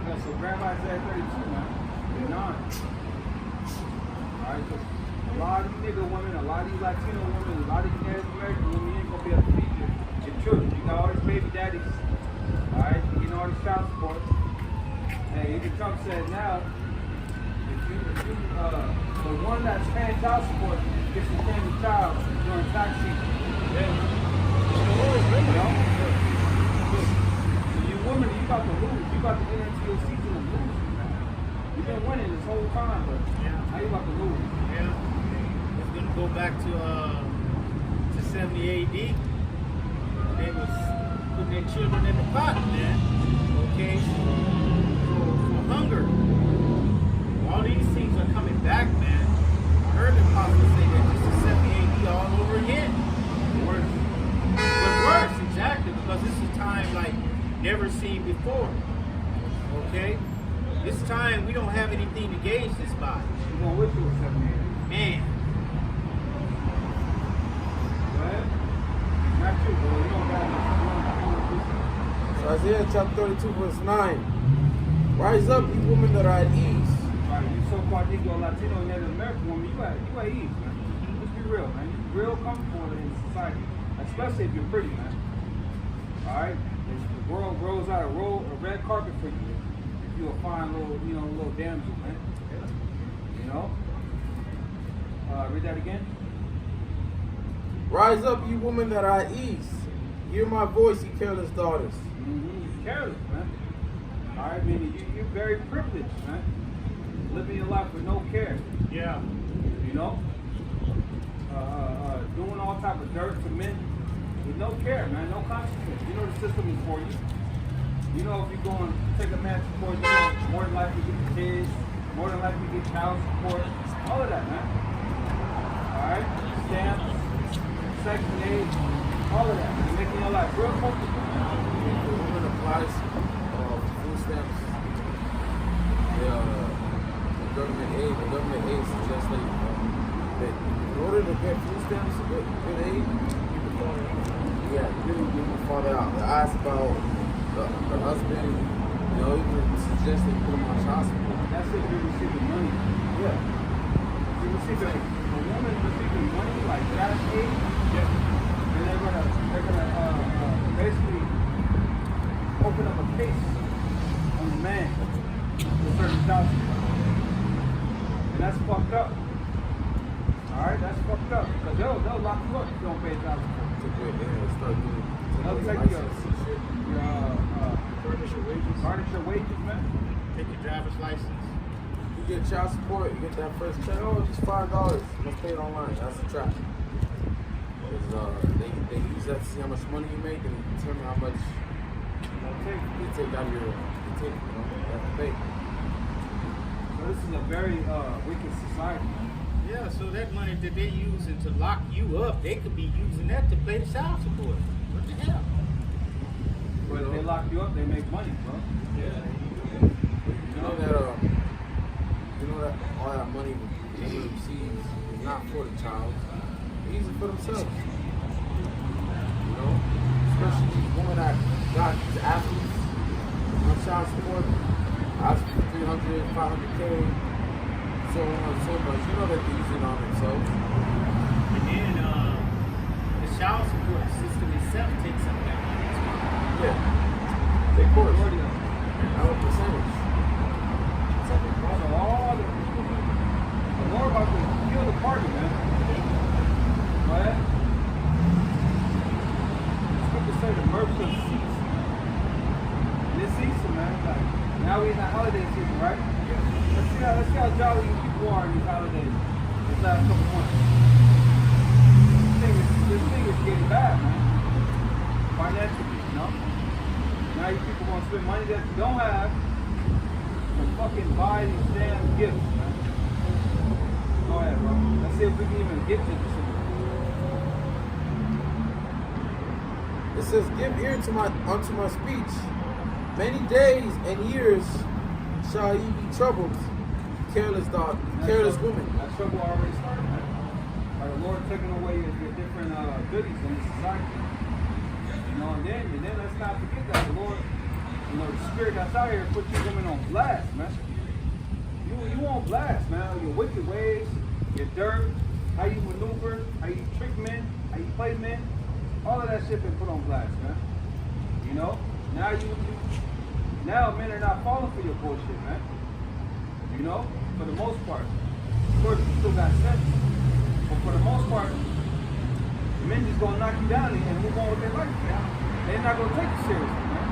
Yeah, so Grandma said 32, man. You're not. Alright, so a lot of these nigga women, a lot of these Latino women, a lot of these Native American women, you ain't gonna be able to feed your children. You got all these baby daddies. Alright, you getting all this child support. Hey, even Trump said now, if you the one that's paying child support gets to claim the child during tax season. Yeah. You know? So you women, you about to lose. You about to enter into your season of losing. You've been winning this whole time, but now you about to lose. Yeah. It's gonna go back to 70 AD. They was putting their children in the pot, man. Okay? For hunger. All these things are coming back, man. I heard the apostle say that this is 70 AD all over again. Worse. But worse, exactly, because this is time like never seen before. Okay? This time we don't have anything to gauge this by. You're going to wish it was 78. Man. Well, not you, bro. You don't got enough. So Isaiah chapter 32, verse 9. Rise up, you women that are at ease. Right, you so-called Negro, Latino, and Native American woman, you at ease, man. Let's be real, man. You're real comfortable in society, especially if you're pretty, man. All right? The world grows out a red carpet for you if you're a fine little damsel, man. You know? Read that again. Rise up, you women that are at ease. Hear my voice, you careless daughters. Mm-hmm. Careless, man. All right, meaning you're very privileged, man. Living your life with no care. Yeah. You know? Doing all type of dirt to men with no care, man. No consequence. You know the system is for you. You know if you're going to take a man support, you know, more than likely get the kids, more than likely get child support, all of that, man. All right? Stamps, Section 8, all of that. You're making your life real comfortable. If the woman applies food stamps, the government aid suggests that in order to get food stamps, good aid, you really give the father out. They ask about the husband, even suggest they put him on child support. That's if you're receiving money. Yeah. You're receiving a woman receiving money like cash aid, and they're gonna basically open up a case on the man for certain child support. And that's fucked up. Alright, that's fucked up. Because they'll lock you up if you don't pay child support. They'll take your garnish your wages, man. Take your driver's license. You get child support, you get that first check, just $5. Let's pay it online. That's a trap. They use that to see how much money you make and determine how much you take out of you have to pay. So this is a very wicked society. Yeah, so that money that they're using to lock you up, they could be using that to pay the child support. What the hell? But if they lock you up, they make money, bro. You know that all that money the woman receives is not for the child. They use it for themselves. Especially these women that got these athletes on child support, asking for 300, 500K, so on and so forth. You know that they're using it on themselves. And then the child support system itself takes up that money too. Yeah. They course. How a percentage. So all the Lord about to kill the party, man. Go ahead. People say the mercy of cease. And this season, man, like now we in the holiday season, right? Let's see how jolly you people are in these holidays. These last couple months. This thing is getting bad, man. Financially, you know? Now you people gonna spend money that you don't have to fucking buy these damn gifts, man. Go ahead, bro. Let's see if we can even get to this. It says, give ear unto my speech. Many days and years shall ye be troubled. careless dog, careless woman. That trouble already started, man. By the Lord taking away your different goodies in the society. You know, and then let's not forget that the Lord, you know, the spirit that's out here put you women on blast, man. You on blast, man. Your wicked ways, your dirt, how you maneuver, how you trick men, how you play men, all of that shit been put on blast, man. You know? Now men are not falling for your bullshit, man. You know? For the most part. Of course, you still got sense. But for the most part, men just gonna knock you down and move on with their life, man. They're not gonna take you seriously, man.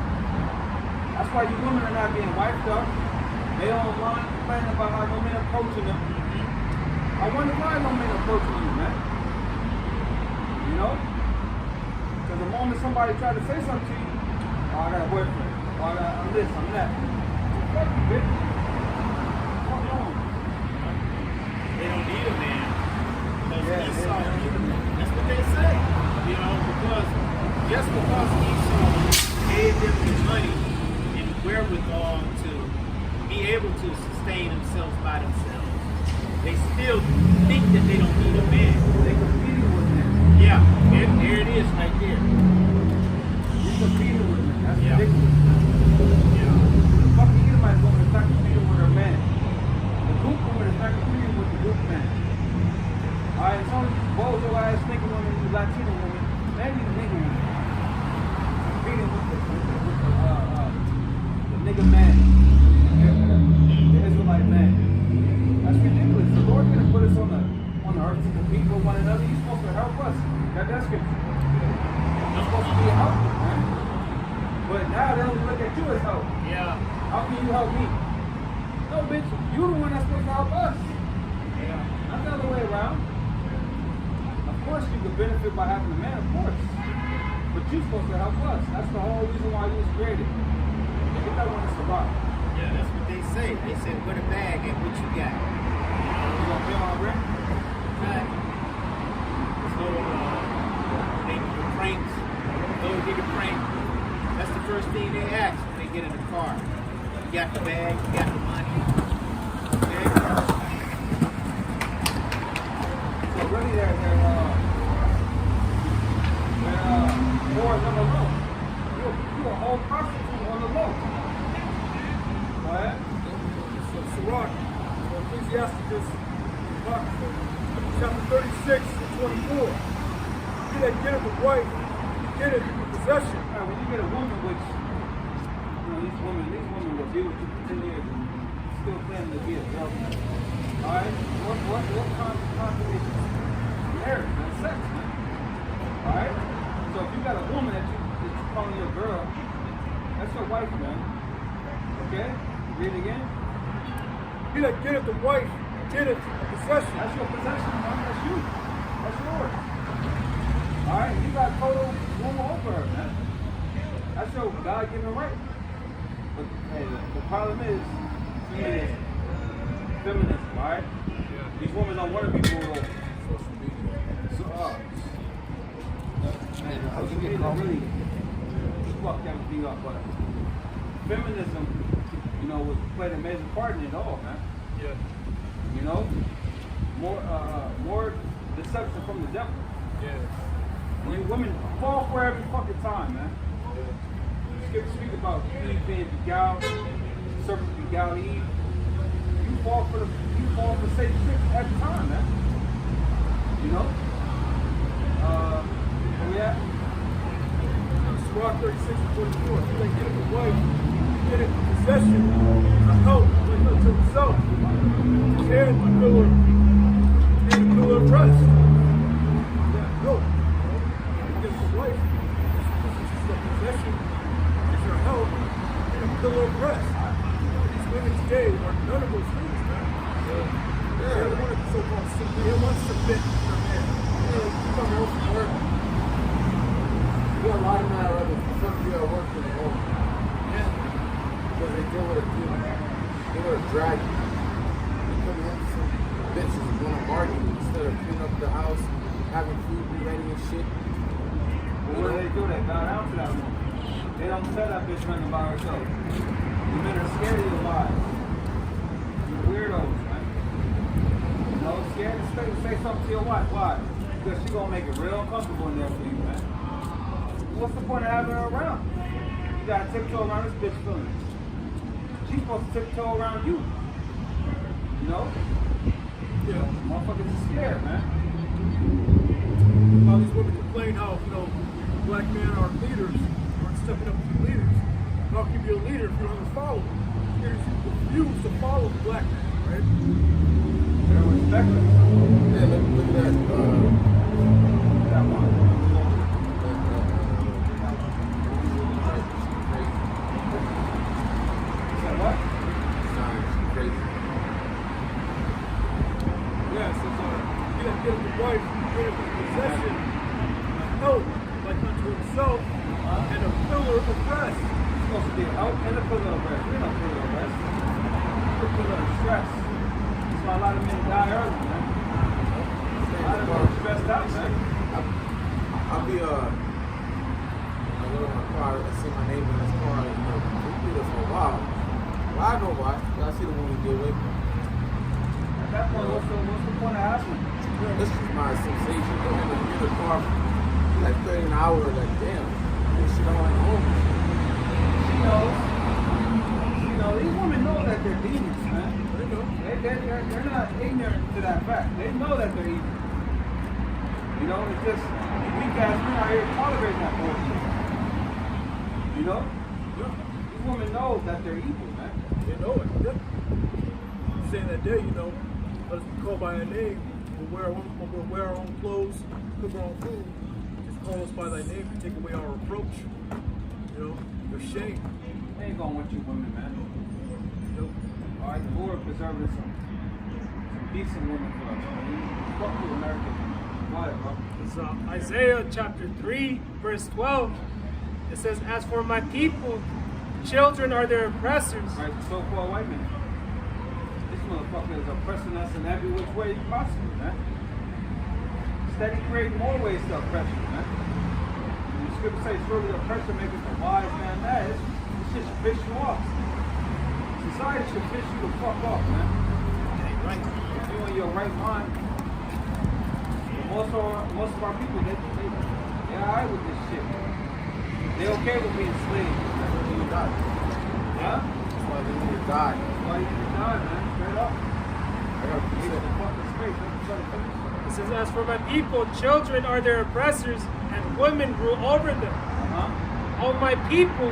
That's why you women are not being wiped up. They online complaining about how no men approaching them. I wonder why no men approaching you, man. You know? Because the moment somebody try to say something to you, oh, I got a boyfriend. Oh, I'm this, I'm that. Fuck you, bitch. What's wrong? They don't need a man. Because Yeah, Esau, they don't need a man. that's what they say. You know, because just because Esau gave them the money and wherewithal to be able to sustain themselves by themselves, they still think that they don't need a man. They competing with men. Yeah, there it is right there. You're competing with men. That's Yeah. ridiculous. Yeah. The fucking Edomite woman is not competing with her man. The Greek woman is not competing with the Greek man. Alright, it's only bozo ass nigga woman, you Latino woman, maybe the nigga woman. Competing with the nigga man. The Israelite man. That's ridiculous. The Lord didn't put us on the earth to compete with one another. He's supposed to help us. That's scripture. You're supposed to be a helper, man. But now they don't look at you as help. Yeah. How can you help me? No, bitch, you're the one that's supposed to help us. Yeah. Not the other way around. Of course you could benefit by having a man, of course. But you're supposed to help us. That's the whole reason why you was created. Get that one to survive. Yeah, that's what they say. They said, "What a bag and what you got." You gonna pay my rent? Right. So, they do pranks. Those nigga prank. That's the first thing they ask when they get in the car. You got the bag, you got the money. Okay? So really they're more on the low. You're a whole prostitute on the low. Go ahead. So Sirach, Ecclesiasticus, chapter 36 and 24. He that getteth a wife, getteth a possession. Alright, when you get a woman, which you know, these women will be with you for 10 years and still planning to be a girlfriend. Alright? What consolation? Marriage, that's sex, man. Alright? So if you got a woman that you calling your girl, that's your wife, man. Okay? Read it again. He that getteth a wife, getteth a possession. That's your possession, man. That's you. That's yours. Alright? You got total woman over her, man. That's your God-given right. But hey, the problem is feminism, alright? These women don't want to be ruled over. So, social media really fucked everything up, but feminism, you know, was played a major part in it all, man. Yeah. You know, more deception from the devil. Yeah. You women fall for every fucking time, man. Skip speak about Eve being beguiled, serpent beguiled Eve. You fall for Satan's trick every time, man. You know? Where we at? Sirach 36 and 24. He that getteth a wife, getteth a possession, a help unto himself, and a pillar of rest. Yeah, help. Getteth a wife. This is a possession, it's her help, and a pillar of rest. These women today are none of those things, man. They don't want to be so-called submit. They want to submit to their man. You come home from work. You got a lot of men that rather fuck you at work than at home. Yeah. Because they deal with a dude. They want to drag you. You come home to some bitches want to argue instead of cleaning up the house, having food be ready and shit. Well, what do they do? They bow down to that woman. They don't tell that bitch nothing about herself. You men are scared of your lives. You weirdos, man. something to your wife. Why? Because she's gonna make it real comfortable in there for you, man. What's the point of having her around? You gotta tiptoe around this bitch feeling. She's supposed to tiptoe around you. You know? Yeah. Motherfuckers are scared, man. All these women complain how, black men are leaders, aren't stepping up to be leaders. How can you be a leader if you don't have a follower? You refuse to follow the black man, right? They don't respect us. Yeah, look at that. That one. You said what? Crazy. Yeah, it says, he that giveth the wife giveth his possession, a help like unto himself, and a pillar of rest. Supposed to be a help and a pillar of rest. We're not pillar of rest. We're a pillar of stress. That's why a lot of men die early, man. A lot of men are stressed out, man. I'll be I go to my car, I see my neighbor in his car, we do this for a while. Well, I know why. I see the one we deal with. At that point, what's the point of asking? This is my sensation. In the car like 30 an hour, like damn, this shit all at home. She knows. These women know that they're demons, man. They know. They're not ignorant to that fact. They know that they're evil. You know, it's just weak ass men out here tolerating that bullshit. You know? Yeah. These women know that they're evil, man. They know it. Yeah. Saying that day, let us be called by our name. We'll wear our own clothes, cook our own food. Just call us by thy name to take away our reproach. Your shame. They ain't gonna want you women, man. All right, the Lord preserved some decent women for us, man. Fuck you, American. Go ahead, bro. It's Isaiah chapter 3, verse 12. It says, as for my people, children are their oppressors. Right, so-called white men. This motherfucker is oppressing us in every which way possible, man. Steady creating more ways to oppress you, man. When the scripture says, surely the oppressor maketh the wise man mad, this shit should piss you off. Society should piss you the fuck off, man. Right. If you're in your right mind, most of our people, they're alright with this shit. They're okay with being slaves. That's why you die. Huh? That's why they need to die. That's why you need to die, man. Straight up. I gotta Get keep the it. fucking space. Let me try to finish. It says, as for my people, children are their oppressors, and women rule over them. O my people,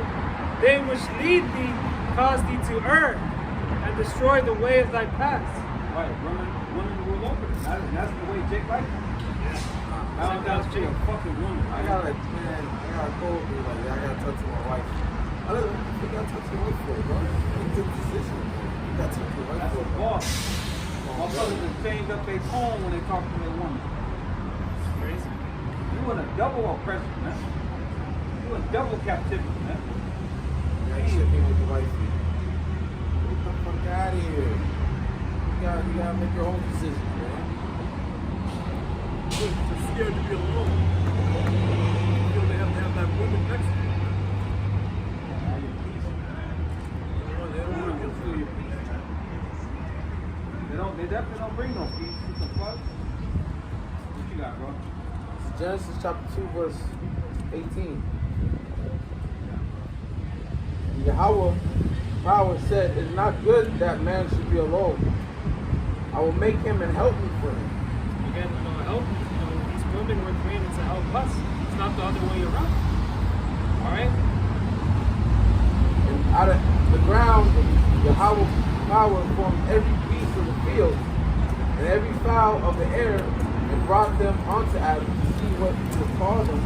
they which lead thee, cause thee to err, and destroy the way of thy paths. Right, women rule over them. That's the way Jake likes it. I don't doubt Jake a fucking woman. I gotta go with me, like, I gotta talk to my wife. I gotta talk to my wife for it, bro. You took a position. You gotta talk to your wife That's for a it. boss. My brothers have changed up their tone when they talk to their woman. It's crazy. You in a double oppression, man. You in double captivity, man. You gotta check in with your wife. Get the fuck out of here. You gotta make your own decisions, man. They're scared to be alone. They have to have that woman next to them. Now you're peace. They don't want to You'll feel your peace. They definitely don't bring no peace. It's a fuck. What you got, bro? Genesis chapter 2, verse 18. And Yahweh said, it is not good that man should be alone. I will make him and help me for him. Again, help. These women were created to help us. It's not the other way around. All right. And out of the ground, Yahweh's power formed every beast of the field and every fowl of the air, and brought them unto Adam to see what he would call them.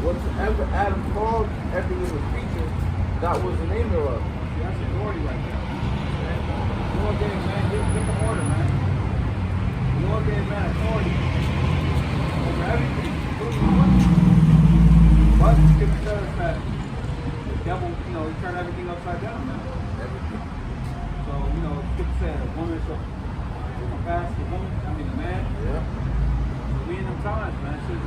Whatsoever Adam called every living creature, that was the name thereof. That's authority right there. You want to get man, give them order, man. You want to get man authority over everything. But the scripture tells us that the devil, he turned everything upside down, man. Everything. So, the scripture said a woman shall pass the woman, the man. Yeah. We in them times, man. Shit's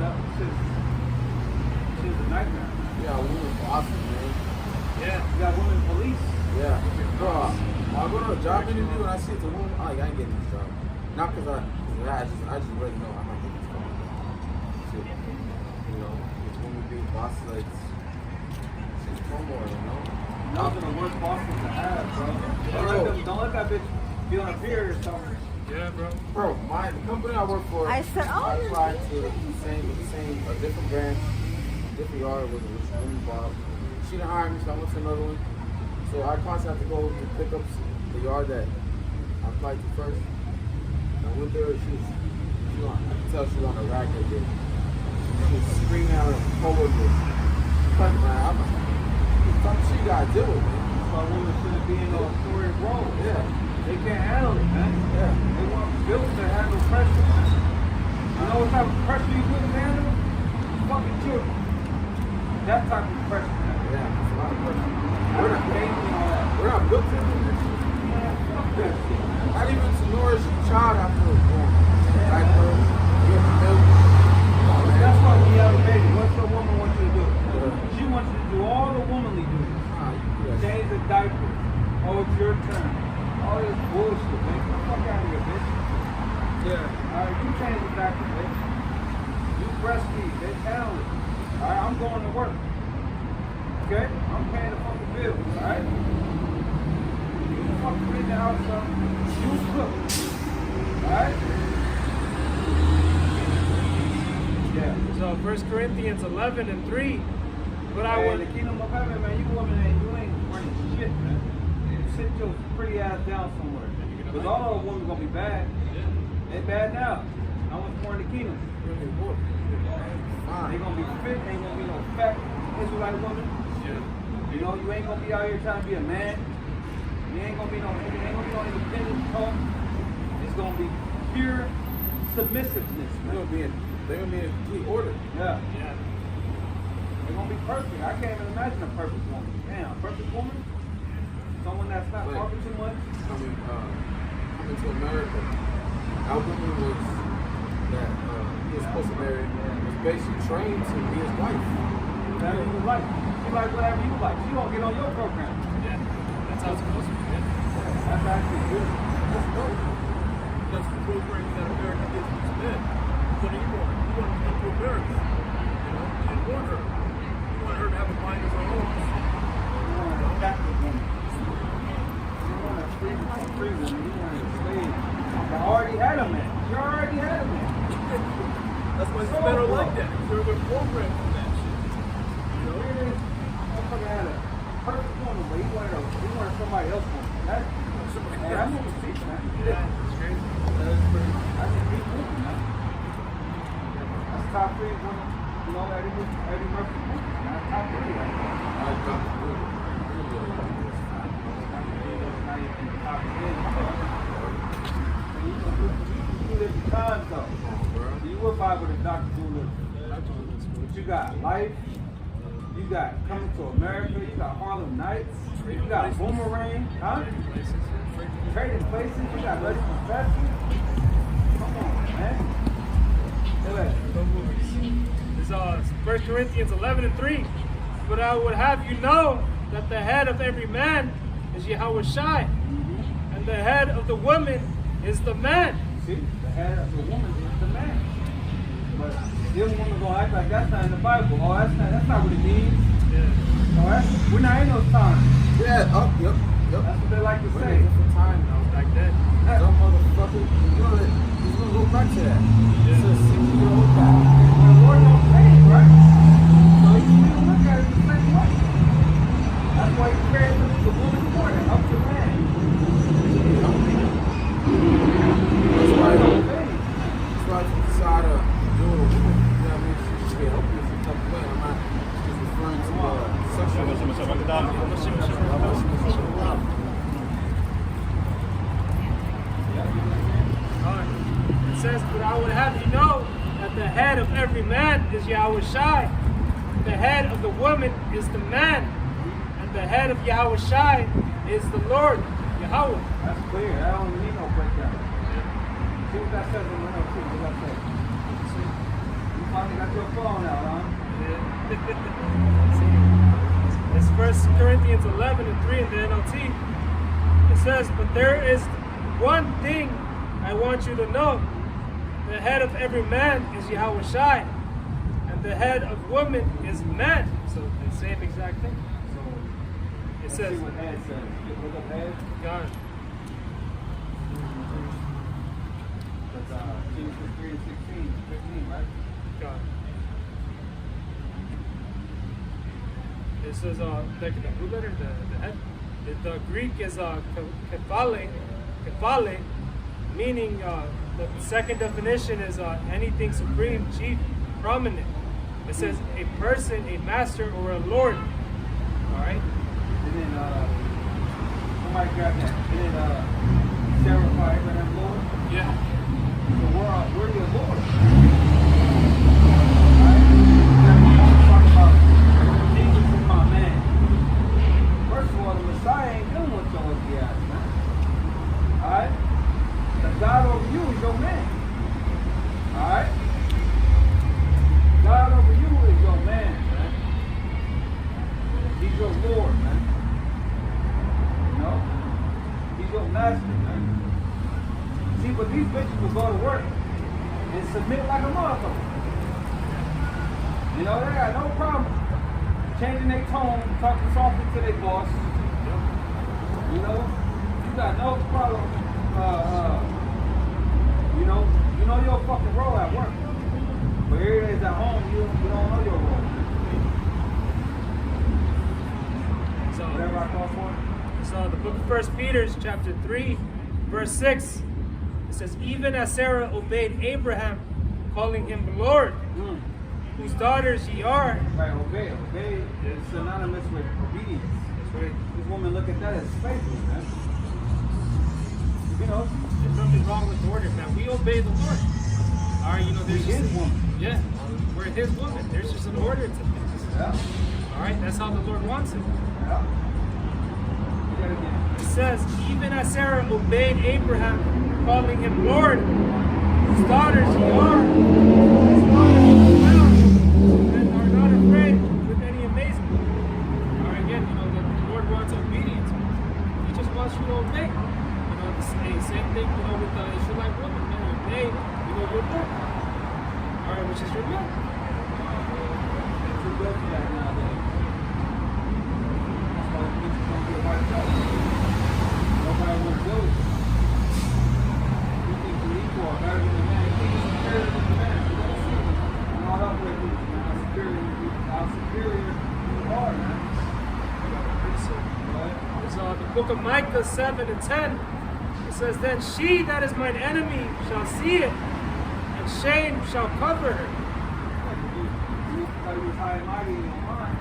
a nightmare. Yeah, women's awesome, man. Yeah. You got women police. Yeah. Bro, I go to a job interview and I see it's a woman, I ain't getting this job. Not because I just already know I'm not getting this phone. Shit. You know, it's when we beat boss like it's turmoil, you know? Those are the worst bosses to have, bro. Don't let that bitch be on a period or something. Yeah, bro. Bro, the company I work for, I said, oh, I you're applied to the same, a different branch, different yard with really Bob. She didn't hire me, so I went to another one. So I constantly have to go to pick up the yard that I applied to first. I went there, she was on, I could tell she was on a rack that day. She was screaming at her coworkers. But man, I'm like, something she gotta deal with, man. So women shouldn't be in a story role. Yeah. They can't handle it, man. Yeah. They want built to handle pressure. You know what type of pressure you couldn't handle? Fucking children. That type of pressure, man. Yeah, it's a lot of pressure. We're not dating all that. We're not built to handle that shit. Fuck that shit, man. Not even to nourish a child after it's born. Like, bro, you have to milk. That's why when you have a baby, what's the woman want you to do? She wants you to do all the womanly duties. Change the diaper. Oh, it's your turn. All this bullshit, man. Get the fuck out of here, bitch. Yeah. Alright, you change the diaper, bitch. You breastfeed, bitch. Handle it. Alright, I'm going to work. Okay? I'm paying the fucking bills, alright? You fucking clean the house up. You cook. Alright? Yeah. So 1 Corinthians 11:3. But I Hey, would. the kingdom of heaven, man, you women ain't running shit, man. You sit your pretty ass down somewhere. Because all those women gonna be bad. They bad now. How much more in the kingdom? They gonna be fit, ain't gonna be no fat Israelite woman. You know, you ain't gonna be out here trying to be a man. You ain't gonna be no independent talk. It's gonna be pure submissiveness, They're man. gonna be in complete order. Yeah. Yeah. They're gonna be perfect. I can't even imagine a perfect woman. Damn, a perfect woman? Someone that's not Right. talking too much? Coming to America, our woman was that he was supposed to marry was basically trained to be his wife. Whatever you like. She like whatever you like. She gonna get on your program. Yeah. That's how it's supposed to be. Yeah. That's actually good. That's dope. That's the program that America gives these men. What do you want? You want to come to America. You know, you didn't want her. You want her to have a mind of her own. You want a captive woman. You want a free woman. You want a slave. You already had a man. You already had a man. That's why it's better like that. They're programmed for that shit. You know? Really? Motherfucker had a perfect woman, but he wanted somebody else woman. That's what we see, man. Yeah. It's crazy. That's a big movie, man. That's top 3 women, you know, Eddie Murphy movie. That's top 3 right now. I got the good. Now you're in the top 10. You live the times, though. You would vibe with a Dr. Doolittle. But you got Life, you got Coming to America, you got Harlem Nights, you got Boomerang, huh? Trading Places, you got Let's Confession. Come on, man. Go ahead. It's 1 Corinthians 11:3. But I would have you know that the head of every man is Yahweh Shai, and the head of the woman is the man. See, the head of the woman is the man. But the woman gonna act like that's not in the Bible. Oh, that's not what it means. Yeah. Oh, we're not in those times. Yeah, yep. That's what they like to We're say. in a different time now. Like that. Some motherfucker, you know that he's gonna go back to that. It's a 60-year-old guy. The Lord don't change, right? So you need to look at it the same way. That's why he created the woman for it, up to man. That's why if you decide to do it a woman, you know what I mean? She should be helping us in some way. I'm not just referring to sexual. It says, but I would have you know that the head of every man is Yahweh Shai. The head of the woman is the man. And the head of Yahweh Shai is the Lord, Yahweh. That's clear. I don't need no breakdown. See what that says in the note, what that says. You finally got your phone out, huh? It's 1 Corinthians 11:3 in the NLT. It says, but there is one thing I want you to know, the head of every man is Yahweh Shai, and the head of woman is man. So the same exact thing. So it Let's says, see what head says. Look up head. God. That's Genesis 3 and 16, 15, right? God. It says, like the blue letter, the head. The Greek is kephale, meaning the second definition is anything supreme, chief, prominent. It says a person, a master, or a lord. All right. And then somebody grab that. And then Sarah by Abraham Lord. Yeah. So we're your Lord. Alright? Then we want to talk about Jesus is my man. First of all, the Messiah ain't dealing with your ugly ass, man. Alright? The God over you is your man. Alright? God over you is your man, man. He's your Lord, man. You know? He's your master, man. See, but these bitches will go to work and submit like a motherfucker. You know, they got no problem changing their tone, talking softly to their boss. You know, you got no problem, you know your fucking role at work. But here it is at home, you don't know your role. So, Whatever I call for it. so the book of 1 Peter, chapter 3, verse 6, it says, even as Sarah obeyed Abraham, calling him Lord, whose daughters ye are. Right, obey. Obey is synonymous with obedience. That's right. This woman look at that as faithful, man. You know, There's nothing wrong with the order, man. We obey the Lord. All right, you know, there's His just woman. Yeah, we're His woman. There's just an order to things. Yeah. All right, that's how the Lord wants it. Yeah. Do that again. It says, even as Sarah obeyed Abraham, calling him Lord, whose daughters ye are, his daughters ye well, and are not afraid with any amazement. All right, again, you know, the Lord wants obedience. He just wants you to obey. You know, the same thing, you know, with the Israelite woman. You know, obey, you know, with her. All right, which is your will. Too good for that nowadays. That's why the bitches don't get wiped out. Nobody wants to do it. You think you're equal or better than the man. You think you're superior than the man. You don't see it. And all that way, how superior you are, man. Right? So the book of Micah 7 and 10, it says, then she that is mine enemy shall see it, and shame shall cover her. You thought you was high and mighty in your mind.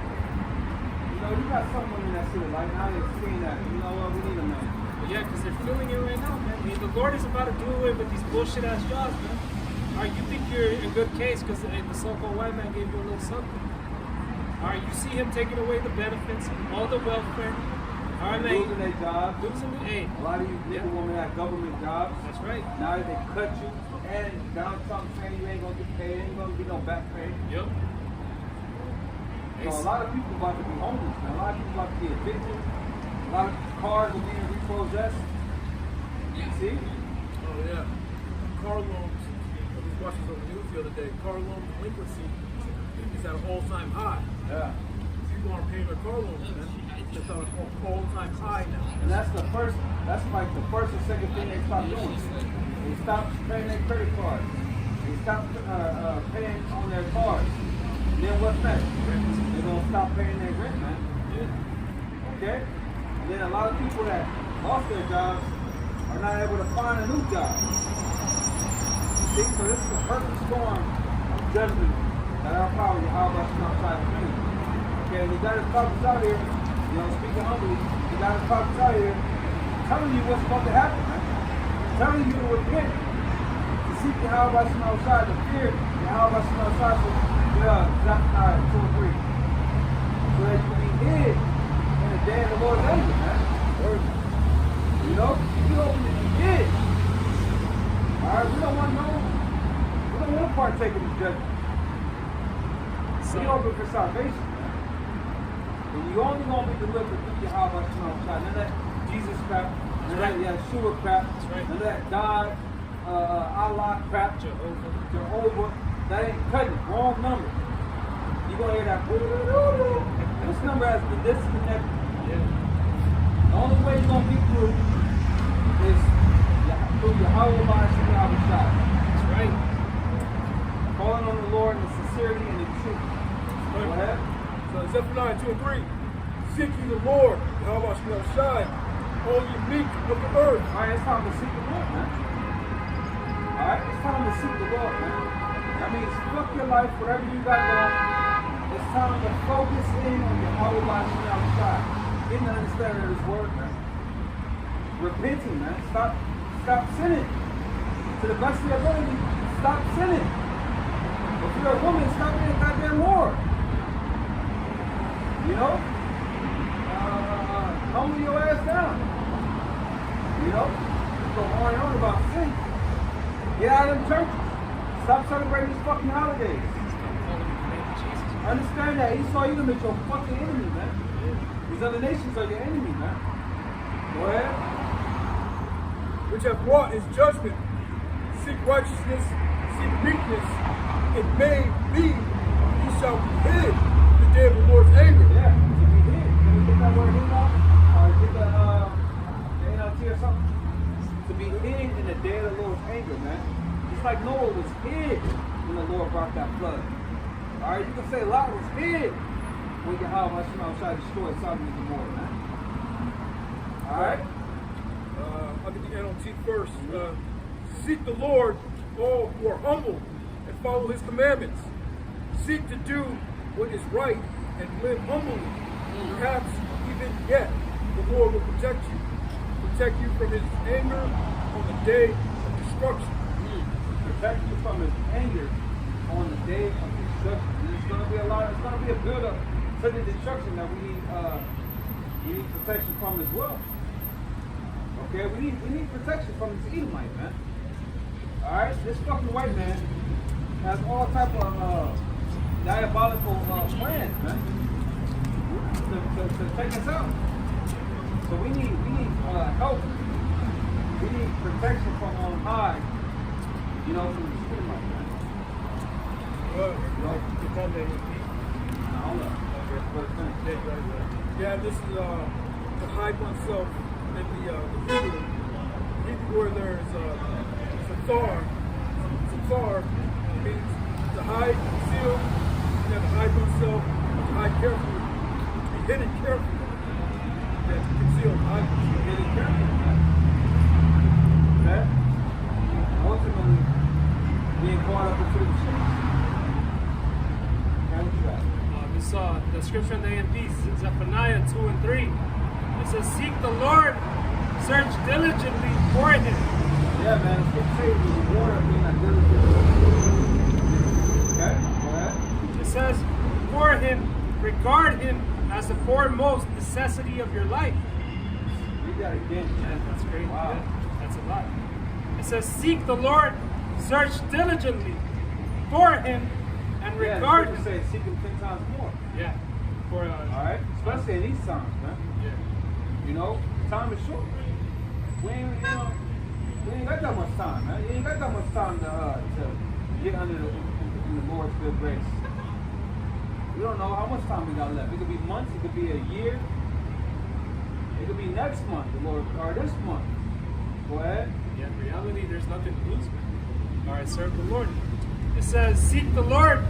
You know, you got someone in that city like now they're seeing that. You know what? We need a man. But yeah, because they're feeling it right now, man. I mean, the Lord is about to do away with these bullshit ass jobs, man. All right, you think you're in good case because the so-called white man gave you a little something. All right, you see him taking away the benefits, all the welfare. All right, man. Losing their jobs. Losing the aid. A lot of you nigga women have government jobs. That's right. Now they cut you, and Donald Trump saying you ain't gonna get paid, ain't gonna be no back pay. Yep. So a lot of people about to be homeless, man. A lot of people about to be evicted. A lot of cars are being repossessed. See? Oh yeah. Car loans. I was watching on the news the other day. Car loan delinquency is at an all-time high. Yeah. People aren't paying their car loans, man. It's at an all-time high now. And that's like the first and second thing they stop doing. They stop paying their credit cards. They stop paying on their cars. Then what's next? They're gonna stop paying their rent, man. Okay? And then a lot of people that lost their jobs are not able to find a new job. See, so this is the perfect storm of judgment that our power, how much outside of me. Okay, and you got his prophets out here, you know, speaking humbly, you got his prophets out here telling you what's about to happen, man. Telling you to repent, to seek the how about some outside, to fear the how about some outside, so Zechariah 2 and 3. So that you can be hid in the day of the Lord's anger, man. You know, you open it, you hid. Alright, we don't want to partake in the judgment. We open for salvation, man. And you only gonna be delivered through your how about some outside. None of that Jesus crap, none of that Yeshua crap, none of that God Allah, crap, Jehovah. That ain't cutting. Wrong number. You gonna hear that? This number has been disconnected. Yeah. The only way you're gonna get through is through Yahweh Shai. That's right. Calling on the Lord in the sincerity and the truth. Go ahead. So Zephaniah 2 and 3. Seek ye the Lord, Yahweh Shai, all ye meek of the earth. Alright, it's time to seek the Lord, man. Alright, it's time to seek the Lord, man. That means fuck your life, whatever you got going. It's time to focus in on Yahweh Shai. Getting the understanding of his word, man. Repenting, man. Stop sinning. To the best of your ability, stop sinning. If you're a woman, stop being a goddamn whore. You know? Humble your ass down. You know? Go on and on about sin. Get out of them churches. Stop celebrating these fucking holidays. Understand that Esau Edom is your fucking enemy, man. These other nations are your enemy, man. Go ahead. Which have wrought his judgment. Seek righteousness, seek meekness. It may be ye shall be hid the day of the Lord's anger. Yeah, to be hid. Can we get that word hid now? Or get the NLT or something? To be hid in the day of the Lord's anger, man. Just like Noah was hid when the Lord brought that flood. Alright, you can say Lot was hid when Yahweh Shai destroyed Sodom and Gomorrah, man. Alright? I'll get the NLT first. Seek the Lord, all who are humble, and follow his commandments. Seek to do what is right and live humbly. Perhaps even yet the Lord will protect you. Protect you from his anger on the day of destruction. Protect you from his anger on the day of destruction. And it's gonna be a build up to the destruction that we need protection from as well. Okay, we need protection from this Edomite, man. Alright, this fucking white man has all type of diabolical plans, man, to take us out. So we need help. We need protection from on high. You know, from the Edomite, man. Yeah, this is to hide oneself in the Hebrew word there is Sathar. Sathar means to hide, conceal, and to hide oneself, to hide carefully, to be hidden carefully. Yeah, to conceal, hide, hidden carefully. Okay? Ultimately, being caught up into the shit. We saw the scripture in the AMP, Zephaniah 2 and 3. It says, seek the Lord, search diligently for him. Yeah, man, it's good to say the reward of being that diligent. Okay, go ahead. It says, for him, regard him as the foremost necessity of your life. Read that again, man. That's great. Wow. Yeah, that's a lot. It says, seek the Lord, search diligently for him, and regard him. Say, seek him 10 times more. Yeah. For Alright? Especially in these times, man. Yeah. You know, time is short. We ain't got that much time, man. You ain't got that much time to get under in the Lord's good grace. We don't know how much time we got left. It could be months, it could be a year. It could be next month, the Lord, or this month. Go ahead. Yeah, in reality, there's nothing to lose, man. Alright, serve the Lord. It says, seek the Lord,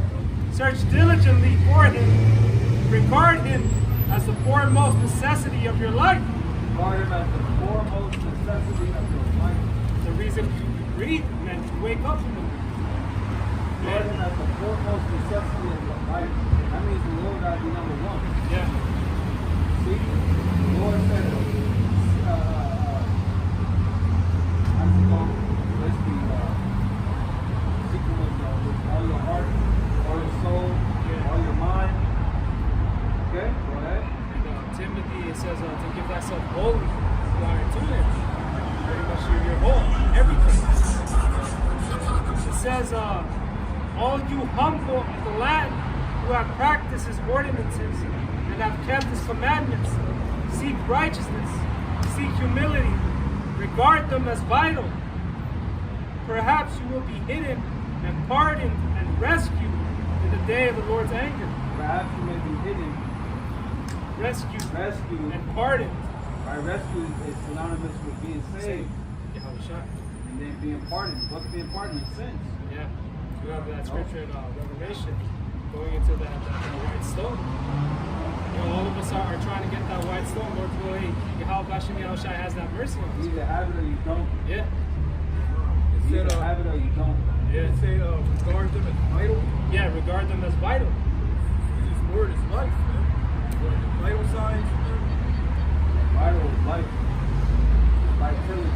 search diligently for him, regard him as the foremost necessity of your life. Regard him as the foremost necessity of your life. The reason you breathe and you wake up in the morning. Regard him as the foremost necessity of your life. That means the Lord got to be number one. Yeah. See, the Lord said, let's be seeking with all your heart, all your soul, all your mind. Okay, go ahead. And, Timothy, it says to give thyself wholly to him. Pretty much your whole, everything. It says, all you humble of the land who have practiced his ordinances and have kept his commandments, seek righteousness, seek humility, regard them as vital. perhaps you will be hidden and pardoned and rescued in the day of the Lord's anger. Perhaps you may be hidden, Rescued rescued. and pardoned. Right, rescue is synonymous with being saved Yahushua. and then being pardoned. What's being pardoned? Sins. Yeah. You have that scripture in Revelation going into that white stone. You know, all of us are trying to get that white stone. Lord will, hey, Yahushua has that mercy on us. You either have it or you don't. Yeah. You either have it or you don't. Yeah. It say regard them as vital. Yeah, regard them as vital. His word is life, man. The vital signs. Vital is life. Vitality.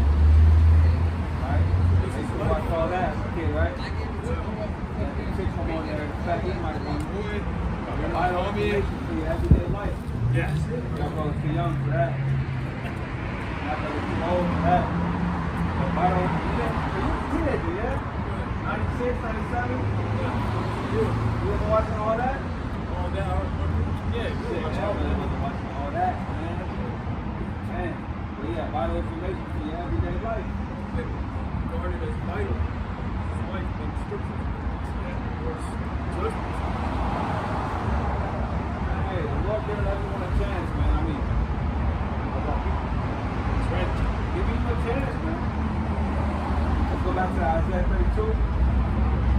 Right? They used to watch all that as a kid, right? That chick come on there, the fact he might want vital information for your everyday life. Yes. Y'all brothers too young for that. Y'all brothers too old for that. But vital, you a teenager, yeah? 96, 97? You ever watching all that? All that. Yeah, Yeah, watching all that, man. Man, but yeah, vital information for your everyday life. Regarded as vital. It's life in scripture. Judgment. Hey, the Lord giving everyone a chance, man. I mean, That's right. give me a chance, man. Let's go back to Isaiah 32.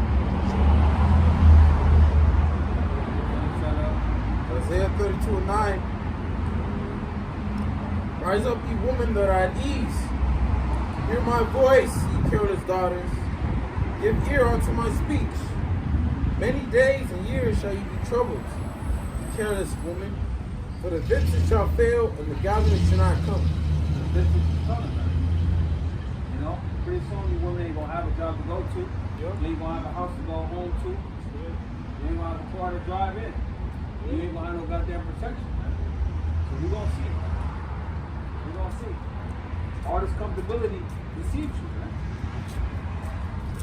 Isaiah 32:9. Rise up, ye women that are at ease. Hear my voice, ye careless daughters. Give ear unto my speech. Many days and years shall ye be troubled, ye careless woman. For the vintage shall fail, and the gathering shall not come. This is the son of man. You know, pretty soon you women ain't gonna have a job to go to. You ain't gonna have a house to go home to. You ain't gonna have a car to drive in. You ain't gonna have no goddamn protection, man. So we gonna see. We gonna see. All this comfortability deceives you, man.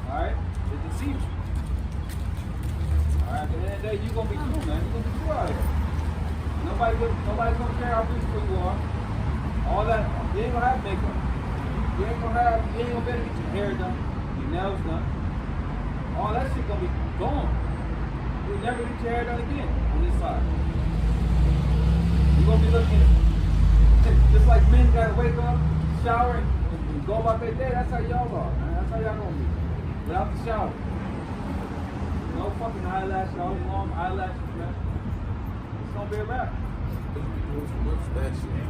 Alright? It deceives you. Alright, at the end of the day, you gonna be through, man. You gonna be through out here. Nobody's gonna care how beautiful you are. All that, you ain't gonna have makeup. You ain't gonna be able to get your hair done, your nails done. All that shit gonna be gone. You'll never get your hair done again on this side. You're gonna be looking, just like men gotta wake up, shower, and go about their day. That's how y'all are, man. That's how y'all gonna be. Without the shower. No fucking eyelashes, no long eyelashes, man. It's gonna be a wrap. What's that shit?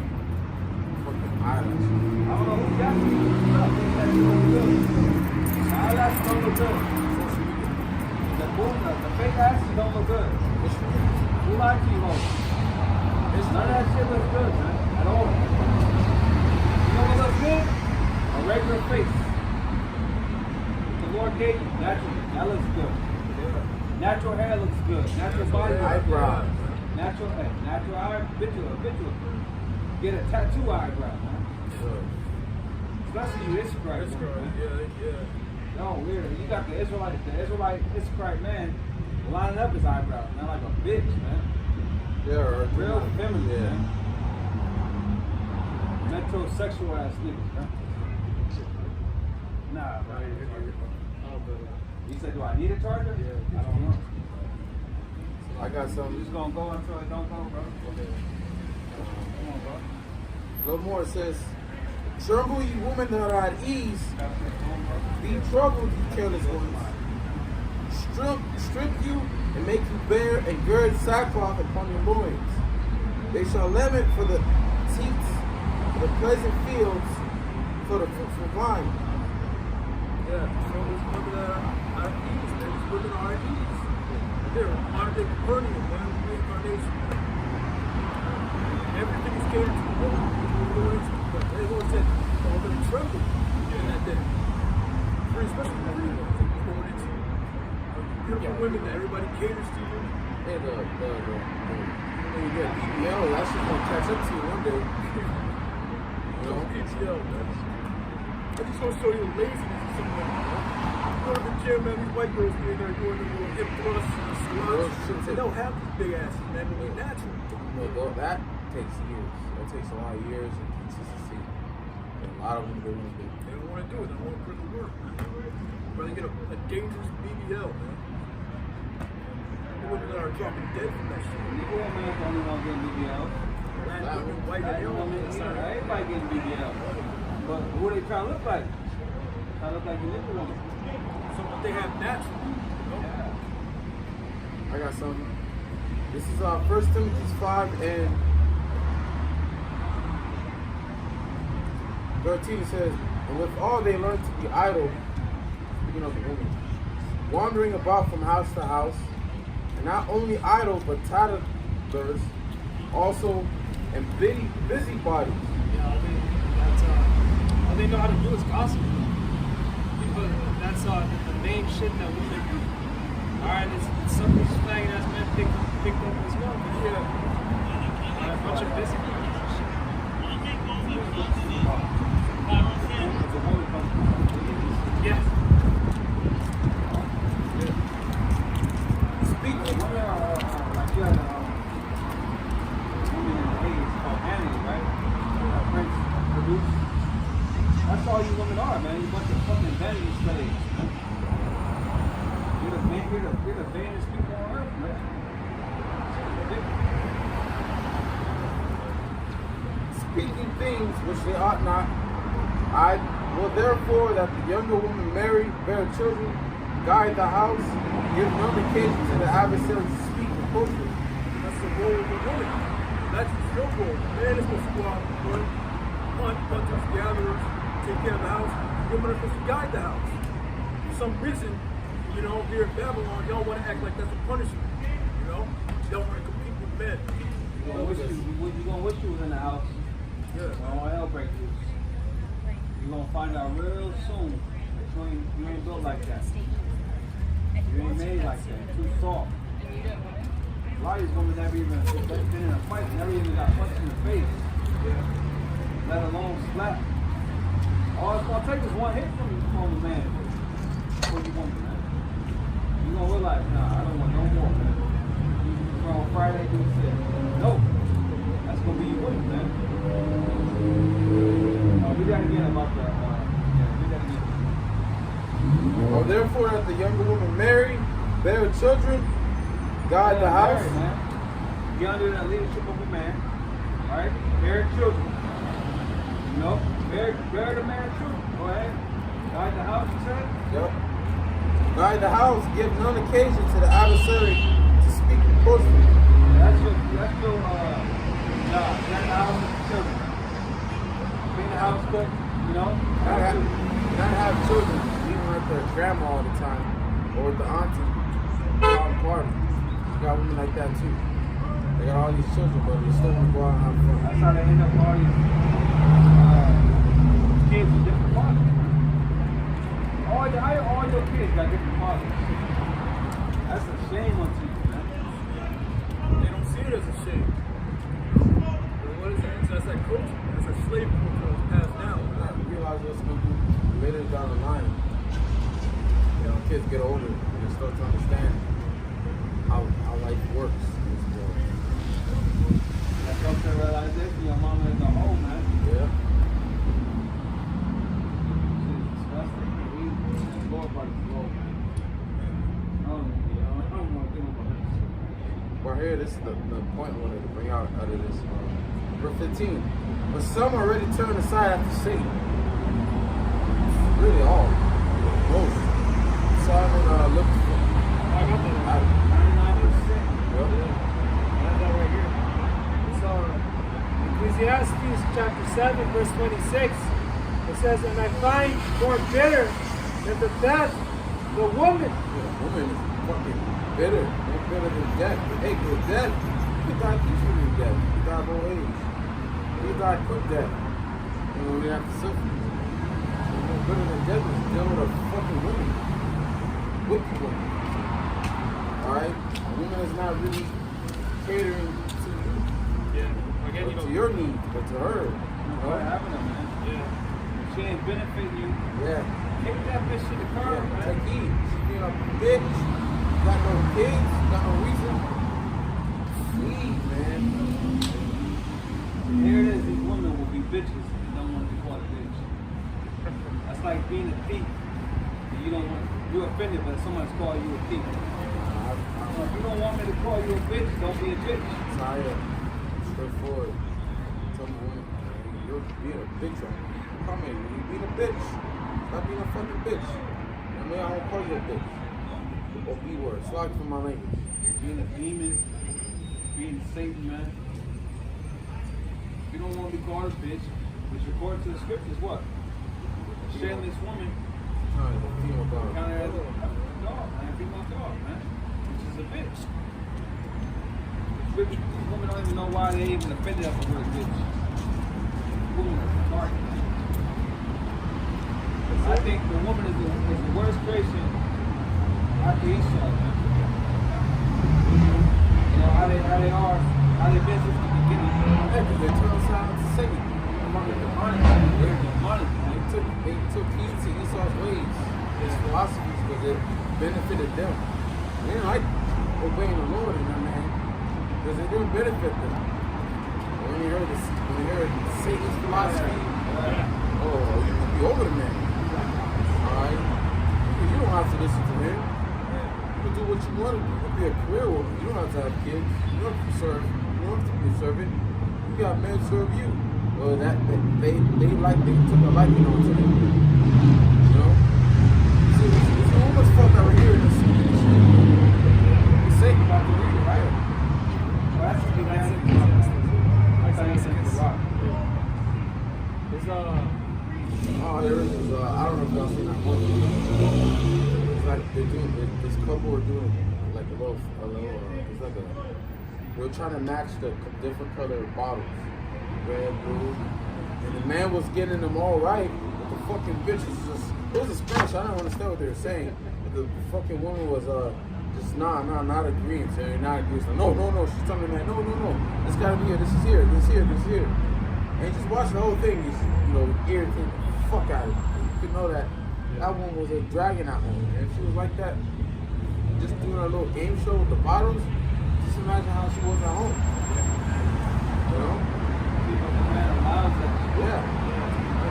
Fucking eyelashes. I don't know who got you. I think that's gonna be good. The eyelashes don't look good. The fake asses don't look good. Who lied to you, Mo? None of that shit looks good, man. At all. You know what looks good? A regular face. The Lord gave you naturally. That looks good. Natural hair looks good. Natural body looks Eyebrows. good. Natural hair. Natural eye. Habitual. Get a tattoo eyebrow, man. Especially you Israelite. Yeah. No, weird. You got the Israelite Israelite man lining up his eyebrows, man, like a bitch, man. Yeah, Real feminine, yeah. man. Metrosexual ass niggas, man. Nah, bro. You said, do I need a charger? Yeah. I don't know. I got You some. just gonna go until it don't go, bro? Come on, bro. A little more. It says, tremble, ye women that are at ease. Got this going, bro. Be troubled, ye careless ones. Strip you and make you bare and gird sackcloth upon your loins. They shall lament for the teats, for the pleasant fields, for the fruitful vine. Yeah, so it's women that are at ease, man. It's women are at ease. They're modern day Capernaum, man. Reincarnation. Everything is catered to the woman. But the Lord said, all them tremble in that day. Especially the real ones. Beautiful women that everybody caters to you. And when you get BBL, that shit gonna catch up to you one day. You know? PTL, man. I just want to show you the laziness of some women, man. You go to the gym, man, these white girls be in there doing the little hip thrusts and squats. They don't have these big asses, man, but they're natural. No, that takes years. That takes a lot of years and consistency. And a lot of them don't want to do. They don't want to do it. They don't want to put in the work, man. a dangerous BBL, man. The women that are dropping dead from that shit. Nigga, man, the only one getting BBL. Black women, white Black men, women, everybody getting BBL. But who they trying to look like? Trying to look like the nigga woman. so what they have naturally. I got something. This is 1 Timothy 5 and 13. It says, and with all they learn to be idle, speaking of the women, wandering about from house to house, and not only idle but tattlers, also and busybodies. Yeah, that's all they know how to do is gossip. Because that's the main shit that women do. Alright, it's something flagging as men picked up as well. But yeah, a bunch of busybodies and shit. Yeah. Speaking, Like you had women in the 80s called Annie, right? Prince produced. That's all you women are, man. You bunch of fucking vanity slaves, man. You're the vainest people on earth, man. speaking things which they ought not, I will therefore that the younger woman marry, bear children, guide the house, give none occasion to the adversary to speak reproachfully. That's the role of the woman. That's your role. The man is supposed to go out and hunt, hunters, gatherers, take care of the house. The woman is supposed to guide the house. For some reason, you know, here in Babylon, y'all want to act like that's a punishment. You know? Y'all want to compete with men. You gonna wish you was in the house. Yeah. When all hell breaks loose. You're gonna find out real soon that you ain't built like that. You ain't made like that. Too soft. A lot of these women never even been in a fight, never even got punched in the face. Let alone slap. All it's gonna take is one hit from a man before you want it, man. You gonna realize, nah, I don't want no more, man. You on Friday, do shit. No. That's gonna be your woman, man. Read that again about the, read that again. Or therefore that the younger woman marry, bear children, guide the house. Married, man. Get under the leadership of a man, alright? Bear children. You know? Bear the man children. Go ahead. Guide the house, you said? Yep. Guide the house, give none occasion to the adversary to speak reproachfully. That's your job. Guide the house with the children. Clean the house cook, you know? Not have children, even with their grandma all the time, or with the auntie, out and party. You got women like that too. They got all these children, but they still want to go out and have fun. That's how they end up all these kids with different fathers. All your kids got different fathers. That's a shame on you, man. They don't see it as a shame. What is that? That's like culture. That's a slave culture that's passed down. I realize what's going to do later down the line. You know, kids get older and they start to understand how life works in this world. That's up to realization your mama is a hoe, man. Yeah. It's disgusting. We go about the flow, man. I don't want to think about this. Well, here, this is the point I wanted to bring out of this. Verse 15. But some already turned aside after Satan. Really all. Most. Simon looked for. I got that. 99%. I got that right here. It's Ecclesiastes chapter 7, verse 26. It says, and I find more bitter than the death, the woman. Yeah, woman is fucking bitter. More bitter than death. Hey, good death. You can die peacefully in death. You can die of old age. You can die quick death. And when we have to suffer. More bitter than death is dealing with a fucking woman. Wicked woman. Alright? A woman is not really catering to you. Yeah. Again, To your needs, but to her. What happened to man? Yeah. She ain't benefiting you. Yeah. Kick that bitch to the curb, Yeah. man. Take heed. She being a bitch. Got no kids. Got no reason. Leave, man. Here it is, these women will be bitches and don't want to be called a bitch. That's like being a thief. And you don't want you offended that someone's calling you a thief. If you don't want me to call you a bitch, don't be a bitch. Tired. Straightforward. Tell me when you're being a bitch right now. Come here, you're being a bitch. Stop being a fucking bitch. I mean, I won't call you a bitch. Or B word. Slide for my language. Being a demon, being Satan, man. If you don't want to be called a bitch, which according to the scriptures, what? A shameless woman Kind of female dog. counted as a dog, man, female dog, man. Which is a bitch. Women don't even know why they even offended us with the word bitch. Women are retarded, man. I think the woman is the worst creation after Esau, man. You know, how they been since the beginning. Yeah, because they turned aside to Satan. Among the demonic. They're demonic, man. They took heed to Esau's ways, his philosophies, because it benefited them. They didn't like obeying the Lord, you know what I mean? Because it didn't benefit them. When you heard Satan's philosophy, oh, you can be over the man. Alright? You don't have to listen to him. You can do what you want to do. You can be a career woman. You don't have to have kids. You don't have to serve. You don't have to be a servant. You got men serve you. Well, they took a liking onto them. You know? See, it's almost fucked that we're hearing this. It's Satan about to read it, right? Well, that's the big man. Oh, there is. I don't know if y'all seen that one. It's like they're doing. This couple are doing like a little. It's like they're trying to match the different color bottles, red, blue, and the man was getting them all right. But the fucking bitch was just. It was in Spanish. I don't understand what they were saying. But the fucking woman was just not agreeing. Saying not agreeing. So, no. She's telling the man, no. This gotta be here. This is here. This is here. And just watch the whole thing. He's, irritating the fuck out of it. You could know that woman was dragging that woman. And if she was like that, just doing a little game show with the bottles, just imagine how she was at home. You know? People, the man allows that. Yeah.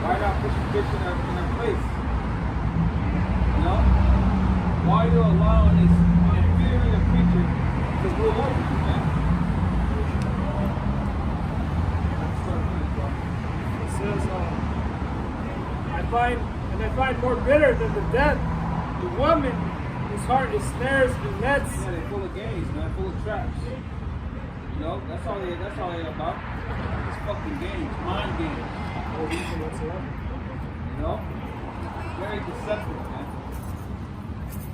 Why not put the bitch in her place? You know? Why are you allowing this inferior creature to rule over you, man? It says, I find more bitter than the death the woman whose heart is snares and nets. Yeah, they're full of games, man, full of traps. You know, that's all they're about. It's fucking games, mind games. No reason whatsoever. You know? Very deceptive, man.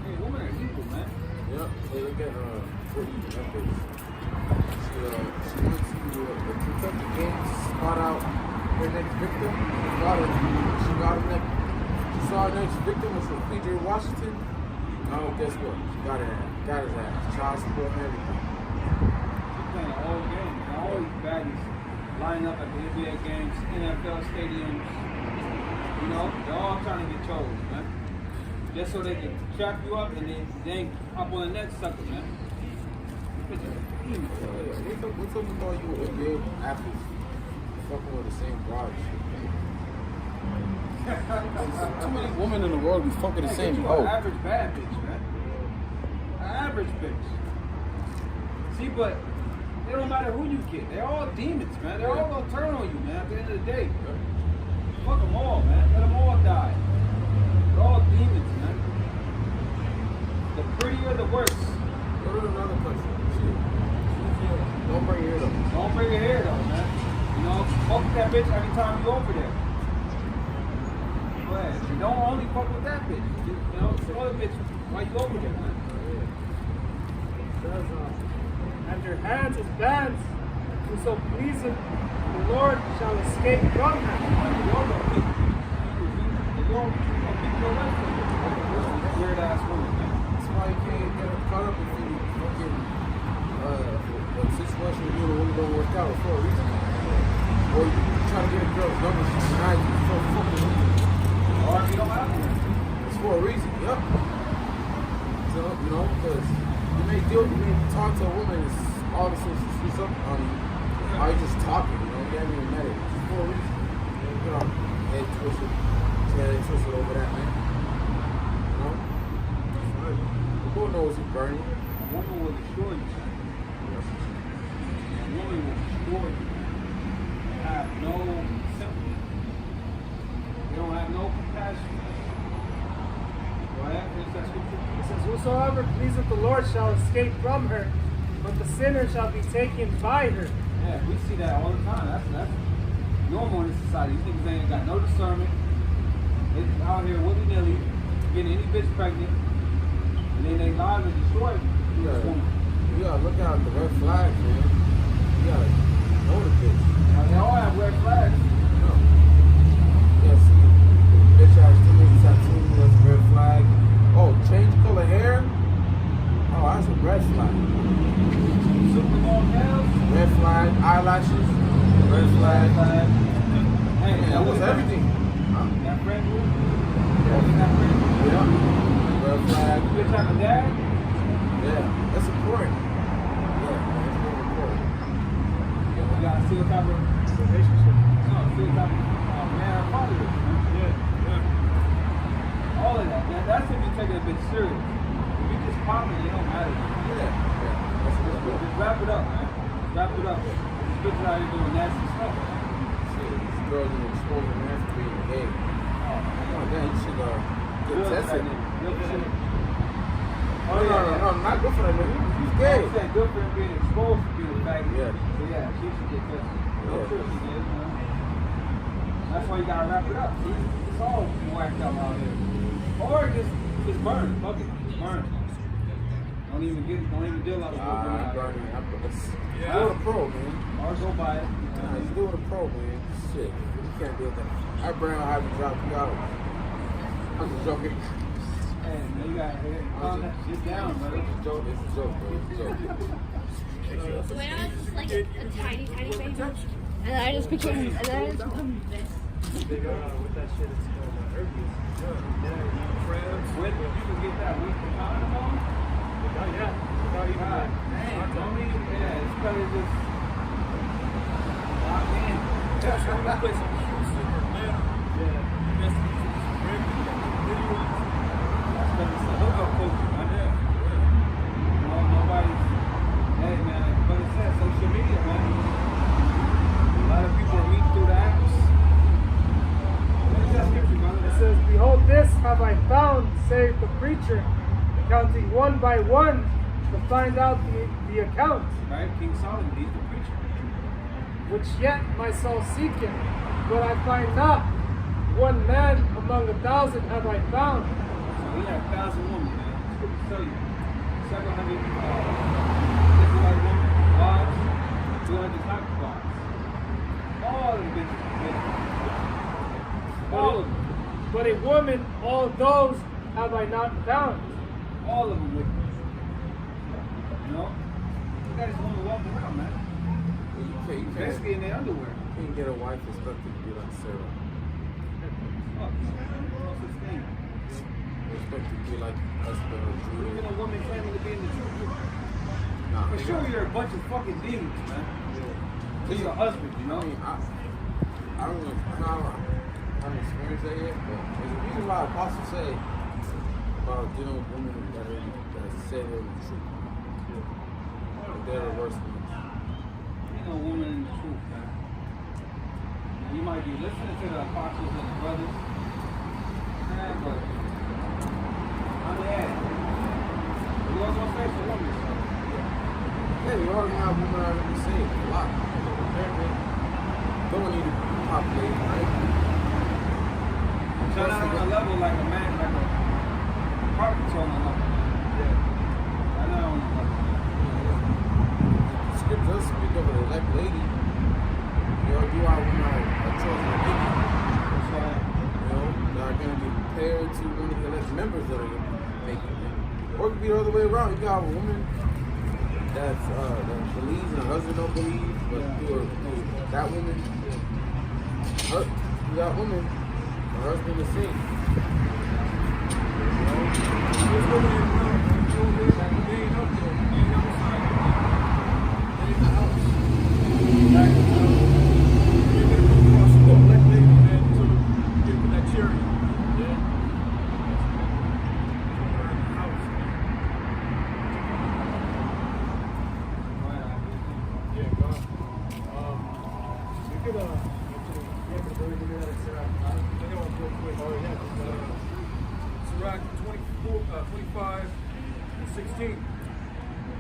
Hey, women are evil, man. Yep. So they get for eating methods. She went to the Kentucky Games, spot out her next victim. She got her next. She saw her next victim, which was PJ Washington. Now guess what? She got his ass. Child support and everything. She's playing the whole game. And all these baddies line up at the NBA games, NFL stadiums. You know, they're all trying to get chose, man. Just so they can trap you up and then up on the next sucker, man. What's up with all you NBA athletes fucking with the same broad shit? Too many women in the world be fucking the same hoe. hoe. An average bad bitch, man. An average bitch. See, but it don't matter who you get. They're all demons, man. They're all gonna turn on you, man, at the end of the day. Fuck them all, man. Let them all die. They're all demons, man. The prettier, the worse. Go to another country. Don't bring your hair though. Don't bring your hair though, man. You know, fuck that bitch every time you over there. Go ahead. You don't only fuck with that bitch. You know, some other bitch while you over there, man. Says, and your hands as bands, and so pleasing, the Lord shall escape from them. Weird ass woman, man. That's why you can't get caught up if you fucking a situation where you and a woman don't work out for a reason. Or you try to get a girl's number, she denies you for a fucking reason. Or if you don't have one. It's for a reason, yep. So, because you may talk to a woman and all of a sudden she sees something on you. Or you just talking, you haven't even met it. It's for a reason. You know, head twisted. She had it twisted over that, man. You know? don't know what's burning. A woman will destroy you. A woman will destroy you. They have no sympathy. They don't have no compassion. Go ahead, finish that scripture. It says, whosoever pleaseth the Lord shall escape from her, but the sinner shall be taken by her. Yeah, we see that all the time. That's normal in this society. These niggas ain't got no discernment. They just out here willy-nilly, getting any bitch pregnant, and then they lives are destroyed. You gotta look out the red flags, man. You gotta know the bitch. Now, they all have red flags. No. Yeah, see, bitch has too many tattoos, that's a red flag. Oh, change color hair? Oh, that's a red flag. Super long nails. Red flag, eyelashes, red flag. Hey, Man, that was everything. Huh? That friend group? Yeah. That friend group? Yeah. Red flag. Bitch have a dad? Yeah, that's important. Yeah, that's very important. You gotta see what type of Relationship. no, see what type of man or father is, man. All of that. That's if you're taking a bitch serious. If you just popping, it don't matter. Yeah. That's a good Just wrap it up, man. Wrap it up. These bitches out here doing nasty stuff. shit. These girls are exposing man for being gay. Oh, damn, you should get Good for that tested. nigga. Good for that. Oh, no, not good for that nigga. He's gay. I'm saying good for him being exposed to being a faggot. Yeah. So yeah, she should get tested. No Yeah. sure she did, you know. That's why you gotta wrap it up. See? It's all whacked out out here. Or just burn. Fuck it. Burn. Don't even deal out with I'm it. burning. He's Yeah. doing a pro, man. Or go buy it. Nah, he's doing a pro, man. Shit. You can't deal with that. I burn how to drop you out. I'm just joking. Hey, man, you gotta calm that shit down, brother. It's a joke. It's a joke, bro. It's a joke. When I was just like a tiny baby, and then I just became this. With that shit, it's called herpes. When you can get that with the condom on? Yeah. Without even God, dang, don't even, yeah, it's better just lock in. That's when we play some shoots in Atlanta. Yeah. That's regular videos. That's better than the hookup culture, man. Yeah. No, nobody's, hey, man, but it says social media, man. A lot of people meet through the apps. What is that scripture, brother? It says, behold, this have I found, saith the preacher, counting one by one to find out the account, Right? King Solomon, he's the preacher. which yet my soul seeketh, but I find not. One man among 1,000 have I found. So we have 1,000 women, man. Scripture tell you. 700 Israelite women, wives, 200 concubines. All of the bitches. All of them. But a woman, all those have I not found. All of them with me. You know? You got this woman walking around, man. You Basically in their underwear. can't get a wife expected to be like Sarah. Fuck, man. No such thing. Expected to be like Esther or Even Judah. a woman claiming to be in the truth. Nah, For they sure, got- you're a bunch of fucking demons, man. You're your husband, you I know? mean, I don't know. I haven't experienced that yet, but there's a reason why apostles say about dealing with women that say they're the truth. They're the worst ones. Ain't no woman in the truth, man. You might be listening to the apostles and the brothers. Man, but I'm the ad. You always gonna face a woman, so. Yeah, you already have women already saved a lot. Apparently, don't need to populate, right? Turn out on a level like a man, like a carpet on a level. Yeah. Turn out on a level. The script does speak of an elect lady. You are women are chosen to be. So, You know, that are going to be compared to one of the elect members that are going to be making it. Or it could be the other way around. You got a woman that believes and her husband don't believe, but through that woman, you got women, her husband is sing. There's women in the that they ain't up there. They ain't outside. They in the house. You're gonna come across a black lady, man, to get with that chariot. Yeah. Her in the house, man. Iraq 25 and 16.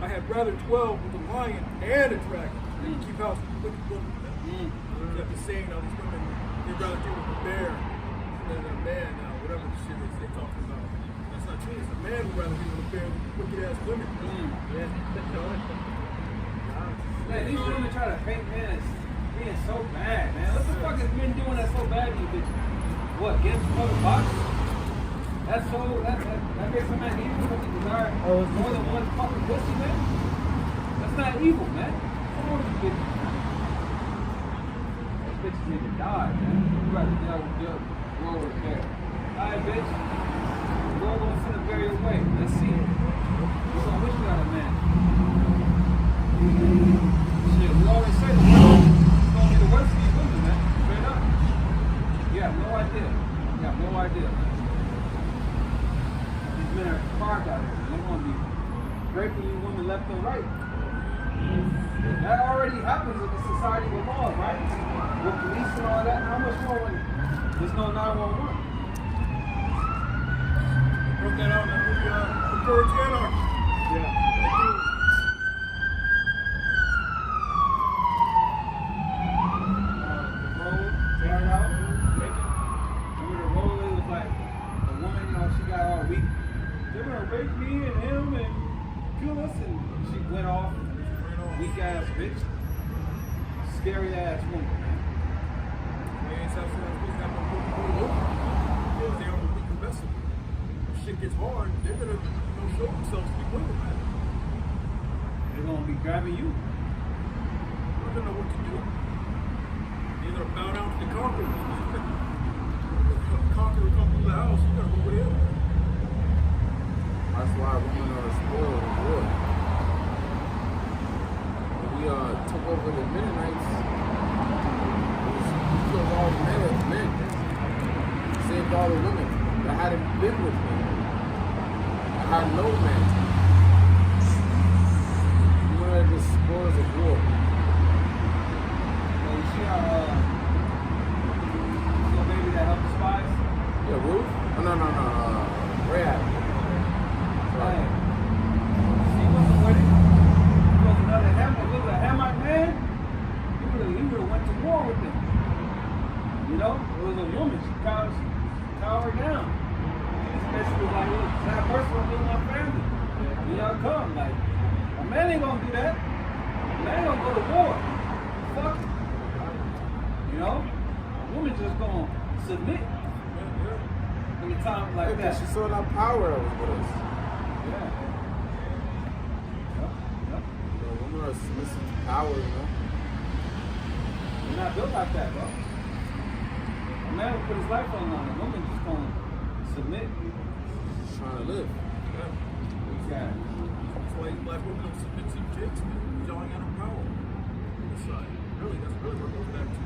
I had rather dwell with a lion and a dragon than keep house with a woman. You have the saying all these women, they'd rather deal with a bear than a man, whatever the shit is they're talking about. That's not true. It's a man would rather deal with a bear than wicked ass women. Yeah. Man, these women try to paint men as being so bad, man. What the fuck is men doing that's so bad to you, bitch? What, get him from the box? That makes a man evil because he desire more than one fucking pussy, man? That's not evil, man. Come on, you bitches. Those bitches need to die, man. You rather deal with the world repair. Alright, bitch. The world gonna send a bear your way. Let's see. We're gonna wish you out a man. Shit, we always say the world is gonna be the worst for these women, man. Straight up. You have no idea. You have no idea, man. These men are carved out here. They're gonna be raping you women left and right. That already happens in the society with laws, right? With police and all that. How much more when there's no 911? Broke that out in that movie, Encourage Anarchy. Rape me and him and kill us, and she went off. Weak ass bitch. Scary ass woman, man. They ain't supposed to have no good because they are the weaker vessel. If shit gets hard, they're gonna show themselves to be women, man. They're gonna be grabbing you. They're gonna know what to do. They're gonna bow down to the conqueror. The conqueror come through the house, you gotta go with him. That's why women are spoiled in war. When we took over the Mennonites, we killed all the men. Saved all the women that hadn't been with men. That had no man. Women are just spoils of war. Well, you see how little baby that helped the spies? Yeah, Ruth? Oh, no. Rahab. Right. She wasn't with it. He was another Hamite man. He would have went to war with him. You know? It was a woman. She cowered down. She just basically was like, look, that person will be my family. You know, come. Like, a man ain't gonna do that. A man gonna go to war. Fuck it. You know? A woman just gonna submit. In a time like that. She saw that power that was with us. Yeah. Women are submissive to power, you know? You're not built like that, bro. A man will put his life on the line. A woman just gonna submit. She's trying to live. Yeah. That's why black women don't submit to chicks, man. Y'all ain't got no power on this side. Really, that's really what it goes back to.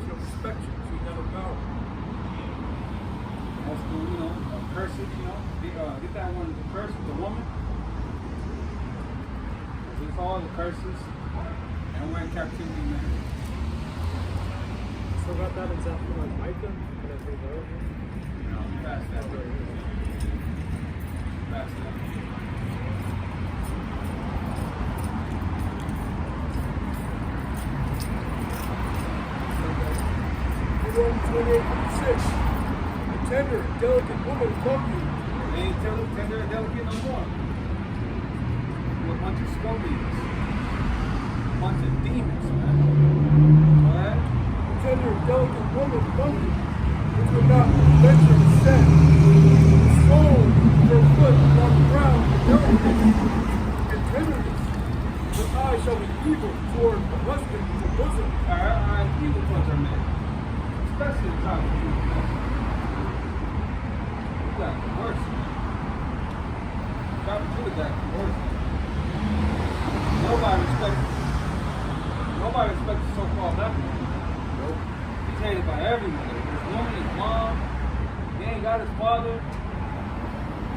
She don't respect you, so you got no power. That's cool, you know, curse it, you know. Get that one, the curse of the woman. It's all the curses. And we're in captivity, man. Still got that example like Micah? Can I bring that over? No, fast that. Fast that. Deuteronomy 28:6. A tender, delicate woman come you. They ain't tender and delicate no more. We're a bunch of scorpions. A bunch of demons, man. Alright? A tender, delicate woman come you, which would not venture to set. Soul your foot on the ground with delicacy and tenderness. Your eye shall be evil toward the husband in the bosom. Alright, evil towards our men. Especially the time of evil, man. You got the worst, man. Probably Judah got the worst. Nobody respects the so-called black man. Nope. He's hated by everyone. His woman, his mom, he ain't got his father.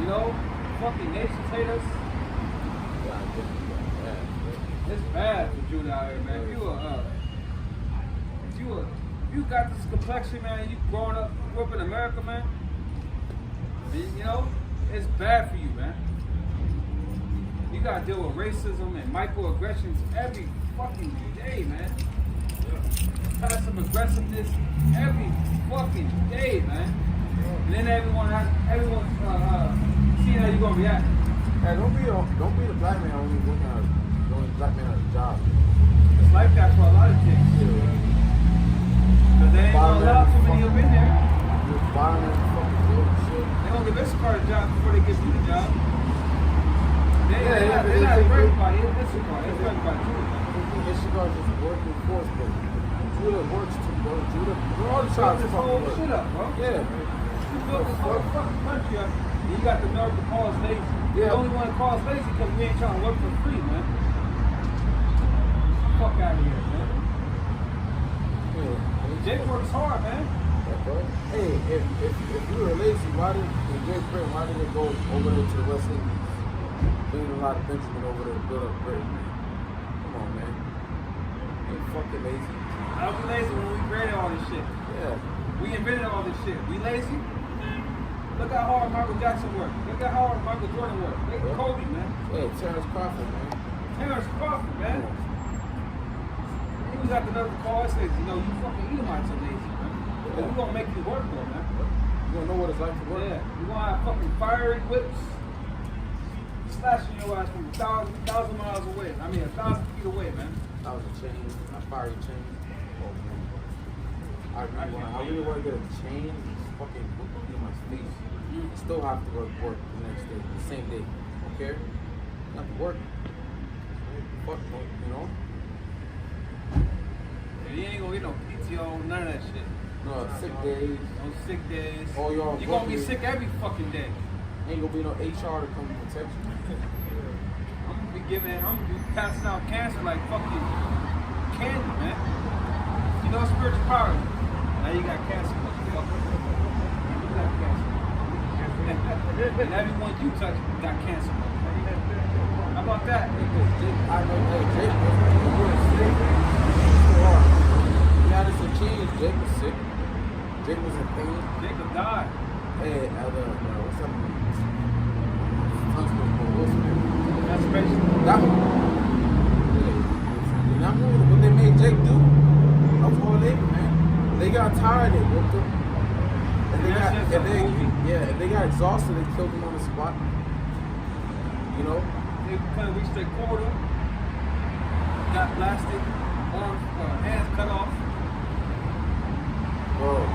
You know, fucking nations hate us. It's bad for Judah out here, man. If you got this complexion, man, you grew up in America, man. And, you know, it's bad for you, man. You gotta deal with racism and microaggressions every fucking day, man. Passive aggressiveness every fucking day, man. And then everyone's seeing how you gonna react. Hey, don't be the black man only working on the only black man on the job. It's like that for a lot of things. Because they ain't gonna allow too many up in there. You're firing fucking good shit. They gonna give this car a job before they give you the job. They're not for everybody. It's for everybody too. Michigan is just working force, but Judah works too, bro. Judah, all the shots This fucking whole work. shit up, bro. Yeah. You built this whole fucking country up. And you got the nerve to call us lazy. Yeah. You only want to call us lazy because we ain't trying to work for free, man. Fuck out of here, man. Yeah. Jake works hard, man. Hey, if you were lazy, why did they go over there to the West Indies? Bring a lot of Benjamin over there to build up Britain, man. Come on, man. Ain't fucking lazy. How we lazy when we created all this shit? Yeah. We invented all this shit. We lazy? Look how hard Michael Jackson worked. Look how hard Michael Jordan worked. Look at Kobe, man. Hey, Terrence Crawford, man. Terrence Crawford, man. He was at the nerve to call us lazy. You know, you fucking Edomites are lazy, man. Because we're going to make you work for it, man. You don't know what it's like to work. Yeah. We're going to have fucking fiery whips slashing your ass from 1,000 miles away. I mean, 1,000 feet away, man. I was a chain, a fiery chain. Oh, man. I really want to get a chain and just fucking put it in my face. I still have to work the next day, the same day. Okay? I have to work. Fuck, you know? And you ain't gonna get no PTO, none of that shit. No, sick days. No sick days. Oh, y'all You're gonna be fucking- sick every fucking day. Ain't gonna be no HR to come and protect you. I'm gonna be passing out cancer like fucking candy, man. You know spiritual power. Now you got cancer, motherfucker. You got cancer. And everyone you touch got cancer. How about that? I know that Jake was sick. Now there's a change. Jake was sick. Jake was in pain. Jacob died. Hey, what's up? What's his That's crazy. that one. Yeah. And I remember what they made Jake do. That was all labor, man. They got tired, they whooped him. If they got exhausted, they killed him on the spot. You know? They couldn't reach their quarter. Got blasted. Arms, hands cut off. Bro.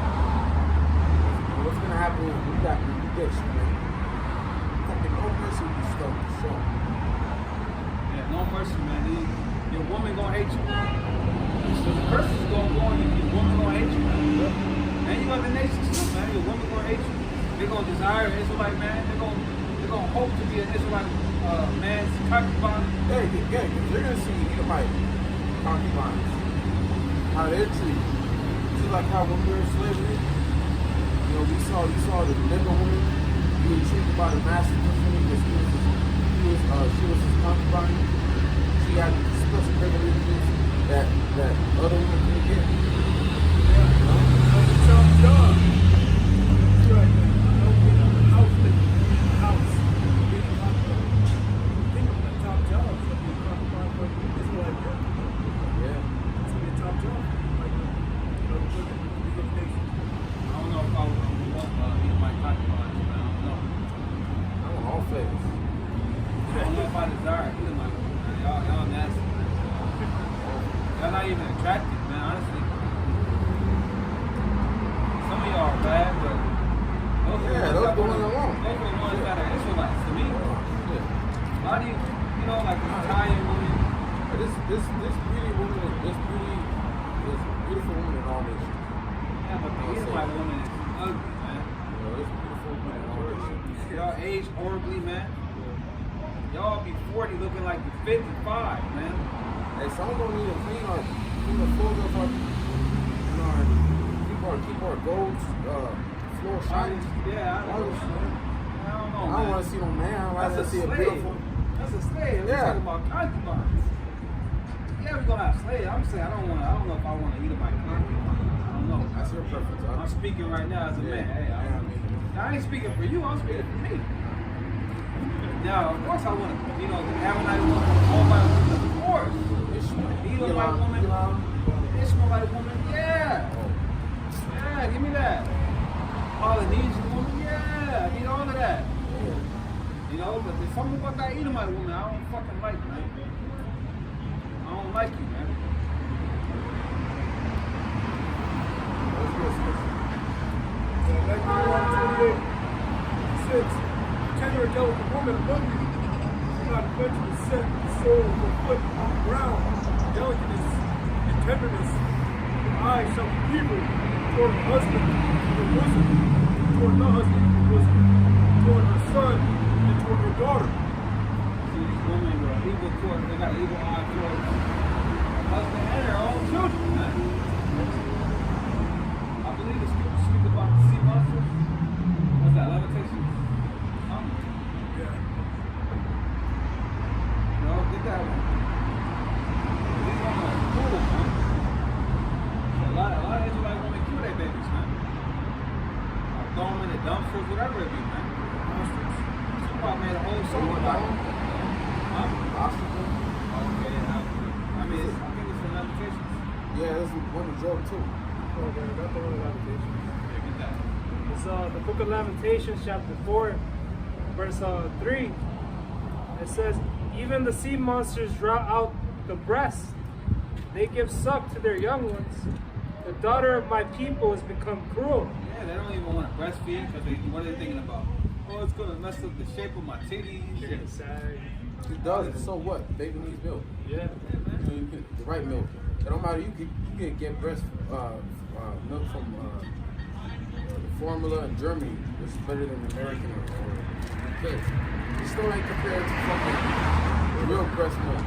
What's gonna happen is we get man. Fucking no mercy with this stuff, for sure. Yeah, no mercy, man. Your woman gonna hate you. So the curse is gonna go on you. Your woman gonna hate you, man. And you got the nations too, man. Your woman gonna hate you. They're gonna desire an Israelite man. They're gonna hope to be an Israelite man's concubine. Yeah, because you're gonna see Edomite concubines. How they're treated. See like how when we were in slavery, you know, we saw the nigger woman being treated by the master differently because she was his concubine. She had special privileges that other women didn't get. That's a tough job. That's right. House. Think of the top jobs that we talk about, but it's like that. Yeah. It's gonna be a top job. Like, you know, look at nation. I don't know if I would want my concubine, man. I don't know. I want all flavors. I don't know if I desire either, man. Y'all nasty, man. Y'all not even attractive, man, honestly. Some of y'all are bad, but those are the ones that are Israelites to me. A lot of you know, like Italian women. This beautiful woman in all nations. Yeah, but the Israelite woman is ugly, man. This beautiful woman in all nations. Y'all age horribly, man. Y'all be 40 looking like you're 55, man. Hey, someone gonna need to clean the floors of keep our gold floor shiny. Yeah, I don't know. I don't want to see no man. I want to That's a see a slave. beautiful. That's a slave. We're Yeah. talking about concubines. Yeah, we're gonna have slaves. I'm saying I don't know if I want to eat my concubine. I don't know. That's your preference. I'm speaking right now as a man. Hey, I mean, Now, I ain't speaking for you, I'm speaking for me. Now, of course I want to, you know, the Ammonite woman, Moabite woman, of course. Edomite woman, Ishmaelite woman, yeah. Yeah, give me that. Polynesian woman, yeah, I need all of that. You know, but there's something about that Edomite woman I don't fucking like, man. I don't like you, man. Like 28, 6. Tender and delicate woman among you. Do not venture to set the sole of your foot on the ground. Delicateness and tenderness. Your eyes shall be evil toward the husband in your bosom, toward the husband in your bosom, toward her son and toward your daughter. See, these women are evil toward, they got evil eyes toward her husband and their own children, man. I believe the scripture speak about the sea monsters. What's that, levitation? No, get that one. These women are cool, man. A lot of Israelite women kill their babies, man. Or throw them in the dumpsters, whatever it be, man. Tupac made a whole song about it. Huh? Okay, I mean, I think it's in Lamentations. Yeah, this is one of Job too. Okay, I got the one of Lamentations. Yeah, get that. It's the book of Lamentations, chapter 4, verse 3. It says, even the sea monsters draw out the breast. They give suck to their young ones. The daughter of my people has become cruel. Yeah, they don't even want to breastfeed because what are they thinking about? Oh, it's going to mess up the shape of my titties. They're gonna sag. It does. So what? Baby needs milk. Yeah. I mean, you get the right milk. It don't matter. You can get breast milk from the formula in Germany, which is better than American or UK. It still ain't compared to fucking real breast milk.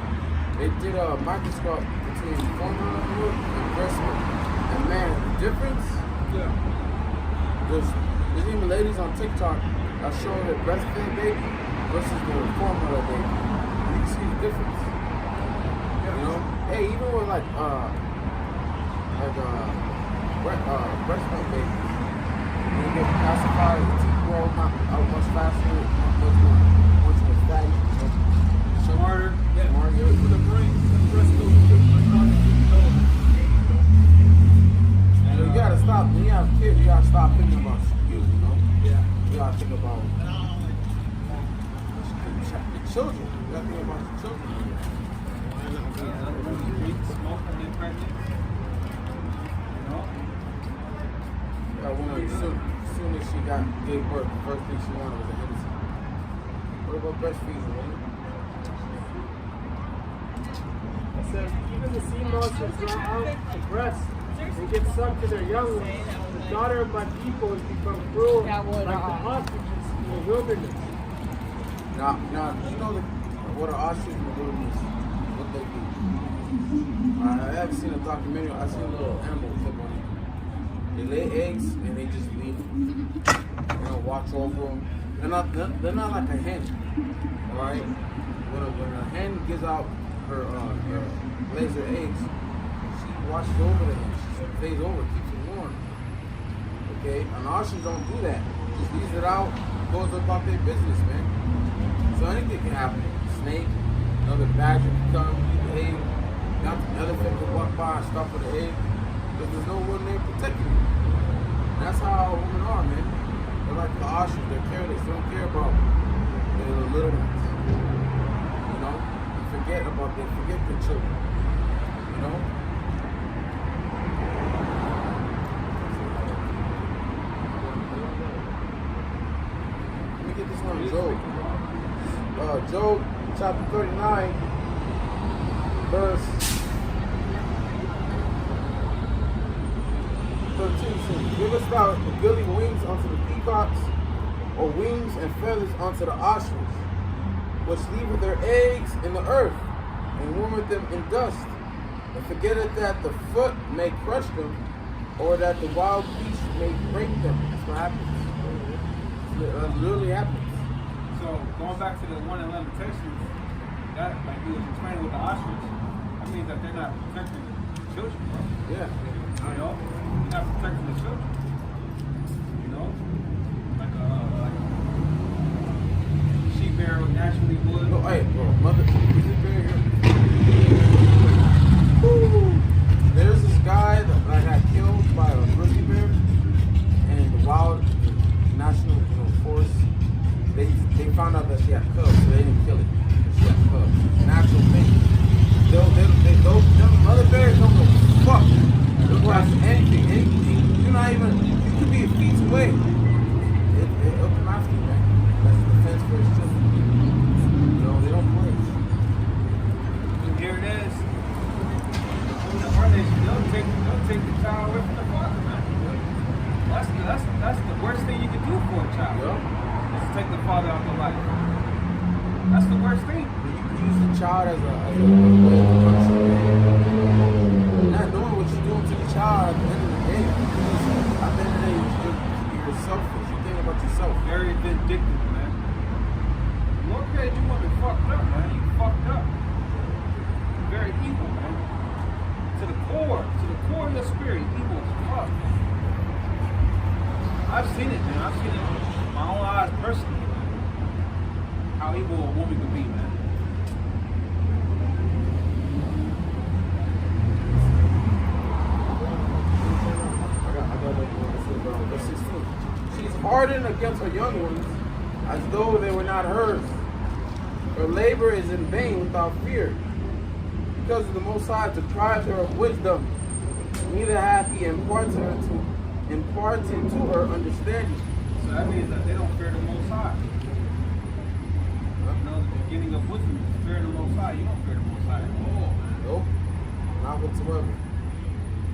They did a microscope between formula milk and breast milk, and man, the difference. Yeah. There's even ladies on TikTok that show their breastfed baby versus their formula baby. You can see the difference. You know? Hey, even with breast milk babies, they get pacified, the teeth grow out much faster, much more fatty. Smarter. Yeah. Smarter. For the brain, the breast milk is good. So you gotta stop. When you have kids, you gotta stop thinking about you know? Yeah. You gotta think about the children. You gotta think about the children. Smoke and get pregnant. You know? That woman, as soon as she gave birth, the first thing she wanted was a Hennessy. What about breastfeeding, man? It says, even the sea monsters draw out the breast. They give suck to their young ones. The daughter of my people has become cruel, like the ostriches in the wilderness. Now, you know what an ostrich in the wilderness, what they do. I have seen a documentary. I seen a little animal clip on it. They lay eggs and they just leave them. You know, watch over them. They're not like a hen, all right? When a hen gives out her lays her eggs, she watches over the hen. She stays over, keeps it warm. Okay, an ostrich don't do that. Just leaves it out, goes about their business, man. So anything can happen. Snake, another badger can come, eat the egg. Got the elephant can walk by and stop for the egg. Because there's no one there protecting you. That's how women are, man. They're like the ostrich, they're careless, they don't care about the little ones. You know? They forget their children. You know? Let me get this one, Job. Job chapter 39, verse 13 says, givest thou goodly wings unto the peacocks, or wings and feathers unto the ostrich, which leaveth their eggs in the earth, and warmeth them in dust, and forgetteth that the foot may crush them, or that the wild beast may break them. That's what happens. It literally happens. So going back to the one in Lamentations, that like you was explaining with the ostrich, that means that they're not protecting the children, bro. Yeah. You know? They're not protecting the children. You know? Like quiet, bro. Mother, Woo. There's this guy that got killed by a grizzly bear, and the national forest. They found out that she had cubs, so they didn't kill it. She had cubs. An actual thing. Them mother bears don't go fuck. They'll go after anything. You're not even. You could be a feet away. It'll come after you, man. That's the defense for its children. You know, they don't play. And here it is. Our nation, they'll take the child away from the father, man. That's the worst thing you can do for a child. Yeah. Is to take the father out of the life. That's the worst thing. You can use the child as a way to punish them. Not knowing what you're doing to the child at the end of the day. At the end of the day, you're selfish. You're thinking about yourself. Very vindictive, man. Lord created you want to be fucked up, man. You fucked up. Very evil, man. To the core of your spirit, evil as fuck. I've seen it, man. I've seen it with my own eyes personally. How evil a woman could be, man. Verse 16. She's hardened against her young ones as though they were not hers. Her labor is in vain without fear. Because of the Most High deprived her of wisdom, neither hath he imparted to her understanding. So that means that they don't fear the Most High. You know, the beginning of wisdom is fear the Most High. You don't fear the Most High at all, man. Nope, not whatsoever.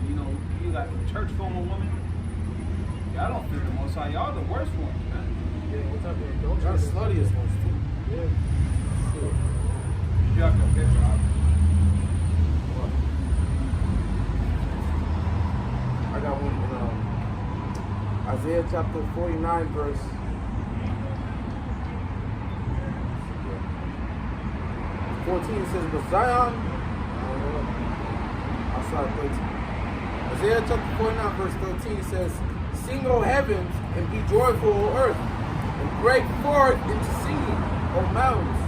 You know, you got the church-going woman. Y'all don't fear the Most High. Y'all the worst ones, man. Yeah, what's up, man? Y'all the sluttiest ones too. Yeah. Sure. You have to get Rob. I got one in Isaiah chapter 49, verse 14. It says, but Zion, outside 13. Isaiah chapter 49, verse 13 says, sing, O heavens, and be joyful, O earth, and break forth into singing, O mountains.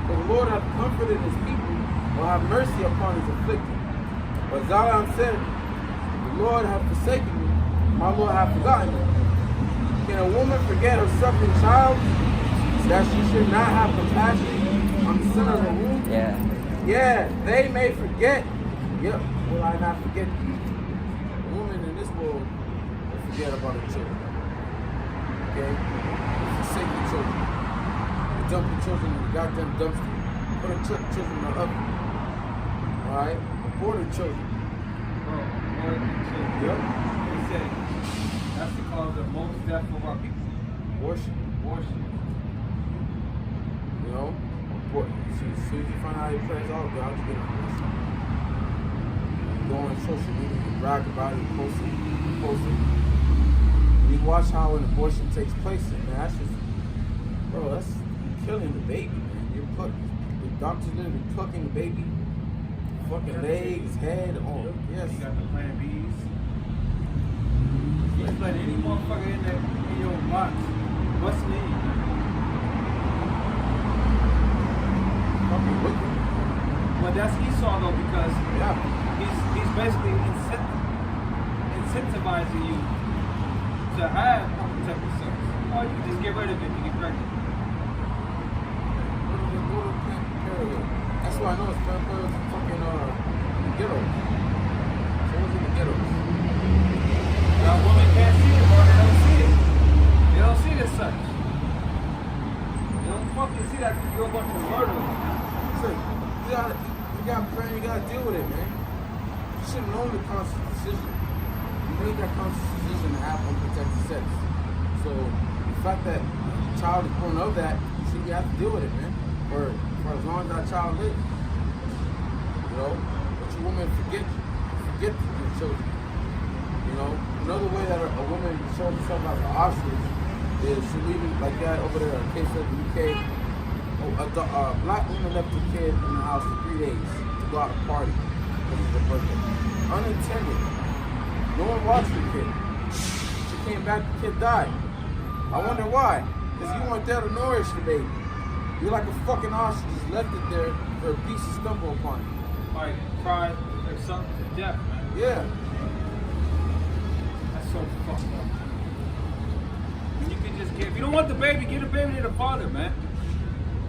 For the Lord hath comforted his people, will have mercy upon his afflicted. But Zion said, the Lord hath forsaken me, my Lord hath forgotten me. Can a woman forget her suffering child, that she should not have compassion on the son of her womb? Yeah, they may forget. Yep, will I not forget you? A woman in this world will forget about her children. Okay? Forsake the children. You dump the children in the goddamn dumpster. Put the children in the oven. Alright? Abort the children. Yep. They said that's the cause of most death of our people. Abortion. You know? See, as soon as you find out your plans all go out, you get an abortion. You go on social media, you brag about it, you post it. And you watch how an abortion takes place, and man, that's just, bro, that's killing the baby, man. The doctor's literally plucking the baby, fucking legs, head, on. Yes. You got the plan B's. You just let any motherfucker in your box busting in you. Fucking wicked. But that's Esau though, because Yeah. he's basically incentivizing you to have unprotected sex. Or you can just get rid of it and get pregnant. That's why I know it's fucking ghettos. Someone's in the ghettos. Now women can't see it, or they don't see it. They don't see it as such. They don't fucking see that you're going to murder them. So, you got praying, you gotta deal with it, man. You should have known the conscious decision. You made that conscious decision to have unprotected sex. So the fact that the child is born of that, you have to deal with it, man. For as long as that child lives. You know? But you women forget your children. You know? Another way that a woman shows herself as an ostrich is she leaving like that over there in case of the UK. A black woman left her kid in the house for 3 days to go out and party because of her birthday. Unintended. No one watched the kid. She came back, the kid died. I wonder why. Because you weren't there to nourish the baby. You're like a fucking ostrich, just left it there for a beast to stumble upon it. Like, cry or something to death, man. Yeah. That's so fucked up. And you can just give, if you don't want the baby, give the baby to the father, man.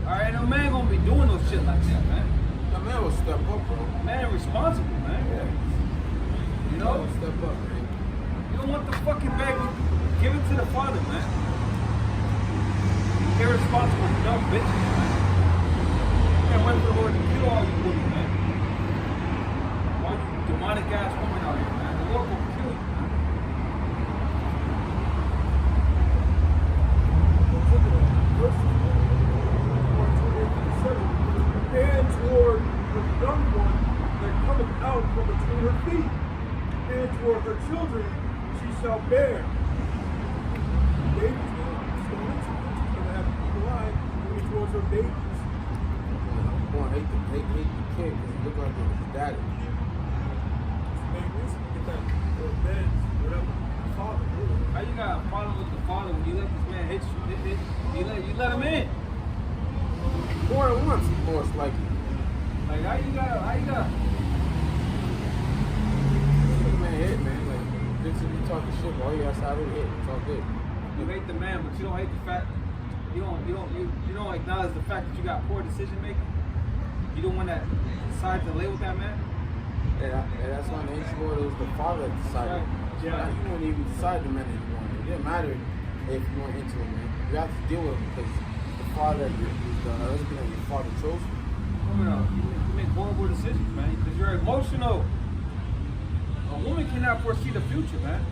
Alright, no man gonna be doing no shit like that, man. That man will step up, bro. Man responsible, man. Yeah. You know? He'll step up, man. You don't want the fucking baby, give it to the father, man. Irresponsible dumb bitches, man. You can't wait for the Lord to kill all you women, man. All you demonic ass women out here, man. The Lord will kill you, man. And toward the young one that cometh out from between her feet, and toward her children she shall bear. Baby's going to have people eye going towards her babies. I'm going to hate the kid because he look like his daddy. Babies, get that revenge, whatever. Father, really. How you got a problem with the father when you let this man hit you? You let him in. More than once, most likely. Like, how you got This man hit, man. Like, bitch, if you talking shit, boy, you outside of hit. It's all good. you hate the man, but you don't hate the fact, you don't acknowledge the fact that you got poor decision making. You don't want that side to lay with that man. And that's why in the ancient world, it was the father that decided. Right. Now you won't even decide the man that you want. It didn't matter if you weren't into him, man. You have to deal with him because the father, the husband that your father chose. You make horrible decisions, man, because you're emotional. A woman cannot foresee the future, man.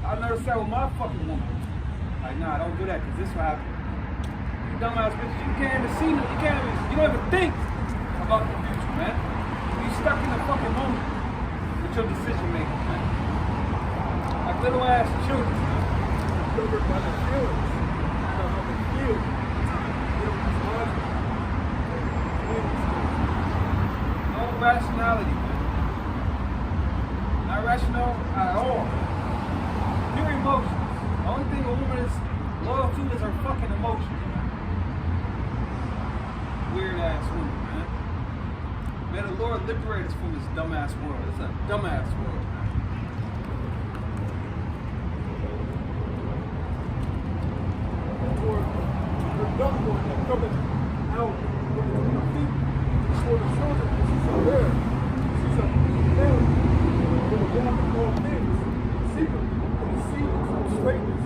I noticed that with my fucking woman. Like, nah, don't do that, because this will happen. You dumbass bitch, you can't even see, you don't even think about the future, man. You're stuck in the fucking moment with your decision making, man. Like little ass children, man. Covered by the feelings. How they feel. No rationality, man. Not rational at all. Pure emotions. The only thing a woman is loyal to is her fucking emotions, man. Weird ass woman, man. May the Lord liberate us from this dumbass world. It's a dumbass world, man. Toward the young one that cometh out from between her feet, toward the children that she shall bear. She shall bear for the walk of all things, secretly, for the seasons of straightness.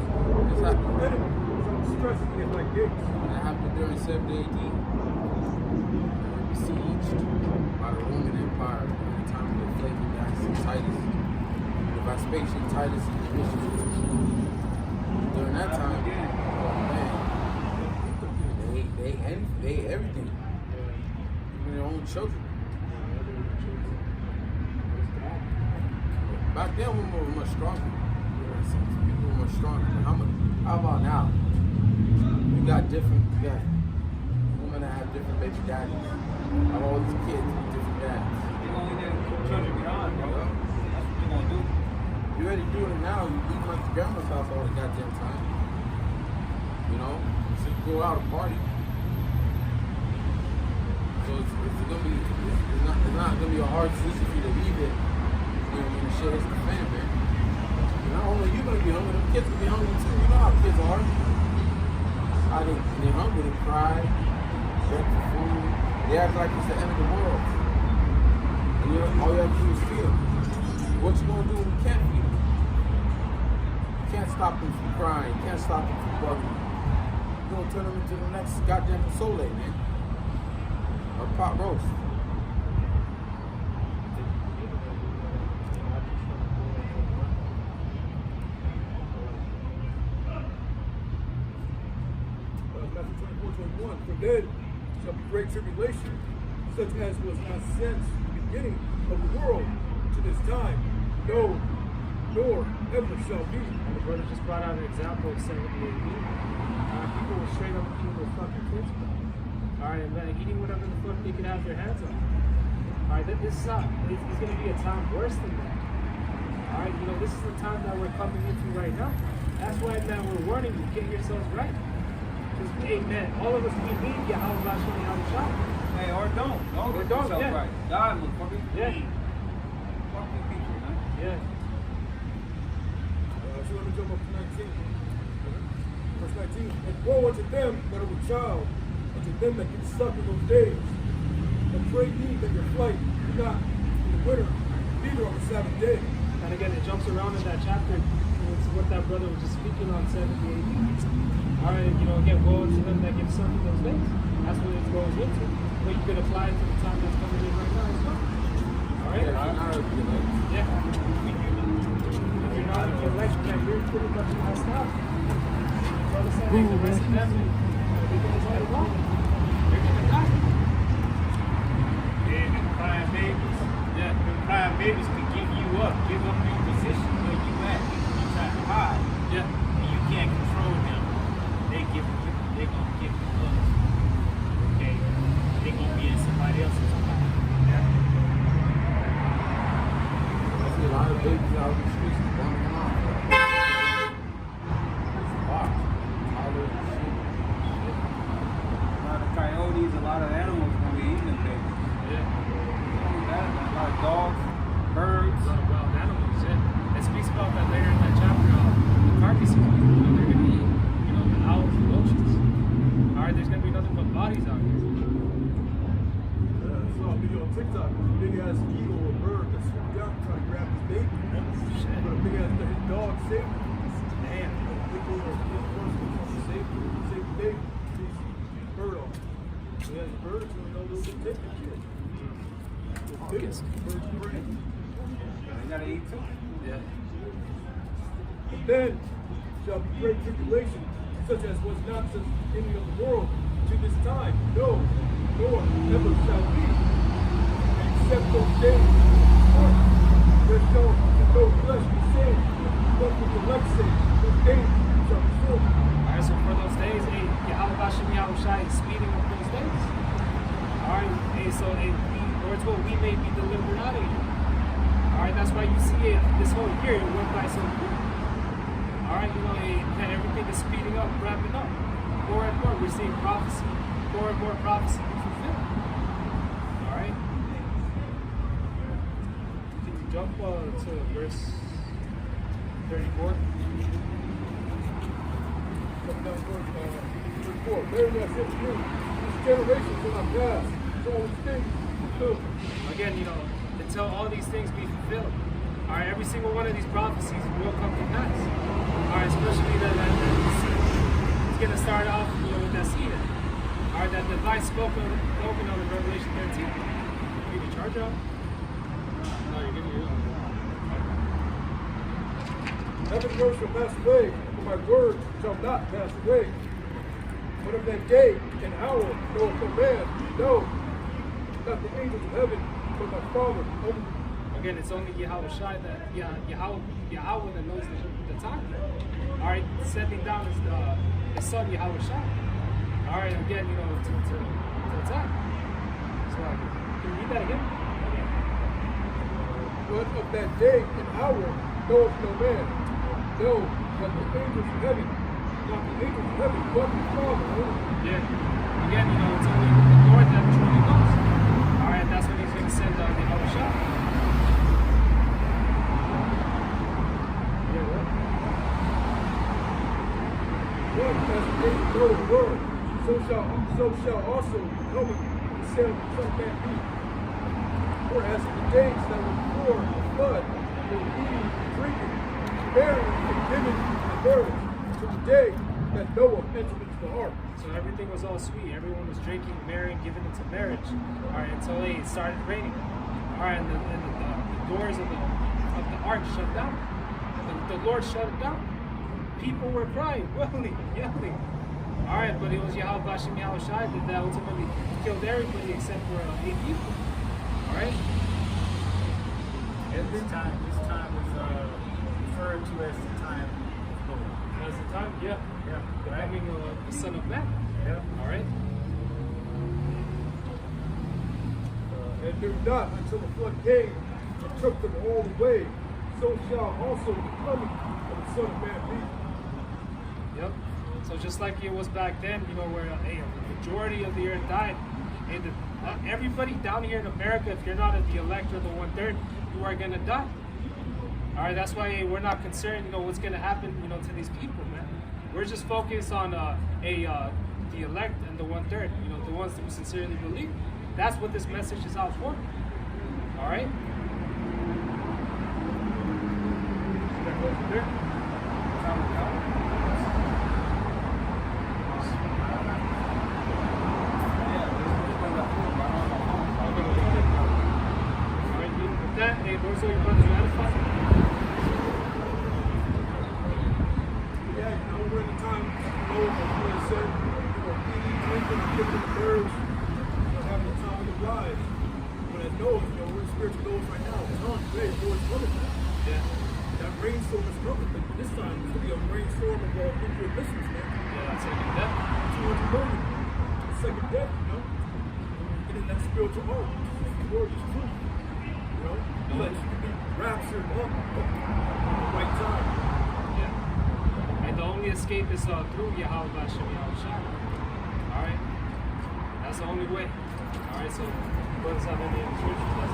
This happened. Enemy shall stretch against thy gates. That happened during 70 AD. Besieged by the Roman Empire during the time of the flaking dynasty Titus, the Vespasian Titus and Domitian. During that time, oh man, they ate everything, even their own children. Back then, women were much stronger. People were much stronger. But how about now? We got women that have different baby daddies. Have all these kids with different dads. You're gonna leave that children behind, bro. That's what you're gonna do. You already doing it now. You leave my grandma's house all the goddamn time. You know? So you go out and party. So it's not gonna be a hard decision for you to leave it when the shit hits the fan, man. And not only you gonna be hungry, them kids will be hungry too. You know how kids are. They're hungry, they cry, beg for food. They act like it's the end of the world. And all you have to do is feed them. What you gonna do when you can't feed them? You can't stop them from crying. You can't stop them from bugging. You're gonna turn them into the next goddamn pozole, man. Or pot roast. Matthew 24:21. For then shall be great tribulation, such as was not since the beginning of the world to this time, no, nor ever shall be. And the brother just brought out an example of 70 AD. People were straight up eating their fucking kids. Alright, and then eating whatever the fuck they could have their hands on. Alright, this is not, it's going to be a time worse than that. Alright, this is the time that we're coming into right now. That's why, man, we're warning you, get yourselves right. Because, hey, man, all of us, we need Yahweh Hashem Yahushua. Hey, or don't. Don't Or get don't, yourself yeah. right. God, motherfucker. Yeah. Fuck these people, man. Yeah. So let me jump up to 19. Verse 19. And woe unto them that are with child, unto them that get stuck in those days. And pray ye that your flight be not in the winter, neither on the Sabbath day. And again, it jumps around in that chapter. It's what that brother was just speaking on 70 AD. All right, again, woe unto them that give stuck in those days. That's what it goes into. But you could apply it to the time that's coming in right now as well. All right? Yeah. If you're not in the election, then you're pretty much messed up. Brother said, like, the rest of them, everything is out of law. They're going to die. Yeah, them crying babies. Yeah, them crying babies can give you up, give up your position where you at. You try to hide. Yeah. And you can't control them. They gonna give you up. Okay? They gonna be in somebody else's life. Yeah. I see a lot of babies out in the streets running around. A lot of coyotes, a lot of animals gonna be eating them babies. Yeah. Not only that, a lot of dogs, birds. A lot of wild animals, yeah. It speaks about that later in that chapter. The carcasses, they're going to eat, the owls and vultures. All right, there's going to be nothing but bodies out here. I saw a video on TikTok. There's a big ass eagle or bird that swooped down to try to grab his baby. Shit. But a big ass his dog saved him. Damn. They go to the person who wants to save the baby. Takes the bird off. So yeah, the bird is going to know they'll take the kid. Biggest bird's brain. They gotta eat too. Yeah. And then shall be great tribulation, such as was not since the beginning of the world to this time, no, nor ever shall be, except those days. There shall no flesh be saved, but with the elect saved, those days shall be full. All right, so for those days, hey, Yahweh Hashem Yahushua is speeding up those days. All right, hey, so Lord told we may be delivered out of here. All right, that's why you see it this whole year, it went by so quick. All right, hey, everything is speeding up, wrapping up. More and more, we're seeing prophecy, more and more prophecy be fulfilled. All right. Can you jump to verse 34? Come down verse 4. Verily I said to you, this generation shall not pass, so all these things fulfilled. Again, until all these things be fulfilled. All right, every single one of these prophecies will come to pass. All right, especially that seed. It's going to start off with that seed. All right, that device spoken on in Revelation 13. You can charge it up. No, you're getting your own. Heaven and earth shall pass away, but my words shall not pass away. But of that day and hour knoweth no man, no, not the angels of heaven, but my Father only. Again, it's only Yahweh Shai that Yahweh that knows the time. All right, sending down his son Yahweh Shai. All right, again, to the time. So, can you read that again? But of that day and hour knoweth no man, no, not the angels of heaven, not the angels of heaven, but my Father only. Yeah. Again, it's only the Lord that truly knows. All right, that's when he's going to send Yahweh Shai. But as the days know the word, so shall also the coming of the Son of Man be. For as in the days that were before the flood, they were eating and drinking, marrying and giving in marriage, to the day that Noah entered into the ark. So everything was all sweet. Everyone was drinking, marrying, giving into marriage. All right, until it started raining. All right, and the doors of the ark shut down. The Lord shut it down. People were crying, wailing, yelling. All right, but it was Yahweh Hashem Yahushua that ultimately killed everybody except for 8 people. All right. And this time is referred to as the time of Noah. As the time, yeah, the Right? coming of the Son of Man. Yeah. All right. And knew not until the flood came and took them all away. So shall also the coming of the Son of Man be. Yep. So just like it was back then, you know, where a majority of the earth died, and everybody down here in America, if you're not at the elect or the 1/3, you are gonna die. All right, that's why we're not concerned, you know, what's gonna happen, you know, to these people, man. We're just focused on the elect and the 1/3, you know, the ones that we sincerely believe. That's what this message is out for. All right. That, hey, those are your brothers ratified? Yeah, you know, we're in the time, you know, like you said, you know, eating, drinking, kicking the birds, you know, having the time of their lives. But as Noah, you know, we're in spiritual Noahs right now. It's on today, Lord's coming. Yeah. That rainstorm is coming, but this time it's going to be a rainstorm of nuclear missiles, man. Yeah, that's a good death. 200 million. Second death, you know? Getting that spiritual hope. The word is true. You know? But you can be raptured up at the right time. Yeah. And the only escape is through Yahweh Bashem Yahushua. All right? That's the only way. All right, so brothers have any instructions?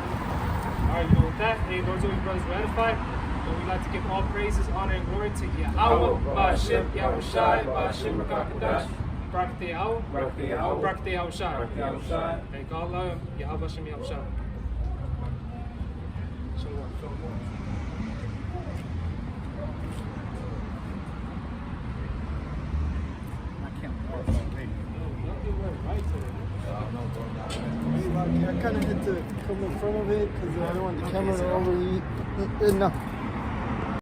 All right, you know, with that, hey, those are your brothers ratified. And we'd like to give all praises, honor, and glory to Yahweh Bashem Yahushua, Bashem Rakakadash. Barakateh Yahweh. Barakateh Yahushua. Thank Allah, Yahweh Bashem Yahushua. I kind of had to come in front of it because I don't want the camera to overheat. No.